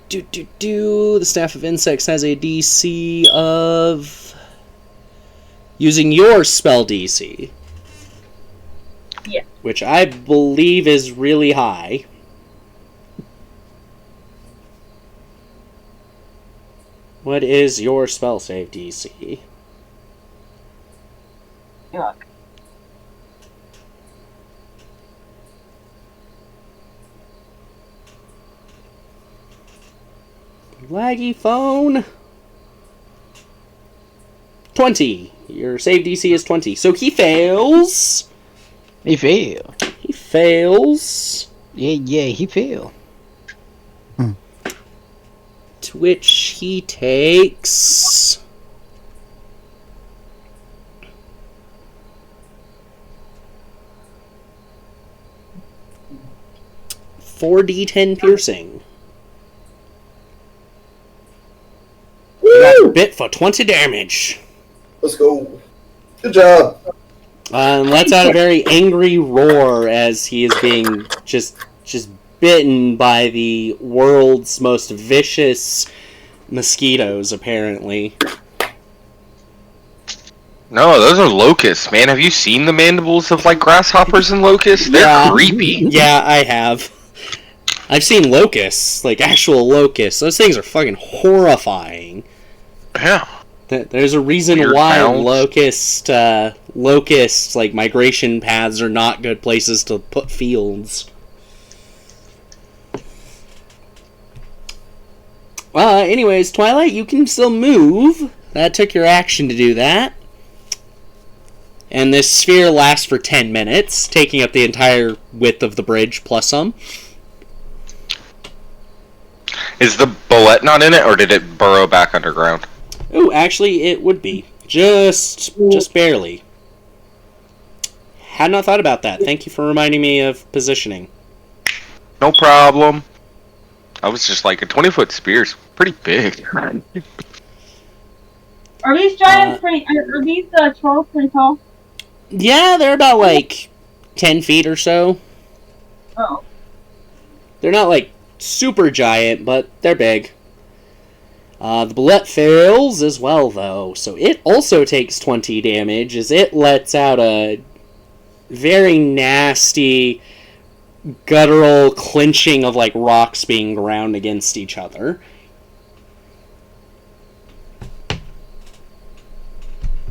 S1: The Staff of Insects has a DC of... using your spell DC.
S7: Yeah.
S1: Which I believe is really high. What is your spell save DC?
S7: Yuck.
S1: Laggy phone. 20. Your save DC is 20. So he fails.
S10: He fail.
S1: He fails.
S10: Yeah, he fail.
S1: To which he takes... 4d10 piercing. Got bit for 20 damage.
S6: Let's go. Good job.
S1: And lets out a very angry roar as he is being just bitten by the world's most vicious mosquitoes, apparently.
S9: No, those are locusts, man. Have you seen the mandibles of like grasshoppers and locusts? They're creepy.
S1: Yeah, I have. I've seen locusts, like actual locusts. Those things are fucking horrifying.
S9: Yeah.
S1: There's a reason
S9: Weird
S1: why
S9: sounds.
S1: locusts, like migration paths, are not good places to put fields. Anyways, Twilight, you can still move. That took your action to do that. And this sphere lasts for 10 minutes, taking up the entire width of the bridge plus some.
S9: Is the bullet not in it, or did it burrow back underground?
S1: Oh, actually, it would be. Just barely. Had not thought about that. Thank you for reminding me of positioning.
S9: No problem. I was just like, a 20-foot spear's pretty big.
S7: Are these giants are these trolls pretty tall?
S1: Yeah, they're about like 10 feet or so.
S7: Oh.
S1: They're not like super giant, but they're big. The bullet fails as well, though, so it also takes 20 damage as it lets out a very nasty, guttural clinching of like rocks being ground against each other.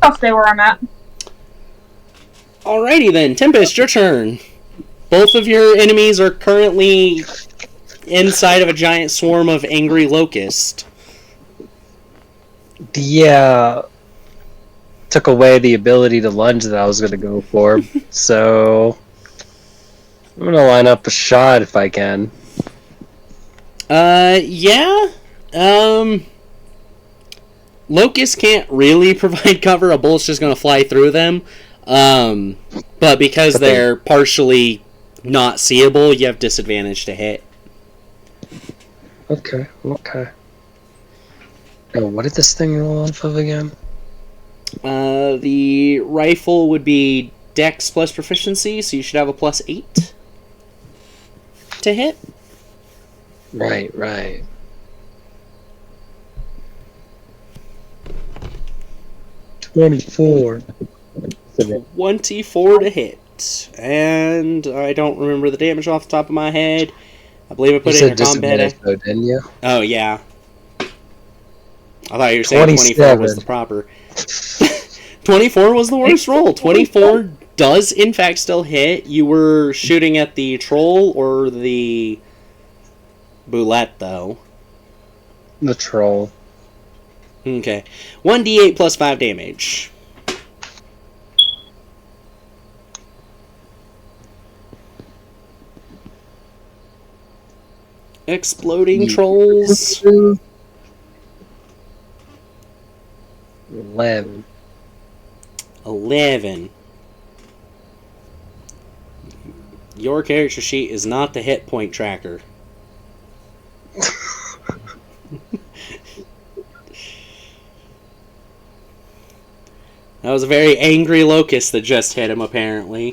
S7: I'll stay where I'm at.
S1: Alrighty then, Tempest, your turn. Both of your enemies are currently inside of a giant swarm of angry locusts.
S2: Yeah. Took away the ability to lunge that I was going to go for, so I'm going to line up a shot if I can.
S1: Yeah. Locusts can't really provide cover. A bullet's just going to fly through them. But because they're partially not seeable, you have disadvantage to hit.
S2: Okay. Now, what did this thing roll off of again?
S1: The rifle would be Dex plus proficiency, so you should have a +8 to hit.
S2: Right. 24.
S1: 24 to hit. And I don't remember the damage off the top of my head. I believe I put it in your combat.
S2: Though, didn't you?
S1: Oh, yeah. I thought you were saying 24 was the proper. 24 was the worst roll. 24 does, in fact, still hit. You were shooting at the troll or the boulette, though?
S2: The troll.
S1: Okay. 1d8 plus 5 damage. Exploding trolls.
S2: 11.
S1: 11. Your character sheet is not the hit point tracker. That was a very angry locust that just hit him, apparently.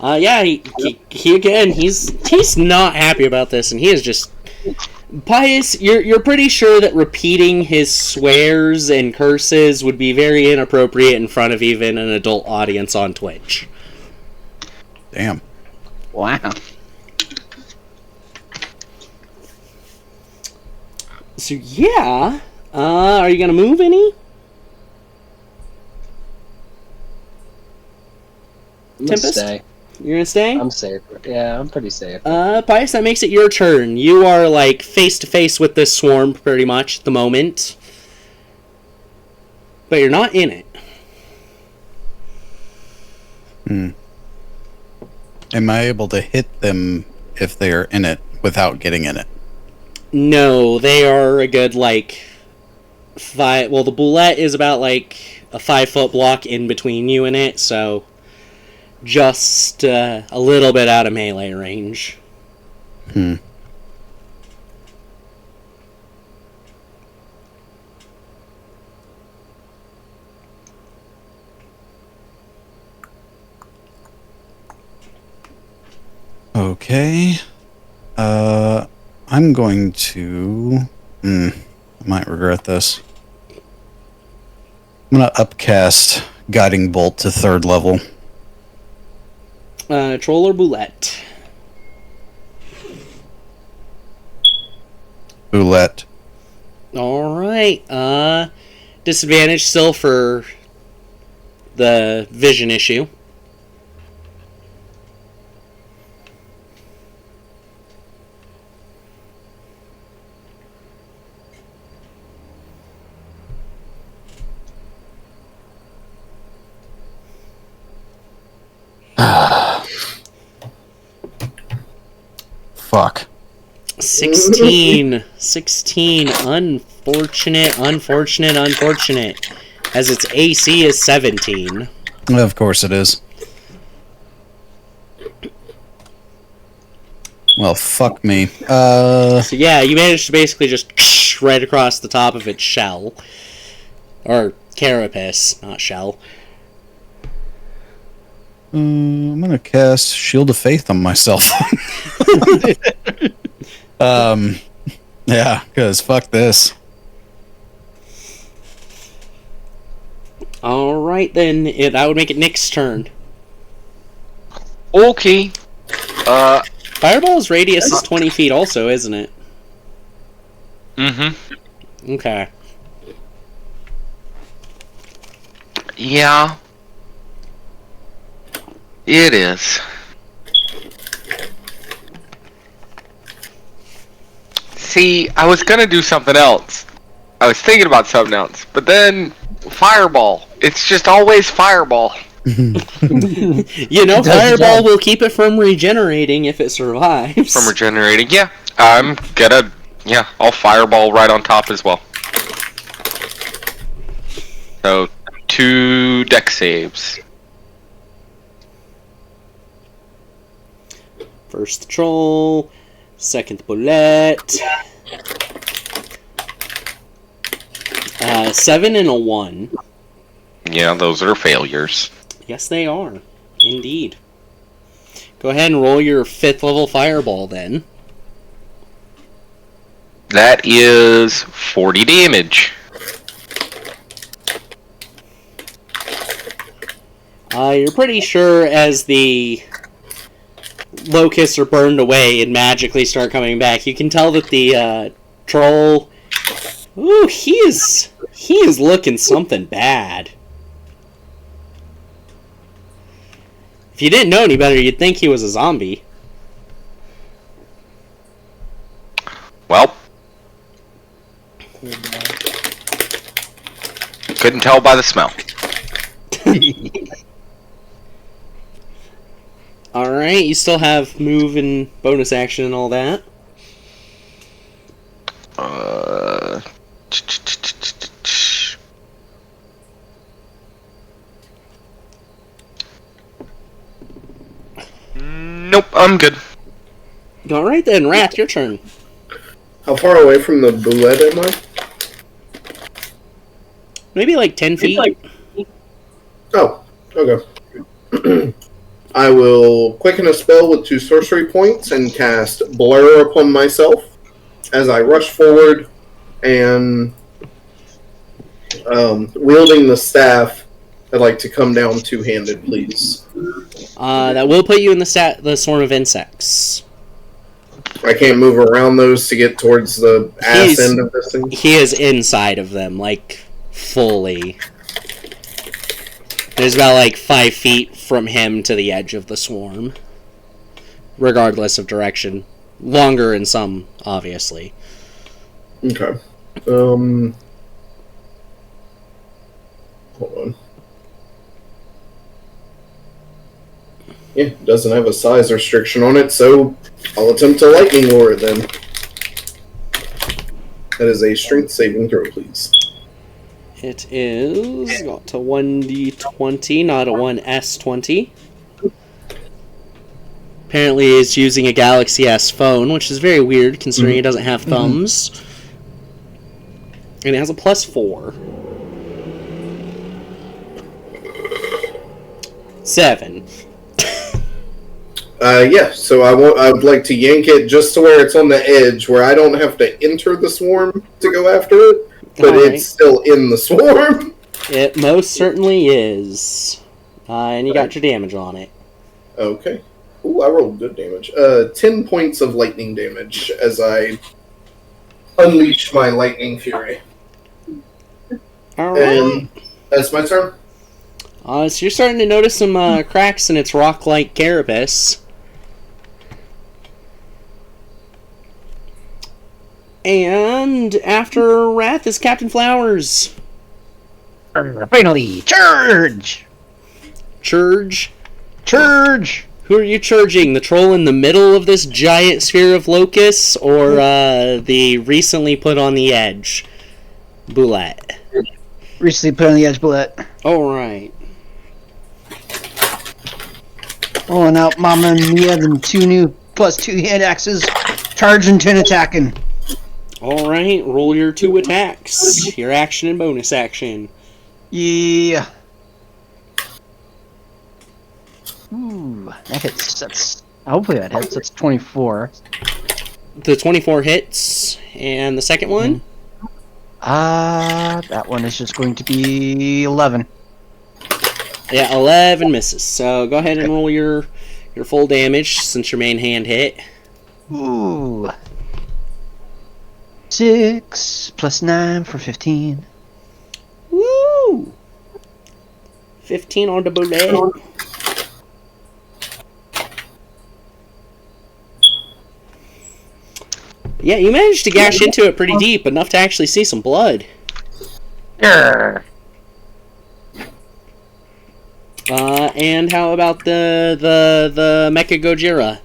S1: Yeah, he again, he's not happy about this, and he is just... Pious, you're pretty sure that repeating his swears and curses would be very inappropriate in front of even an adult audience on Twitch.
S3: Damn.
S10: Wow.
S1: So yeah, are you gonna move any?
S2: I'm
S1: Tempest?
S2: stay.
S1: You're gonna stay?
S2: I'm safe. Yeah, I'm pretty safe.
S1: Pious, that makes it your turn. You are, like, face-to-face with this swarm, pretty much, at the moment. But you're not in it.
S3: Am I able to hit them if they are in it without getting in it?
S1: No, they are a good, like, 5... Well, the boulette is about, like, a 5-foot block in between you and it, so... Just a little bit out of melee range.
S3: Okay. I'm going to... I might regret this. gonna upcast Guiding Bolt to 3rd level.
S1: Troll or Boulette?
S3: Boulette.
S1: Alright. Disadvantage still for the vision issue.
S3: Fuck.
S1: 16. 16. Unfortunate. As its AC is 17.
S3: Of course it is. Well, fuck me.
S1: So yeah, you managed to basically just right across the top of its shell. Or carapace, not shell.
S3: I'm gonna cast Shield of Faith on myself. Yeah, because fuck this.
S1: Alright then, that would make it Nick's turn.
S9: Okay.
S1: Fireball's radius is 20 feet also, isn't it?
S9: Mm-hmm.
S1: Okay.
S9: Yeah. It is. See, I was gonna do something else. I was thinking about something else, but then Fireball. It's just always Fireball.
S1: You know, Fireball will keep it from regenerating if it survives.
S9: From regenerating, yeah. I'll Fireball right on top as well. So, 2 deck saves.
S1: First the troll, second the bullet. 7 and a 1.
S9: Yeah, those are failures.
S1: Yes, they are. Indeed. Go ahead and roll your 5th level fireball then.
S9: That is 40 damage.
S1: You're pretty sure as the locusts are burned away and magically start coming back, you can tell that the troll... Ooh, he is looking something bad. If you didn't know any better, you'd think he was a zombie.
S9: Well, couldn't tell by the smell.
S1: Alright, you still have move and bonus action and all that.
S9: Nope, I'm good.
S1: Alright then, Wrath, your turn.
S6: How far away from the bullet am I?
S1: Maybe like 10 feet.
S6: Oh, okay. I will quicken a spell with 2 sorcery points and cast Blur upon myself as I rush forward and wielding the staff. I'd like to come down 2-handed, please.
S1: That will put you in the swarm of insects.
S6: I can't move around those to get towards the ass end of this thing?
S1: He is inside of them, like, fully. There's about, like, 5 feet from him to the edge of the swarm. Regardless of direction. Longer in some, obviously.
S6: Okay. Hold on. Yeah, it doesn't have a size restriction on it, so I'll attempt to lightning lure it then. That is a strength saving throw, please.
S1: It is got to 1d20, not a 1s20. Apparently it's using a Galaxy S phone, which is very weird considering it doesn't have thumbs. And it has a +4. 7.
S6: Yeah, so I would like to yank it just to where it's on the edge, where I don't have to enter the swarm to go after it, but
S1: All right.
S6: it's still in the swarm.
S1: It most certainly is. And you got your damage on it.
S6: Okay. Ooh, I rolled good damage. 10 points of lightning damage as I unleash my lightning fury.
S1: Alright.
S6: And that's my turn.
S1: So you're starting to notice some cracks in its rock-like carapace. And after Wrath is Captain Flowers.
S10: Finally, charge!
S1: Charge?
S10: Charge!
S1: Who are you charging? The troll in the middle of this giant sphere of locusts, or the recently put on the edge Boulette?
S10: Recently put on the edge bullet.
S1: Alright.
S10: Rolling out Mama Mia, then 2 new +2 hand axes. Charging to an attacking.
S1: Alright, roll your 2 attacks. Your action and bonus action.
S10: Yeah. Ooh, that hits. That's hopefully that hits. That's 24.
S1: The 24 hits, and the second one?
S10: That one is just going to be 11.
S1: Yeah, 11 misses. So go ahead and roll your full damage since your main hand hit.
S10: Ooh. 6 plus 9 for 15.
S1: Woo! 15 on the bullet. Yeah, you managed to gash into it pretty deep, enough to actually see some blood. And how about the Mecha Gojira?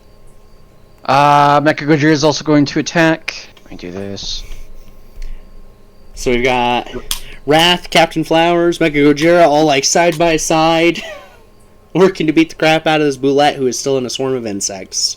S10: Mecha Gojira is also going to attack. Let me do this.
S1: So we've got Wrath, Captain Flowers, Mecha Gojira, all like side by side, working to beat the crap out of this Boulette who is still in a swarm of insects.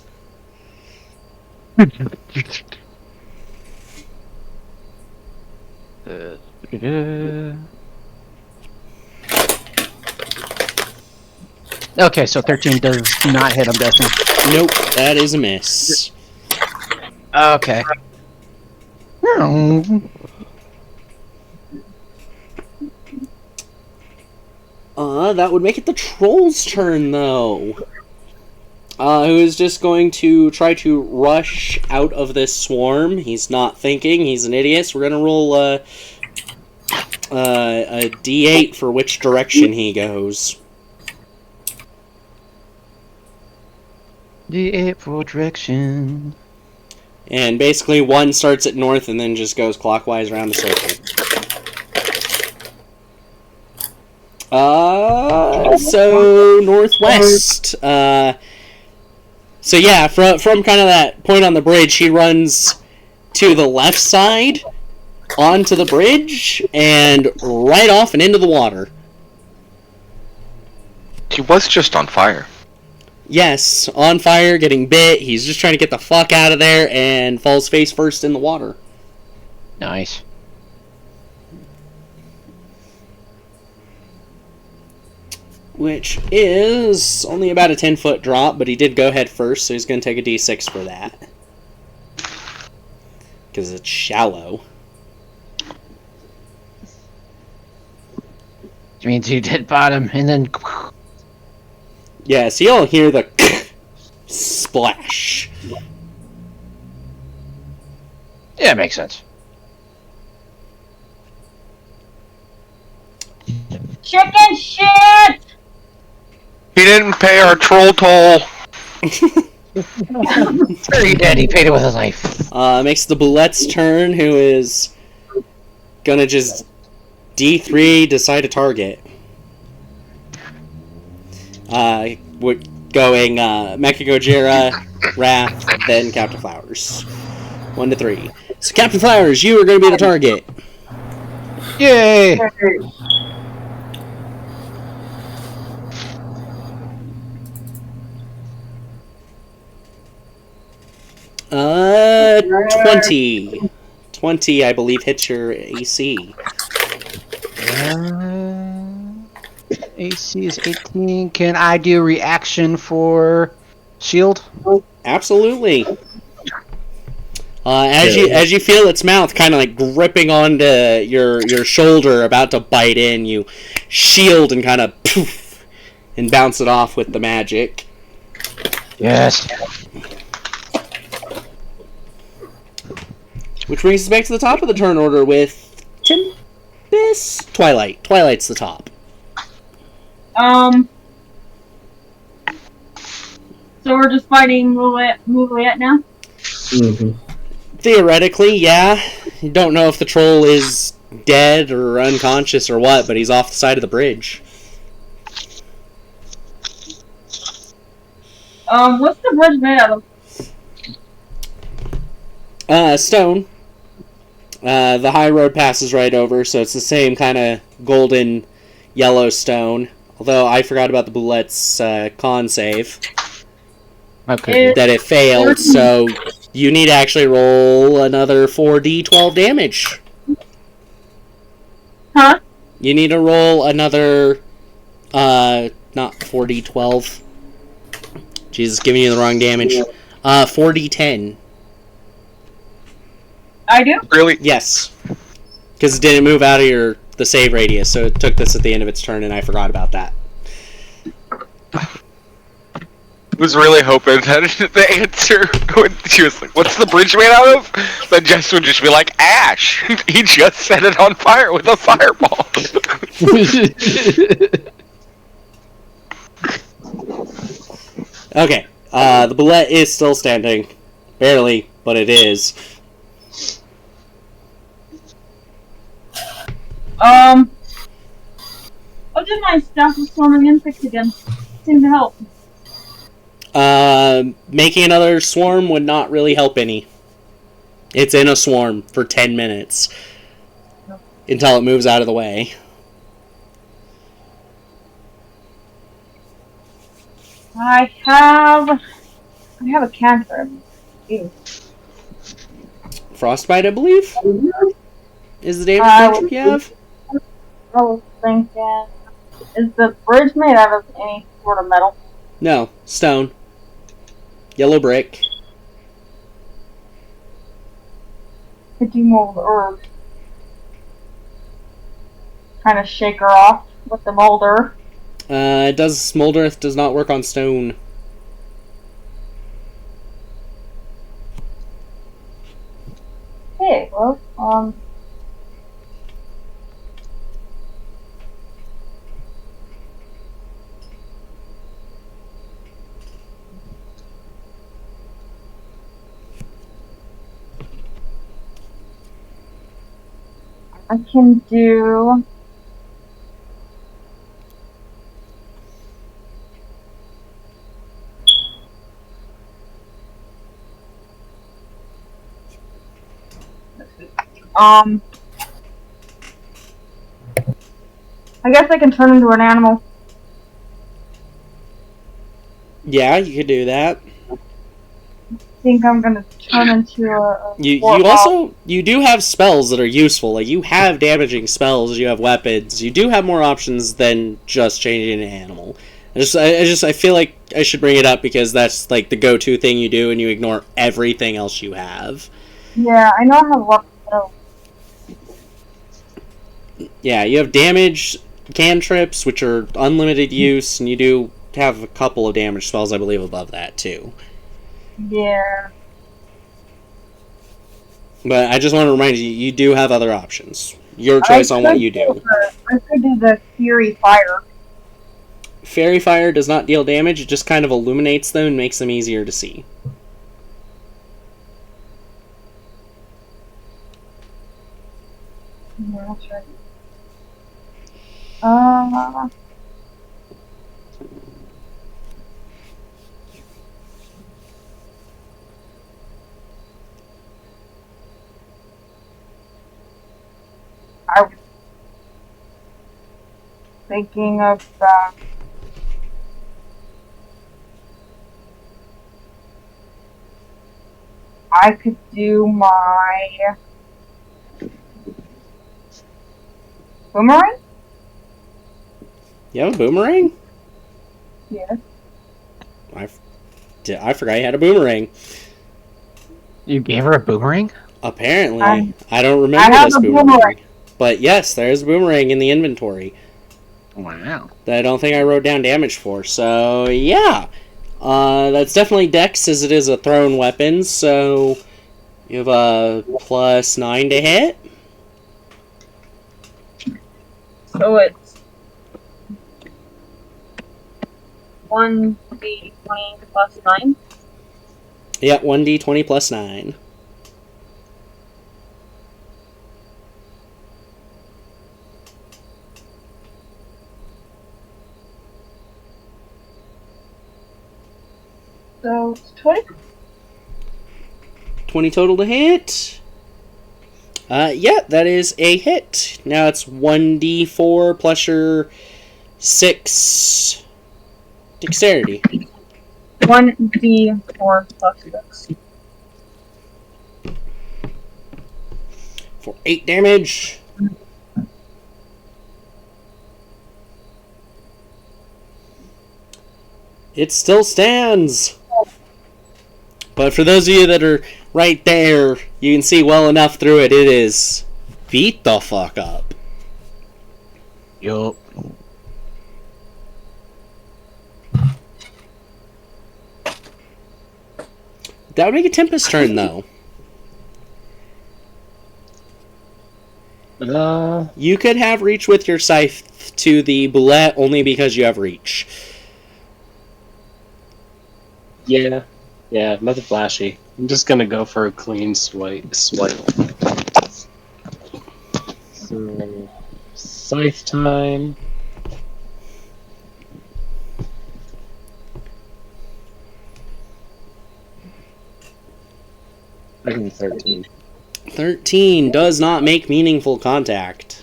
S10: Okay, so 13 does not hit, I'm guessing.
S1: Nope, that is a miss.
S10: Okay.
S1: That would make it the troll's turn, though. Who is just going to try to rush out of this swarm. He's not thinking, he's an idiot, so we're gonna roll a d8 for which direction he goes.
S10: D8 for direction.
S1: And basically one starts at north and then just goes clockwise around the circle. So northwest. So yeah, from kind of that point on the bridge, he runs to the left side, onto the bridge, and right off and into the water.
S9: He was just on fire.
S1: Yes, on fire, getting bit. He's just trying to get the fuck out of there and falls face first in the water.
S10: Nice.
S1: Which is only about a 10-foot drop, but he did go head first, so he's going to take a d6 for that. Because it's shallow.
S10: Which means you did bottom, and then...
S1: Yeah, so you'll hear the splash.
S10: Yeah, it makes sense.
S7: Chicken shit!
S9: He didn't pay our troll toll.
S10: He did, he paid it with his life.
S1: Makes the Boulette's turn, who is gonna just D3 decide a target. We're going Mecha Gojira, Wrath, then Captain Flowers. 1 to 3. So Captain Flowers, you are going to be the target.
S10: Yay!
S1: 20. 20, I believe, hits your AC.
S10: AC is 18. Can I do reaction for shield?
S1: Absolutely. As you feel its mouth kind of like gripping onto your shoulder, about to bite in, you shield and kind of poof and bounce it off with the magic.
S8: Yes.
S1: Which brings us back to the top of the turn order with Twilight. Twilight's the top.
S7: So we're just fighting Maluviette now?
S6: Mm-hmm.
S1: Theoretically, yeah. You don't know if the troll is dead or unconscious or what, but he's off the side of the bridge.
S7: What's the bridge made out of?
S1: Stone. The Highroad passes right over, so it's the same kind of golden yellow stone. Although I forgot about the Boulette's con save.
S10: Okay.
S1: That it failed, so you need to actually roll another 4d12 damage.
S7: Huh?
S1: You need to roll another, not 4d12. Jesus, giving you the wrong damage. 4d10.
S7: I do?
S9: Really?
S1: Yes. Because it didn't move out of the save radius, so it took this at the end of its turn, and I forgot about that.
S9: I was really hoping that the answer, when she was like, what's the bridge made out of? Then Jess would just be like, ash! He just set it on fire with a fireball.
S1: Okay, the Boulette is still standing. Barely, but it is.
S7: I'll do my staff of swarming insects again. Seem to help.
S1: Making another swarm would not really help any. It's in a swarm for 10 minutes. Until it moves out of the way.
S7: I have a cantrip. Ew.
S1: Frostbite, I believe? Is the damage you have?
S7: I was thinking, is the bridge made out of any sort of metal?
S1: No, stone. Yellow brick.
S7: Could you mold earth? Kind of shake her off with the molder.
S1: Molder Earth does not work on stone.
S7: Okay, well, I can do... I guess I can turn into an animal.
S1: Yeah, you could do that.
S7: I think I'm gonna turn into a
S1: you do have spells that are useful. Like, you have damaging spells, you have weapons. You do have more options than just changing an animal. I feel like I should bring it up because that's like the go-to thing you do, and you ignore everything else you have.
S7: Yeah, I know I have a lot of spells.
S1: Yeah, you have damage cantrips, which are unlimited use, and you do have a couple of damage spells, I believe, above that, too.
S7: Yeah.
S1: But I just want to remind you, you do have other options. Your choice on what you do.
S7: I could do the Fury Fire.
S1: Fairy Fire does not deal damage, it just kind of illuminates them and makes them easier to see.
S7: Yeah, that's right. I was thinking of I could do my boomerang?
S1: You have a boomerang?
S7: Yes.
S1: I forgot you had a boomerang.
S10: You gave her a boomerang?
S1: Apparently.
S7: I
S1: I don't remember
S7: have
S1: this
S7: a
S1: boomerang.
S7: boomerang.
S1: But yes, there's a boomerang in the inventory
S10: Wow.
S1: that I don't think I wrote down damage for. So, yeah. That's definitely Dex, as it is a thrown weapon. So, you have a +9 to hit.
S7: So it's 1d20 plus 9.
S1: Yeah, 1d20 plus 9.
S7: So it's 20.
S1: 20 total to hit. Yeah, that is a hit. Now it's 1d4 plus your 6 dexterity.
S7: 1d4 plus 6.
S1: For 8 damage. It still stands. But for those of you that are right there, you can see well enough through it. It is beat the fuck up.
S10: Yup.
S1: That would make a Tempest turn, though. You could have reach with your scythe to the bullet only because you have reach.
S2: Yeah. Yeah, nothing flashy. I'm just gonna go for a clean swipe. So, scythe time. I can 13.
S1: 13 does not make meaningful contact.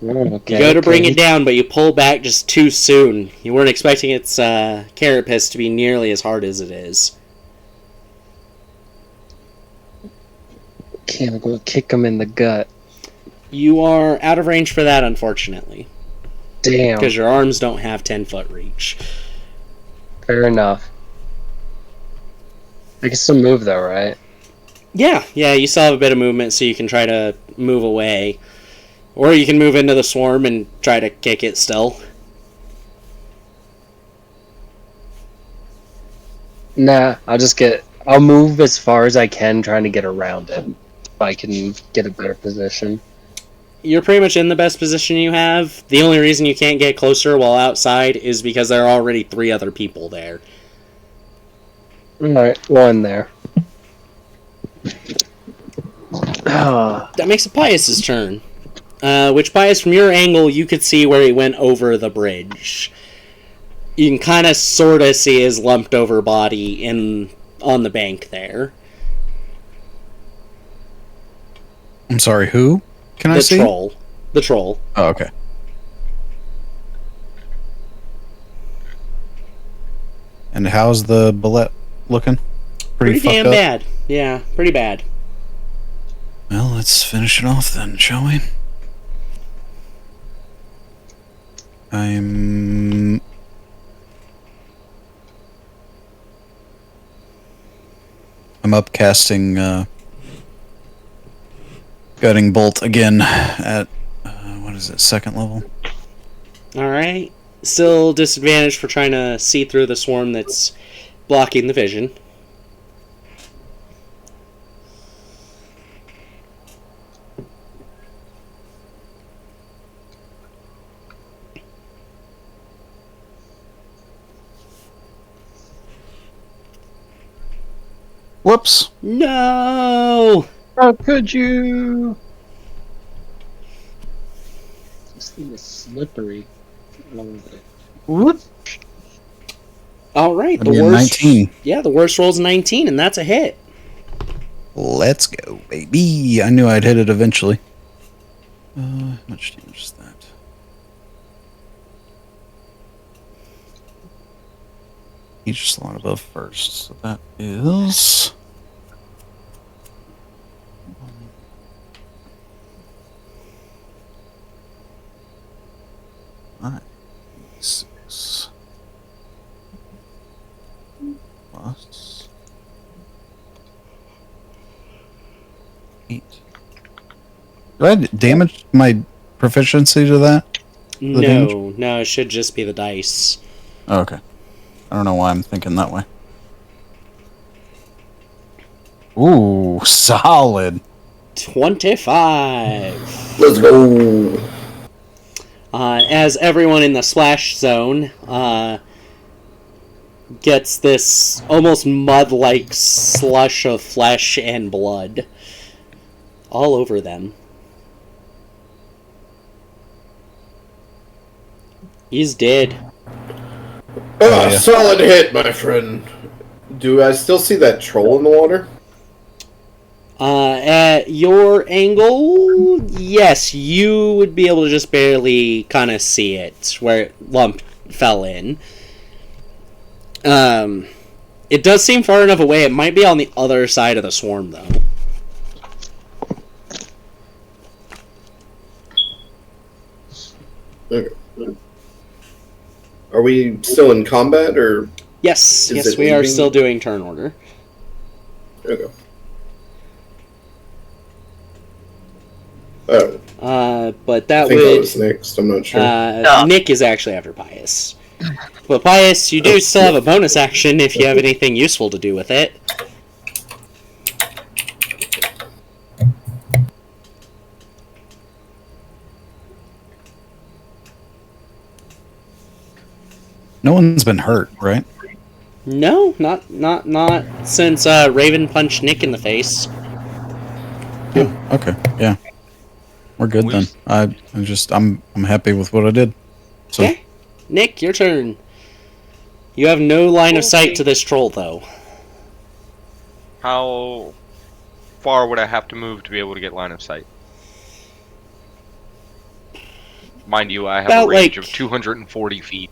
S2: Okay,
S1: You go to bring it down, but you pull back just too soon. You weren't expecting its carapace to be nearly as hard as it is.
S2: Can't go kick him in the gut.
S1: You are out of range for that, unfortunately.
S2: Damn.
S1: Because your arms don't have 10-foot reach.
S2: Fair enough. I can still move though, right?
S1: Yeah, you still have a bit of movement, so you can try to move away. Or you can move into the swarm and try to kick it still.
S2: Nah, I'll move as far as I can, trying to get around it. If I can get a better position.
S1: You're pretty much in the best position you have. The only reason you can't get closer while outside is because there are already 3 other people there.
S2: Alright, one there.
S1: That makes it Pious' turn. Which Pious, from your angle, you could see where he went over the bridge. You can kind of sort of see his lumped over body on the bank there.
S3: I'm sorry, who? Can I see?
S1: The troll.
S3: Oh, okay. And how's the bullet looking?
S1: Pretty
S3: fucked
S1: damn
S3: up?
S1: bad. Yeah, pretty bad.
S3: Well, let's finish it off then, shall we? I'm upcasting Gutting Bolt again at what is it, 2nd level?
S1: Alright. Still disadvantaged for trying to see through the swarm that's blocking the vision.
S3: Whoops.
S1: No!
S2: How could you? This thing is slippery.
S10: Whoop.
S1: Alright, the
S3: That'd be a
S1: worst.
S3: 19.
S1: Yeah, the worst roll's 19, and that's a hit.
S3: Let's go, baby. I knew I'd hit it eventually. How much damage is that? Each slot above first. So that is 6 plus 8. Do I damage my proficiency to that?
S1: No, it should just be the dice.
S3: Oh, okay. I don't know why I'm thinking that way. Ooh, solid.
S1: 25.
S6: Let's go.
S1: As everyone in the splash zone gets this almost mud-like slush of flesh and blood all over them. He's dead.
S3: Yeah.
S6: Solid hit, my friend. Do I still see that troll in the water?
S1: At your angle, yes, you would be able to just barely kind of see it where it fell in. It does seem far enough away. It might be on the other side of the swarm, though.
S6: Okay. Are we still in combat, or?
S1: Yes, we are still doing turn order.
S6: Okay. Oh.
S1: But that
S6: I think
S1: would...
S6: I was next, I'm not sure.
S1: Nick is actually after Pious. But Pious, you do still have a bonus action if you have anything useful to do with it.
S3: No one's been hurt, right?
S1: No, not since Raven punched Nick in the face.
S3: Oh, okay, yeah. We're good then. I'm happy with what I did. So.
S1: Okay. Nick, your turn. You have no line of sight to this troll, though.
S9: How far would I have to move to be able to get line of sight? Mind you, I have
S1: About,
S9: a range of 240 feet.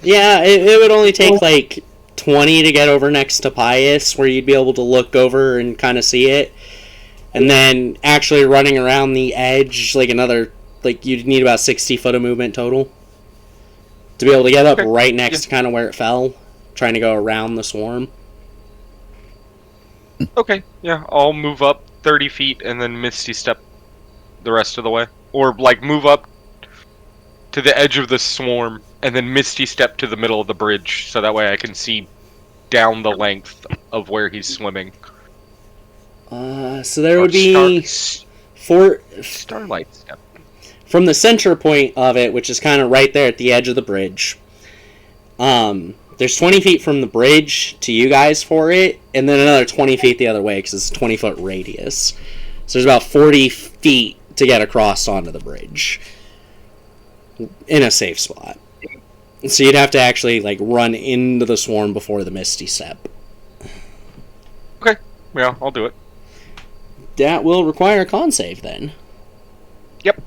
S1: Yeah, it would only take like 20 to get over next to Pious, where you'd be able to look over and kind of see it. And then actually running around the edge, like you'd need about 60 foot of movement total to be able to get up right next to kind of where it fell, trying to go around the swarm.
S9: Okay, yeah, I'll move up 30 feet and then Misty Step the rest of the way. Or, move up to the edge of the swarm and then Misty Step to the middle of the bridge, so that way I can see down the length of where he's swimming.
S1: So there would be
S9: Starlight Step.
S1: From the center point of it, which is kind of right there at the edge of the bridge. There's 20 feet from the bridge to you guys for it, and then another 20 feet the other way because it's a 20-foot radius. So there's about 40 feet to get across onto the bridge in a safe spot. So you'd have to actually run into the swarm before the Misty Step.
S9: Okay, yeah, I'll do it.
S1: That will require a con save then.
S9: Yep.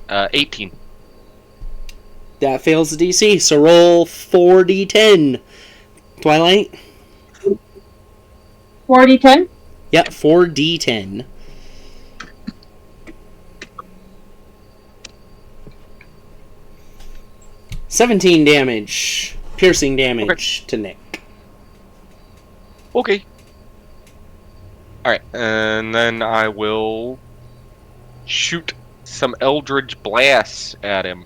S9: 18.
S1: That fails the DC, so roll 4d10. Twilight?
S7: 4d10?
S1: Yep, 4d10. $17 damage. Piercing damage to Nick.
S9: Okay. Alright, and then I will shoot some Eldritch Blasts at him.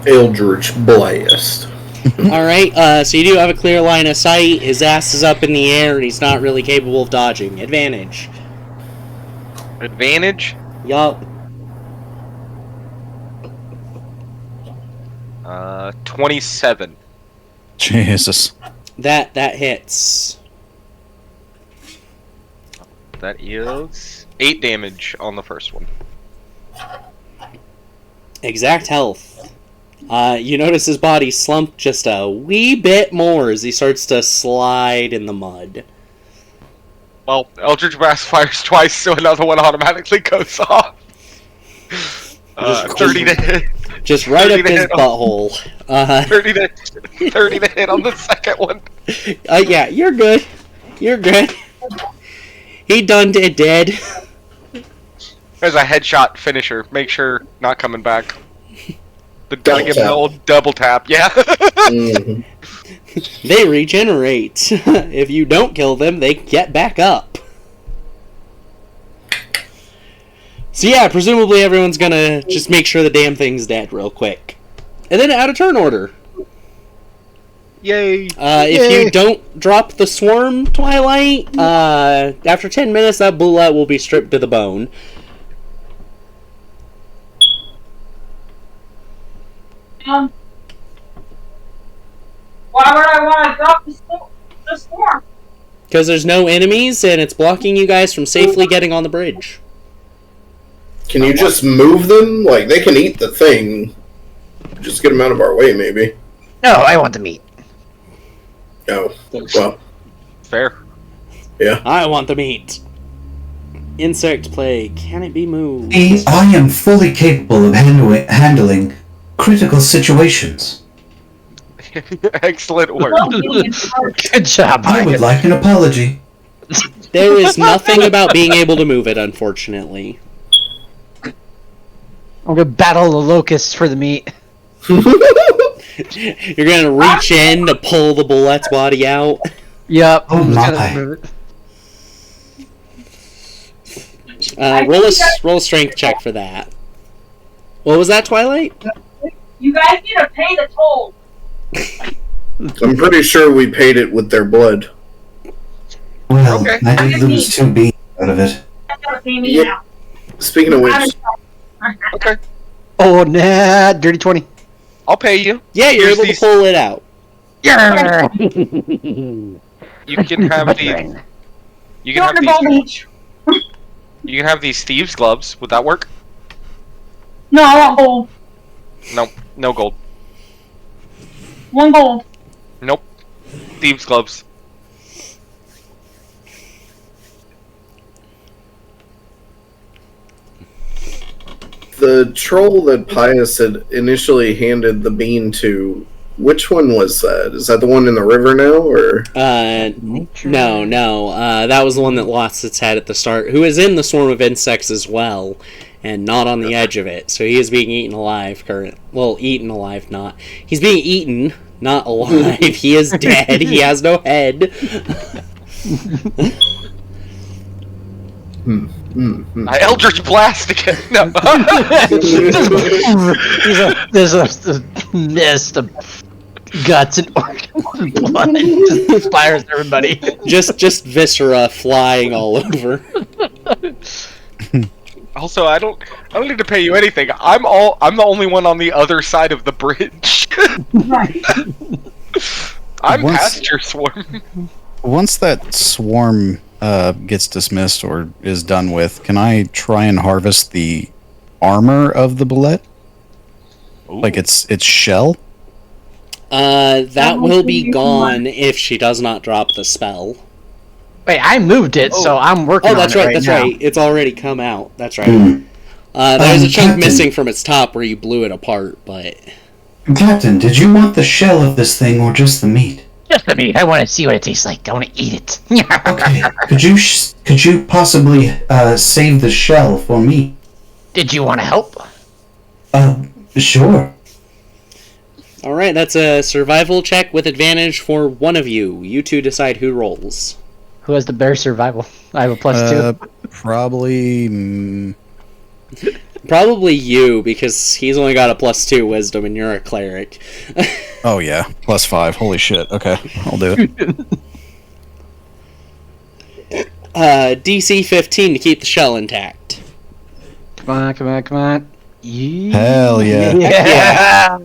S6: Eldritch Blast.
S1: Alright, so you do have a clear line of sight. His ass is up in the air and he's not really capable of dodging. Advantage.
S9: Advantage?
S1: Yup.
S9: 27.
S3: Jesus.
S1: That hits.
S9: That is 8 damage on the first one.
S1: Exact health. You notice his body slump just a wee bit more as he starts to slide in the mud.
S9: Well, Eldritch Blast fires twice, so another one automatically goes off. 30 to hit.
S1: Just right up his butthole.
S9: 30 to hit on the second one.
S1: Yeah, you're good. You're good. He done dead.
S9: There's a headshot finisher. Make sure not coming back. Gotta give them the old double tap, yeah.
S6: Mhm.
S1: They regenerate. If you don't kill them, they get back up. So yeah, presumably everyone's gonna just make sure the damn thing's dead real quick. And then out of turn order.
S9: Yay.
S1: If you don't drop the swarm, Twilight, after 10 minutes that bullet will be stripped to the bone.
S7: Why would I want to drop the swarm?
S1: Because there's no enemies and it's blocking you guys from safely getting on the bridge.
S6: Can you just move them? Like, they can eat the thing. Just get them out of our way, maybe.
S8: No, I want the meat.
S6: Oh, well.
S9: Fair.
S6: Yeah.
S1: I want the meat. Insect plague. Can it be moved?
S5: I am fully capable of handling critical situations.
S9: Excellent work.
S8: Good job.
S5: I would like an apology.
S1: There is nothing about being able to move it, unfortunately.
S10: I'm gonna battle the locusts for the meat.
S1: You're gonna reach in to pull the bullet's body out.
S10: Yep.
S5: Oh
S10: I'm just gonna
S5: my.
S10: move it.
S1: Roll a strength check for that. What was that, Twilight?
S7: You guys need to pay the toll.
S6: I'm pretty sure we paid it with their blood.
S5: Well,
S9: Okay.
S5: I did lose 2 beans out of it.
S7: You gotta pay me
S6: Yeah.
S7: now.
S6: Speaking of which,
S9: Okay.
S10: Oh, nah, dirty 20.
S9: I'll pay you.
S1: Yeah, you're
S9: Here's
S1: able
S9: these-
S1: to pull it out.
S8: Yeah.
S9: You can have the. You can have
S7: $200 gold
S9: these.
S7: each.
S9: You can have these thieves' gloves. Would that work?
S7: No, I want gold.
S9: No. No gold.
S7: 1 gold.
S9: Nope. Thieves' gloves.
S6: the troll that Pious had initially handed the bean to, which one was that? Is that the one in the river now, or?
S1: No. That was the one that lost its head at the start, who is in the swarm of insects as well, and not on the edge of it. So he is being eaten alive eaten alive, not. He's being eaten, not alive. He is dead. He has no head.
S9: I Eldritch Blast again. No.
S10: There's a mist of guts and blood that just fires everybody.
S1: Just viscera flying all over.
S9: Also, I don't need to pay you anything. I'm the only one on the other side of the bridge. I'm past your swarm.
S3: Once that swarm gets dismissed or is done with, can I try and harvest the armor of the bullet?
S9: Ooh.
S3: Like its shell?
S1: That will be gone if she does not drop the spell.
S10: Wait, I moved it, so I'm working on it
S1: that's
S10: now.
S1: right. It's already come out. That's right. There's a chunk missing from its top where you blew it apart, but...
S5: Captain, did you want the shell of this thing or just the meat?
S8: Just the meat. I want to see what it tastes like. I want to eat it.
S5: Okay. Could you possibly save the shell for me?
S8: Did you want to help?
S5: Sure.
S1: Alright, that's a survival check with advantage for one of you. You two decide who rolls.
S10: Who has the better survival? I have a +2.
S3: Probably...
S1: Probably you, because he's only got a +2 wisdom and you're a cleric.
S3: Oh yeah, +5. Holy shit. Okay, I'll do it.
S1: DC 15 to keep the shell intact.
S10: Come on.
S3: Hell yeah.
S10: Yeah.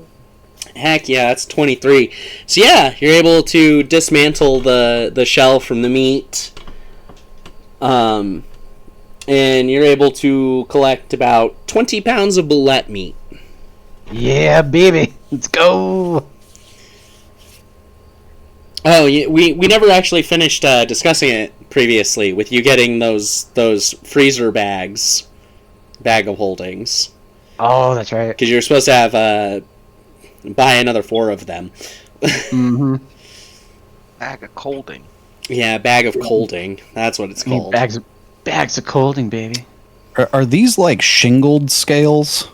S1: Heck yeah, that's 23. So yeah, you're able to dismantle the shell from the meat. And you're able to collect about 20 pounds of bullet meat.
S10: Yeah, baby. Let's go.
S1: Oh, we never actually finished discussing it previously with you getting those freezer bag of holdings.
S10: Oh, that's right.
S1: Because you're supposed to have buy another 4 of them.
S10: Mm-hmm.
S9: Bag of colding.
S1: Yeah, bag of colding. That's what it's called.
S10: Bags of colding, baby.
S3: Are these like shingled scales?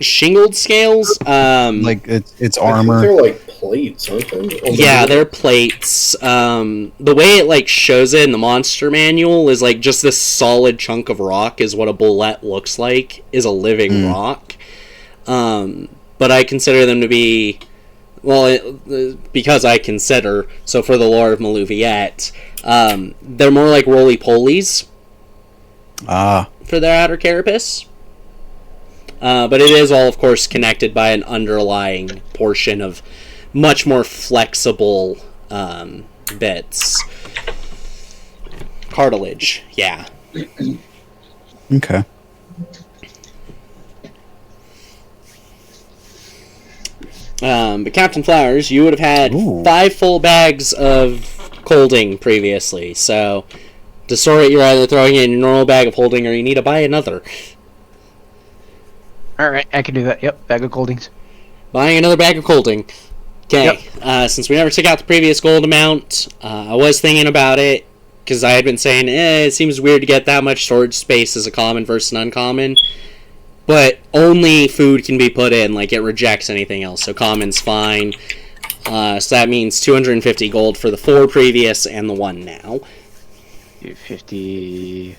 S1: shingled scales.
S3: Like it's
S6: I think
S3: armor.
S6: they're like plates, aren't they?
S1: Yeah, they're plates. The way it like shows it in the monster manual is like just this solid chunk of rock is what a bullet looks like, is a living rock. But I consider them to be, well, because I consider, so for the lore of Maluviette, they're more like roly-polies for their outer carapace. But it is all, of course, connected by an underlying portion of much more flexible bits. Cartilage, yeah.
S3: Okay.
S1: But Captain Flowers, you would have had 5 full bags of colding previously, so to store it, you're either throwing it in your normal bag of holding or you need to buy another.
S10: Alright, I can do that. Yep, bag of coldings.
S1: Buying another bag of colding. Okay, since we never took out the previous gold amount, I was thinking about it, because I had been saying, it seems weird to get that much storage space as a common versus an uncommon, but only food can be put in, like it rejects anything else, so common's fine. So that means 250 gold for the 4 previous and the 1 now.
S10: 250...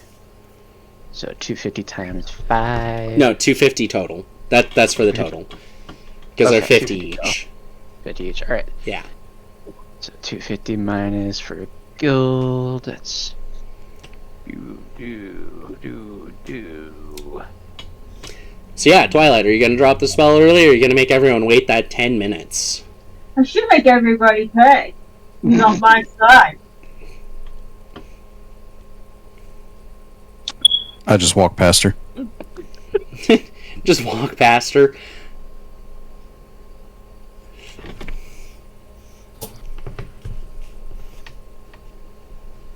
S10: So 250 times 5...
S1: No, 250 total. That's for the total. Because they're 50 each.
S10: 50 each, alright.
S1: Yeah.
S10: So 250 minus for gold, that's...
S1: So yeah, Twilight, are you going to drop the spell early, or are you going to make everyone wait that 10 minutes?
S7: I should make everybody pay. He's on my side.
S3: I just walk past her.
S1: Just walk past her.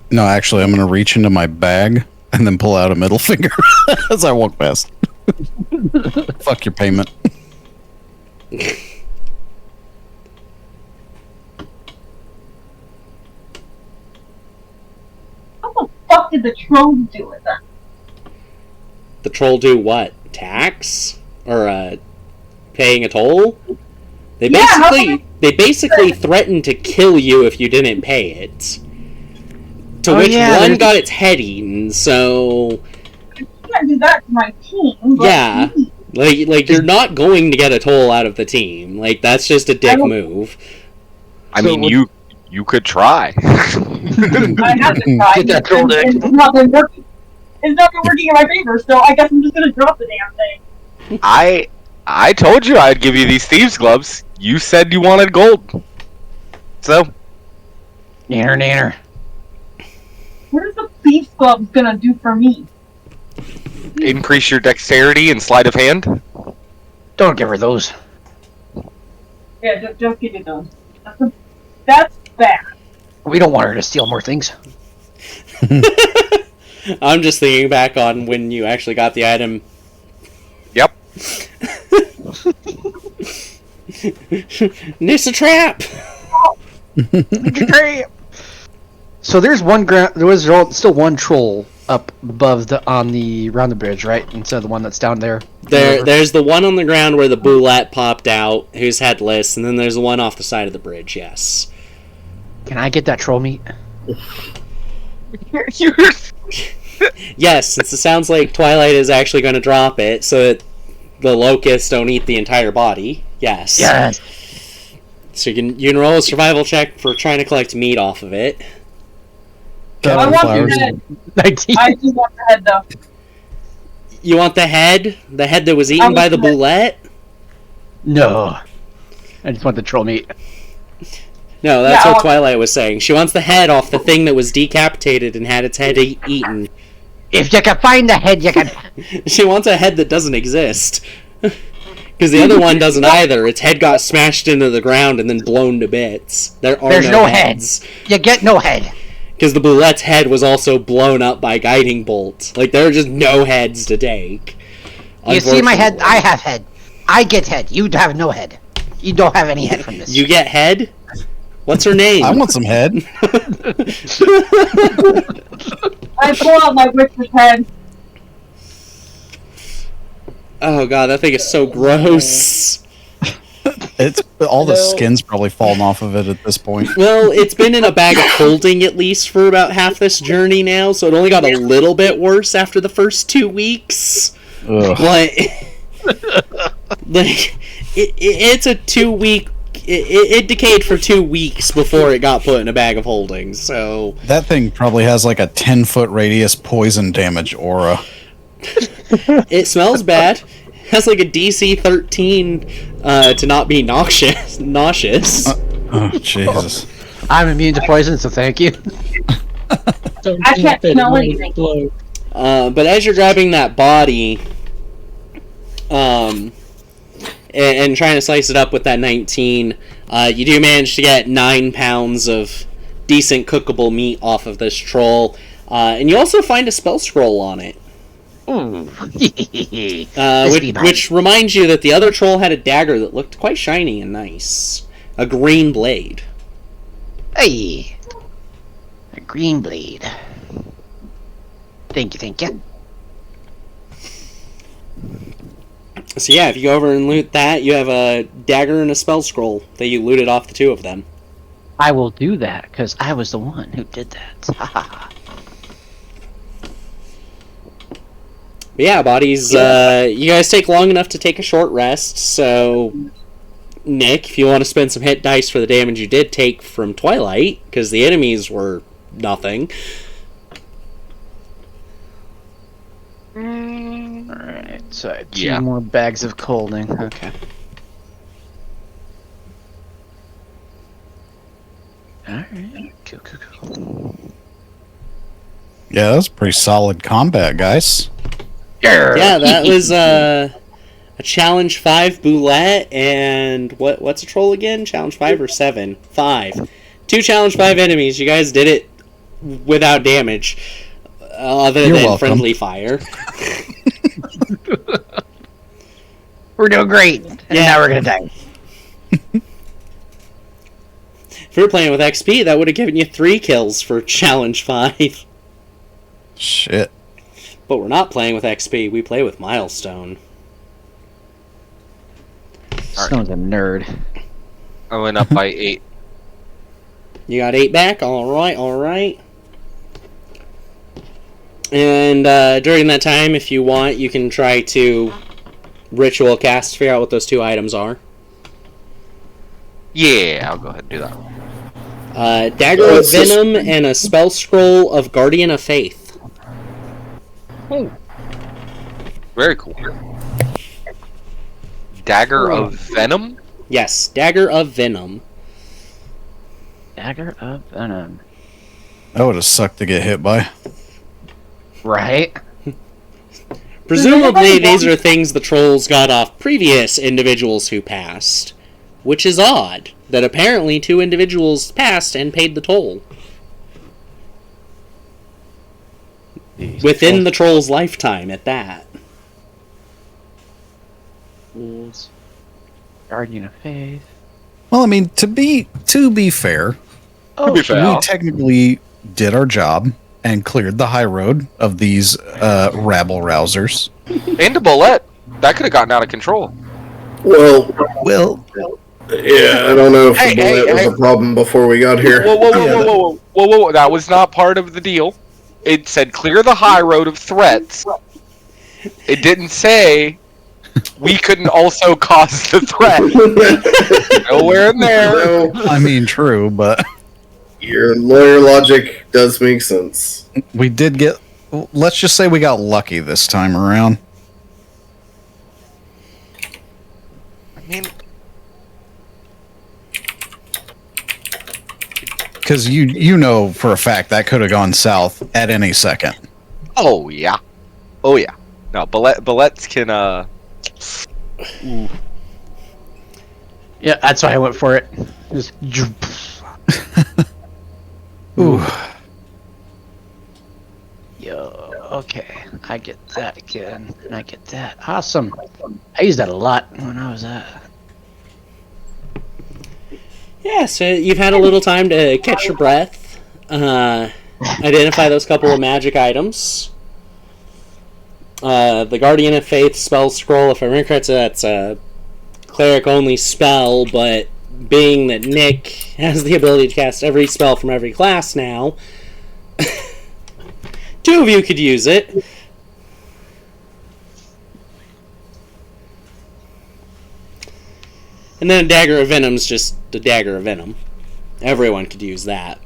S3: No, actually, I'm going to reach into my bag and then pull out a middle finger as I walk past. Fuck your payment.
S7: How the fuck did the trolls do it then?
S1: The troll do what? Tax? Or, paying a toll? They basically threatened to kill you if you didn't pay it. To which one got its head eaten, so...
S7: I can't do that to my team, but...
S1: Yeah. Like, you're not going to get a toll out of the team. Like, that's just a dick move.
S9: I mean, you could try.
S7: I have to try.
S10: Get that troll deck.
S7: It's not been working. It's not been working in my favor, so I guess I'm just gonna drop the damn thing.
S9: I told you I'd give you these thieves' gloves. You said you wanted gold. So.
S10: Nanner.
S7: What is the thief's gloves gonna do for me?
S9: Increase your dexterity and sleight of hand.
S10: Don't give her those.
S7: Yeah, just give me those. That's bad.
S10: We don't want her to steal more things.
S1: I'm just thinking back on when you actually got the item.
S9: Yep.
S1: It's a trap!
S10: So there's one there was still one troll up above around the bridge, right? Instead of the one that's down there.
S1: There's the one on the ground where the boulette popped out, who's headless, and then there's the one off the side of the bridge, yes.
S10: Can I get that troll meat?
S1: Yes, since it sounds like Twilight is actually going to drop it, so that the locusts don't eat the entire body. Yes.
S10: Yes.
S1: So you can roll a survival check for trying to collect meat off of it.
S7: I want the head. I do want the head, though.
S1: You want the head? The head that was eaten by the boulette?
S10: No. I just want the troll meat.
S1: No, that's what Twilight was saying. She wants the head off the thing that was decapitated and had its head eaten.
S8: If you can find the head, you can...
S1: She wants a head that doesn't exist. Because the other one doesn't either. Its head got smashed into the ground and then blown to bits. There's no heads.
S8: You get no head.
S1: Because the boulette's head was also blown up by guiding bolt. Like, there are just no heads to take.
S8: You see my head? I have head. I get head. You have no head. You don't have any head from this.
S1: You get head? What's her name?
S3: I want some head.
S7: I pull out my witch's head.
S1: Oh god, that thing is so gross.
S3: It's all the skin's probably fallen off of it at this point.
S1: Well, it's been in a bag of holding at least for about half this journey now, so it only got a little bit worse after the first 2 weeks.
S3: Ugh.
S1: It's a 2-week. It decayed for 2 weeks before it got put in a bag of holding. So
S3: that thing probably has like a 10-foot radius poison damage aura.
S1: It smells bad. It has like a DC 13 to not be noxious.
S3: Oh Jesus!
S10: I'm immune to poison, so thank you.
S7: I can't smell anything.
S1: But as you're grabbing that body, and trying to slice it up with that 19, you do manage to get 9 pounds of decent cookable meat off of this troll, and you also find a spell scroll on it. Which reminds you that the other troll had a dagger that looked quite shiny and nice. A green blade.
S8: Hey! A green blade. Thank you.
S1: So yeah, if you go over and loot that, you have a dagger and a spell scroll that you looted off the 2 of them.
S10: I will do that, because I was the one who did that.
S1: But yeah, bodies, you guys take long enough to take a short rest, so Nick, if you want to spend some hit dice for the damage you did take from Twilight, because the enemies were nothing.
S10: Alright, so I have 2 more bags of colding. Okay. Alright, cool.
S3: Yeah, that was pretty solid combat, guys.
S1: Yeah, that was a challenge 5 boulette, and what's a troll again? Challenge 5 or 7? 5. 2 challenge 5 enemies. You guys did it without damage, other
S3: You're
S1: than
S3: welcome.
S1: friendly fire.
S8: We're doing great. And now we're gonna die.
S1: If you were playing with XP, that would have given you 3 kills for challenge 5.
S3: Shit.
S1: But we're not playing with XP. We play with milestone.
S10: Someone's a nerd.
S9: I went up by 8.
S1: You got 8 back? Alright. And during that time, if you want, you can try to ritual cast, figure out what those 2 items are.
S9: Yeah, I'll go ahead and do that.
S1: Dagger of Venom and a spell scroll of Guardian of Faith.
S9: Oh. Very cool. Dagger of Venom?
S1: Yes, Dagger of Venom.
S10: Dagger of Venom.
S3: That would have sucked to get hit by.
S10: Right?
S1: Presumably, these are things the trolls got off previous individuals who passed. Which is odd, that apparently 2 individuals passed and paid the toll. Within the troll's lifetime, at that.
S10: Guardian of Faith.
S3: Well, I mean, to be fair, we technically did our job and cleared the high road of these rabble rousers.
S9: And a bullet. That could have gotten out of control.
S6: Well,
S5: yeah, I don't know if the bullet was a problem before we got here.
S9: Whoa. That was not part of the deal. It said clear the high road of threats. It didn't say we couldn't also cause the threat. Nowhere in there.
S6: No,
S3: I mean, true, but
S6: your lawyer logic does make sense.
S3: we did get... Let's just say we got lucky this time around.
S9: I mean...
S3: Because you know for a fact that could have gone south at any second.
S9: Oh, yeah. No, bullets can,
S10: Yeah, that's why I went for it. Just...
S3: Ooh.
S10: Yo, okay. I get that again. And I get that. Awesome. I used that a lot when I was at...
S1: Yeah, so you've had a little time to catch your breath, identify those couple of magic items. The Guardian of Faith spell scroll, if I remember correctly, that's a cleric-only spell, but being that Nick has the ability to cast every spell from every class now, 2 of you could use it. And then a Dagger of Venom's just a Dagger of Venom. Everyone could use that.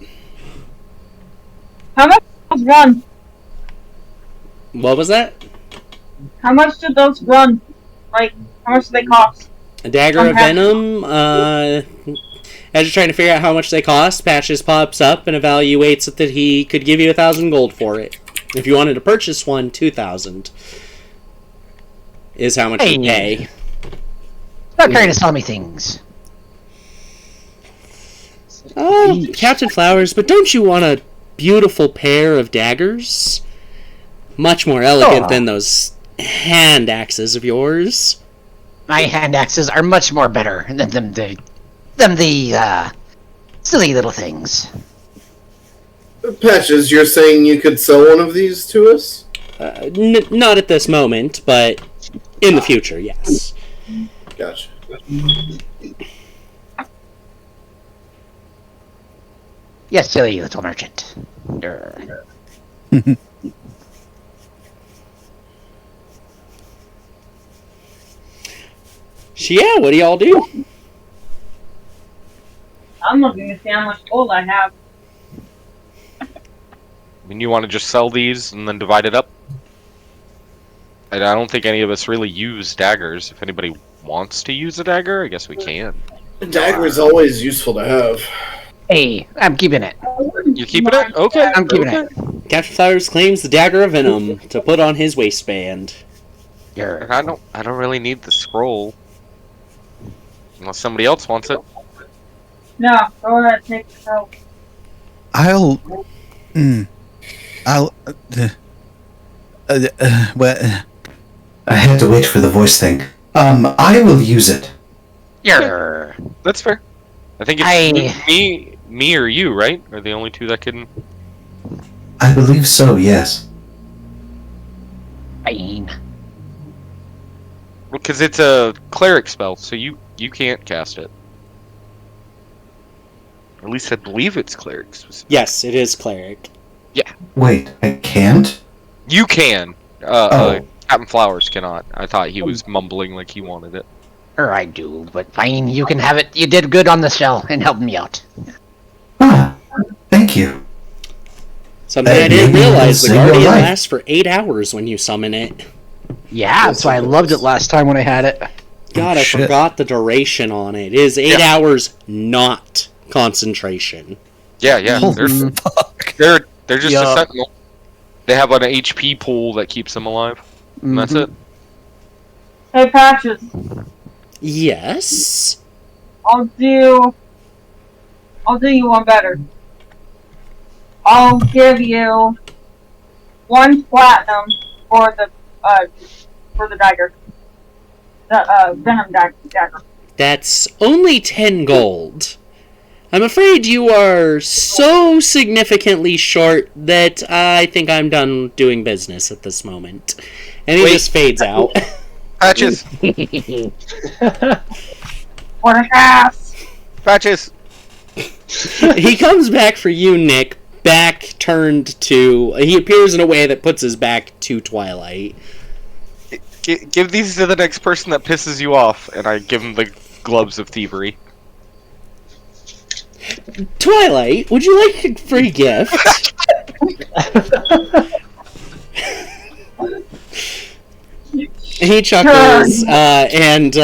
S7: How much does those run?
S1: What was that?
S7: How much do those run? Like, how much do they cost?
S1: A Dagger of Venom, as you're trying to figure out how much they cost, Patches pops up and evaluates that he could give you 1,000 gold for it. If you wanted to purchase one, 2,000 is how much you pay.
S8: Stop trying to sell me things.
S1: Oh, Captain Flowers, but don't you want a beautiful pair of daggers? Much more elegant than those hand axes of yours.
S8: My hand axes are much more better than the silly little things.
S6: Patches, you're saying you could sell one of these to us?
S1: Not at this moment, but in the future, yes.
S6: Gotcha.
S8: Yes, silly little merchant.
S1: So yeah, what do y'all do?
S7: I'm looking to see how much gold I have.
S4: I mean, you want to just sell these and then divide it up? And I don't think any of us really use daggers. If anybody wants to use a dagger, I guess we can.
S6: A dagger is always useful to have.
S8: Hey, I'm keeping it.
S4: You keeping it? Okay.
S8: I'm keeping it.
S1: Captain Flowers claims the Dagger of Venom to put on his waistband.
S4: I don't really need the scroll. Unless somebody else wants it.
S7: No, go ahead, take the out.
S5: Well, I had to wait for the voice thing. I will use it.
S8: Yeah.
S4: That's fair. I think it's me or you, right? Are the only two that can...
S5: I believe so, yes.
S8: Fine.
S4: Because it's a cleric spell, so you can't cast it. Or at least I believe it's cleric.
S1: Yes, it is cleric.
S4: Yeah.
S5: Wait, I can't?
S4: You can. Captain Flowers cannot. I thought he was mumbling like he wanted it.
S8: Or I do, but fine, you can have it. You did good on the shell and helped me out.
S5: Ah, thank you.
S1: Something I didn't realize, the Guardian lasts for 8 hours when you summon it.
S10: Yeah, that's why I loved it last time when I had it.
S1: God, I forgot the duration on it. It is 8 hours, not concentration.
S4: Yeah. They're just a sentinel. They have an HP pool that keeps them alive. And that's it.
S7: Hey, Patches.
S1: Yes?
S7: I'll do you one better. I'll give you 1 platinum for the dagger. The venom dagger.
S1: That's only 10 gold. I'm afraid you are so significantly short that I think I'm done doing business at this moment. And he just fades out.
S4: Patches!
S7: What a ass!
S4: Patches!
S1: He comes back for you, Nick. Back turned to... He appears in a way that puts his back to Twilight.
S4: Give these to the next person that pisses you off, and I give him the gloves of thievery.
S1: Twilight, would you like a free gift? He chuckles, and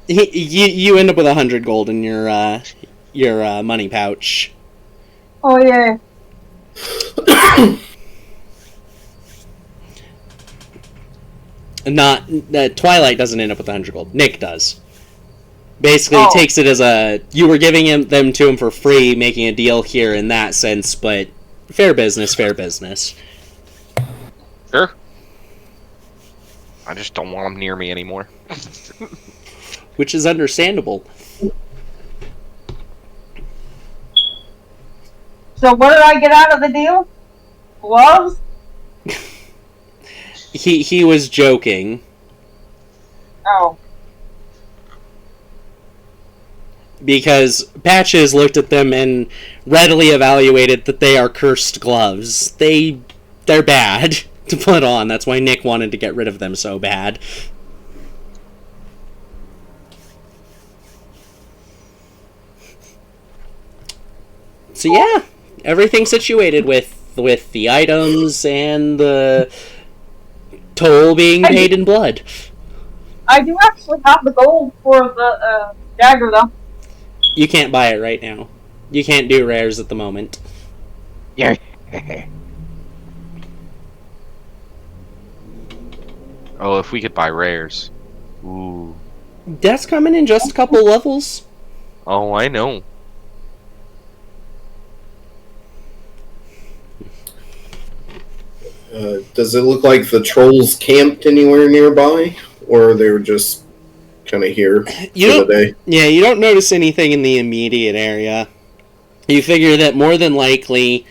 S1: you end up with 100 gold in your money pouch.
S7: Oh yeah.
S1: Not Twilight doesn't end up with 100 gold. Nick does. Basically, takes it as you were giving them to him for free, making a deal here in that sense, but fair business.
S4: Sure. I just don't want him near me anymore.
S1: Which is understandable.
S7: So what did I get out of the deal? Gloves?
S1: he was joking.
S7: Oh.
S1: Because Patches looked at them and readily evaluated that they are cursed gloves. They're bad to put on. That's why Nick wanted to get rid of them so bad. So yeah, everything's situated with the items and the toll being paid in blood.
S7: I do actually have the gold for the dagger, though.
S1: You can't buy it right now. You can't do rares at the moment.
S8: Yeah.
S4: Oh, if we could buy rares. Ooh.
S1: That's coming in just a couple levels.
S4: Oh, I know.
S6: Does it look like the trolls camped anywhere nearby? Or they were just kind of here for the day?
S1: Yeah, you don't notice anything in the immediate area. You figure that more than likely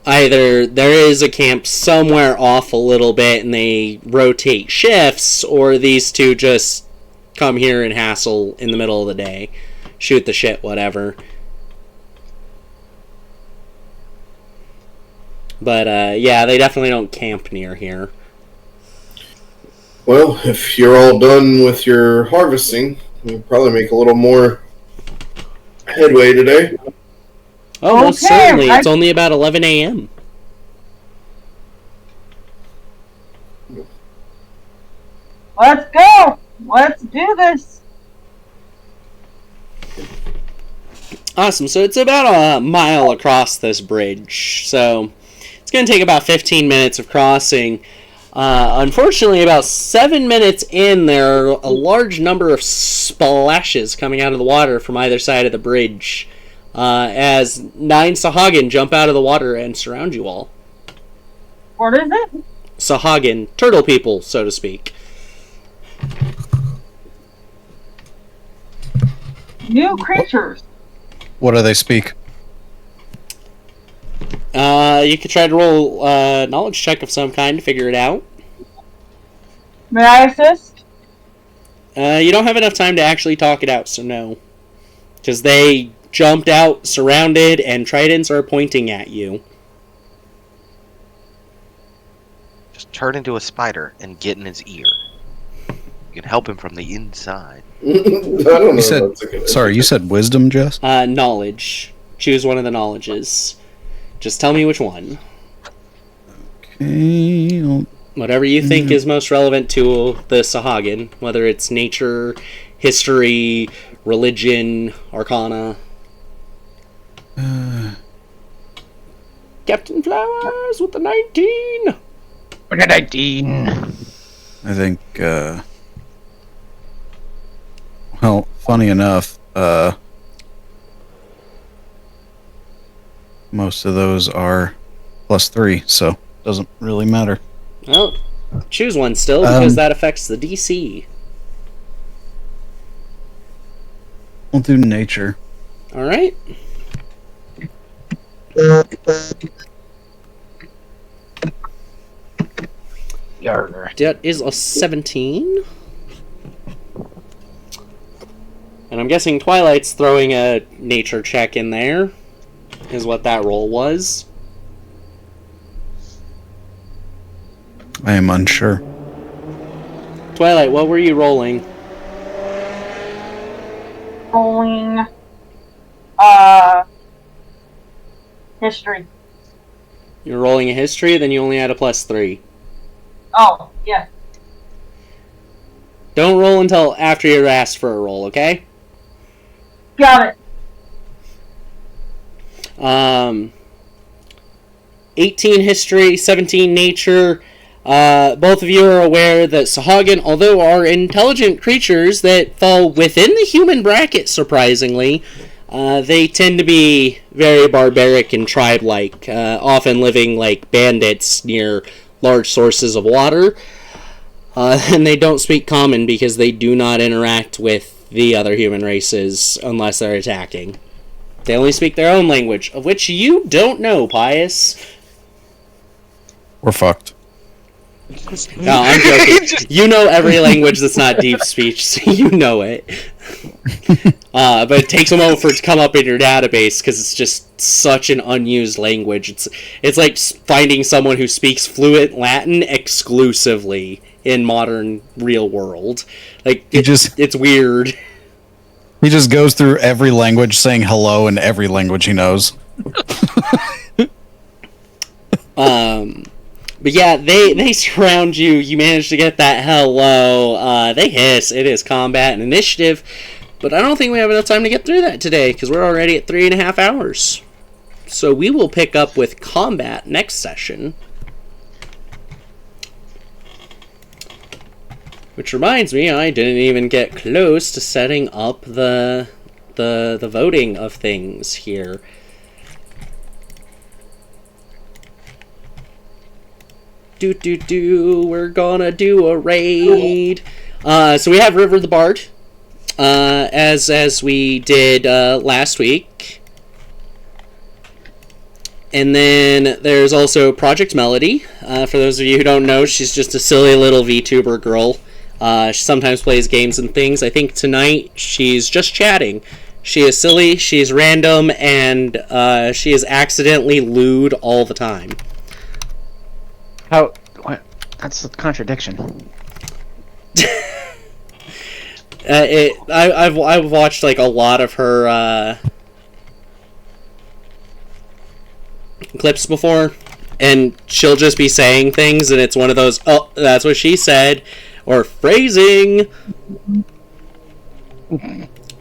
S1: either there is a camp somewhere off a little bit and they rotate shifts, or these two just come here and hassle in the middle of the day. Shoot the shit, whatever. But, yeah, they definitely don't camp near here.
S6: Well, if you're all done with your harvesting, you'll probably make a little more headway today.
S1: Oh, most certainly. It's only about 11 a.m.
S7: Let's go! Let's do this!
S1: Awesome. So it's about a mile across this bridge. So it's going to take about 15 minutes of crossing. Unfortunately, about 7 minutes in, there are a large number of splashes coming out of the water from either side of the bridge. As 9 Sahagin jump out of the water and surround you all.
S7: What is it?
S1: Sahagin, turtle people, so to speak.
S7: New creatures.
S3: What do they speak?
S1: You could try to roll a knowledge check of some kind to figure it out.
S7: May I assist?
S1: You don't have enough time to actually talk it out, so no. Because they jumped out, surrounded, and tridents are pointing at you.
S4: Just turn into a spider and get in his ear. You can help him from the inside.
S6: I don't know.
S3: You said, sorry, you said wisdom, Jess?
S1: Knowledge. Choose one of the knowledges. Just tell me which one.
S3: Okay.
S1: Whatever you think is most relevant to the Sahagin, whether it's nature, history, religion, arcana. Captain Flowers with the 19!
S8: With the 19!
S3: I think, well, funny enough, most of those are +3, so doesn't really matter.
S1: Well, choose one still, because that affects the DC.
S3: We'll do nature.
S1: Alright. That is a 17. And I'm guessing Twilight's throwing a nature check in there, is what that roll was.
S3: I am unsure.
S1: Twilight, what were you rolling?
S7: Rolling, history.
S1: You're rolling a history, then you only add a +3.
S7: Oh, yeah.
S1: Don't roll until after you're asked for a roll, okay?
S7: Got it.
S1: 18 history, 17 nature. Both of you are aware that Sahagin, although are intelligent creatures that fall within the human bracket, surprisingly, they tend to be very barbaric and tribe-like, often living like bandits near large sources of water. And they don't speak common because they do not interact with the other human races unless they're attacking. They only speak their own language, of which you don't know, Pious.
S3: We're fucked.
S1: No, I'm joking. You know every language that's not deep speech, so you know it. But it takes a moment for it to come up in your database because it's just such an unused language. It's like finding someone who speaks fluent Latin exclusively in modern real world. Like it's weird.
S3: He just goes through every language saying hello in every language he knows.
S1: But yeah, they surround you. You manage to get that hello. They hiss. It is combat and initiative. But I don't think we have enough time to get through that today because we're already at 3.5 hours. So we will pick up with combat next session. Which reminds me, I didn't even get close to setting up the voting of things here. We're gonna do a raid. So we have River the Bard, as we did last week. And then there's also Project Melody. For those of you who don't know, she's just a silly little VTuber girl. She sometimes plays games and things. I think tonight she's just chatting. She is silly, she's random, and she is accidentally lewd all the time.
S10: How? What? That's a contradiction.
S1: I've watched like a lot of her clips before, and she'll just be saying things, and it's one of those, oh, that's what she said, or phrasing.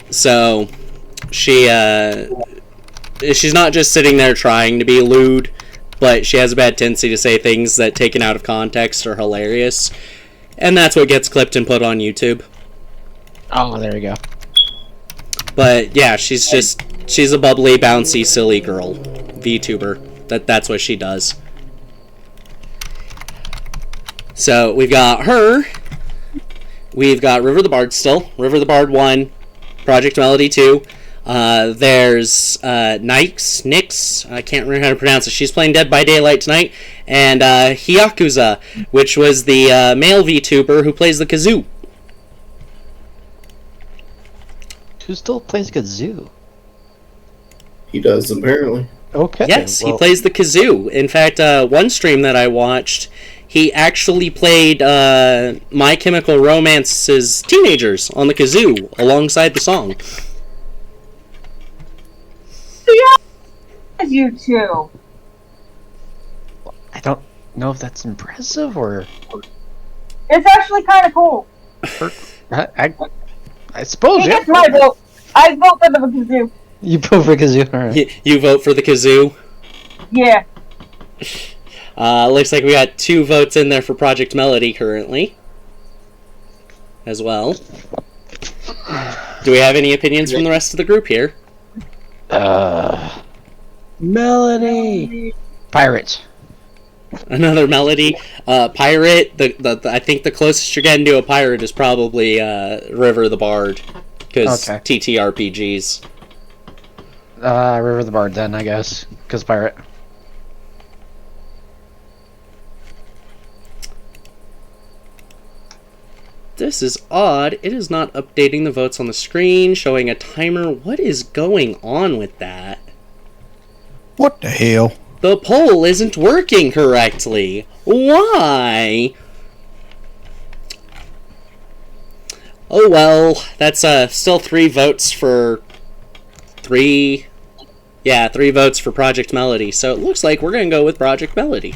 S1: So she's not just sitting there trying to be lewd, but she has a bad tendency to say things that, taken out of context, are hilarious, and that's what gets clipped and put on YouTube.
S10: Oh, there you go.
S1: But yeah, she's a bubbly, bouncy, silly girl VTuber. That's what she does. So we've got her. We've got River the Bard still. River the Bard 1, Project Melody 2. There's Nyx, I can't remember how to pronounce it. She's playing Dead by Daylight tonight. And Hyakuza, which was the male VTuber who plays the kazoo.
S10: Who still plays kazoo?
S6: He does, apparently.
S10: Okay.
S1: Yes, he plays the kazoo. In fact, one stream that I watched, he actually played My Chemical Romance's Teenagers on the kazoo alongside the song.
S7: Yeah, you too.
S10: I don't know if that's impressive or...
S7: It's actually kind of cool.
S10: I suppose,
S7: he
S10: yeah.
S7: gets my vote. I vote for the kazoo.
S10: You vote for kazoo, alright.
S1: You vote for the kazoo?
S7: Yeah.
S1: Looks like we got 2 votes in there for Project Melody currently. As well. Do we have any opinions from the rest of the group here?
S10: Melody! Pirates.
S1: Another Melody. Pirate, I think the closest you're getting to a pirate is probably River the Bard. Because TTRPGs.
S10: River the Bard then, I guess. Because pirate.
S1: This is odd. It is not updating the votes on the screen, showing a timer. What is going on with that?
S3: What the hell?
S1: The poll isn't working correctly. Why? Oh well, that's still 3 votes for 3 votes for Project Melody. So it looks like we're gonna go with Project Melody.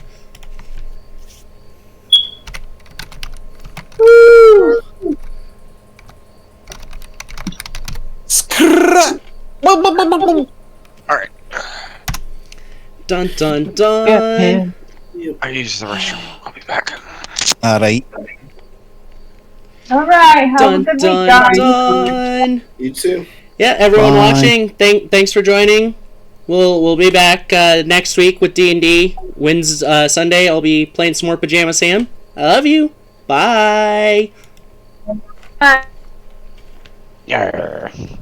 S3: Woo!
S9: Alright.
S1: Dun dun dun.
S9: I use the restroom. I'll be back.
S3: Alright.
S7: Alright, have
S1: Dun
S7: a good
S1: dun
S7: week, guys.
S1: dun.
S6: You too.
S1: Yeah, everyone
S3: Bye.
S1: watching, thanks for joining. We'll be back next week with D&D. Sunday, I'll be playing some more Pajama Sam. I love you. Bye.
S7: Bye.
S10: Yarr.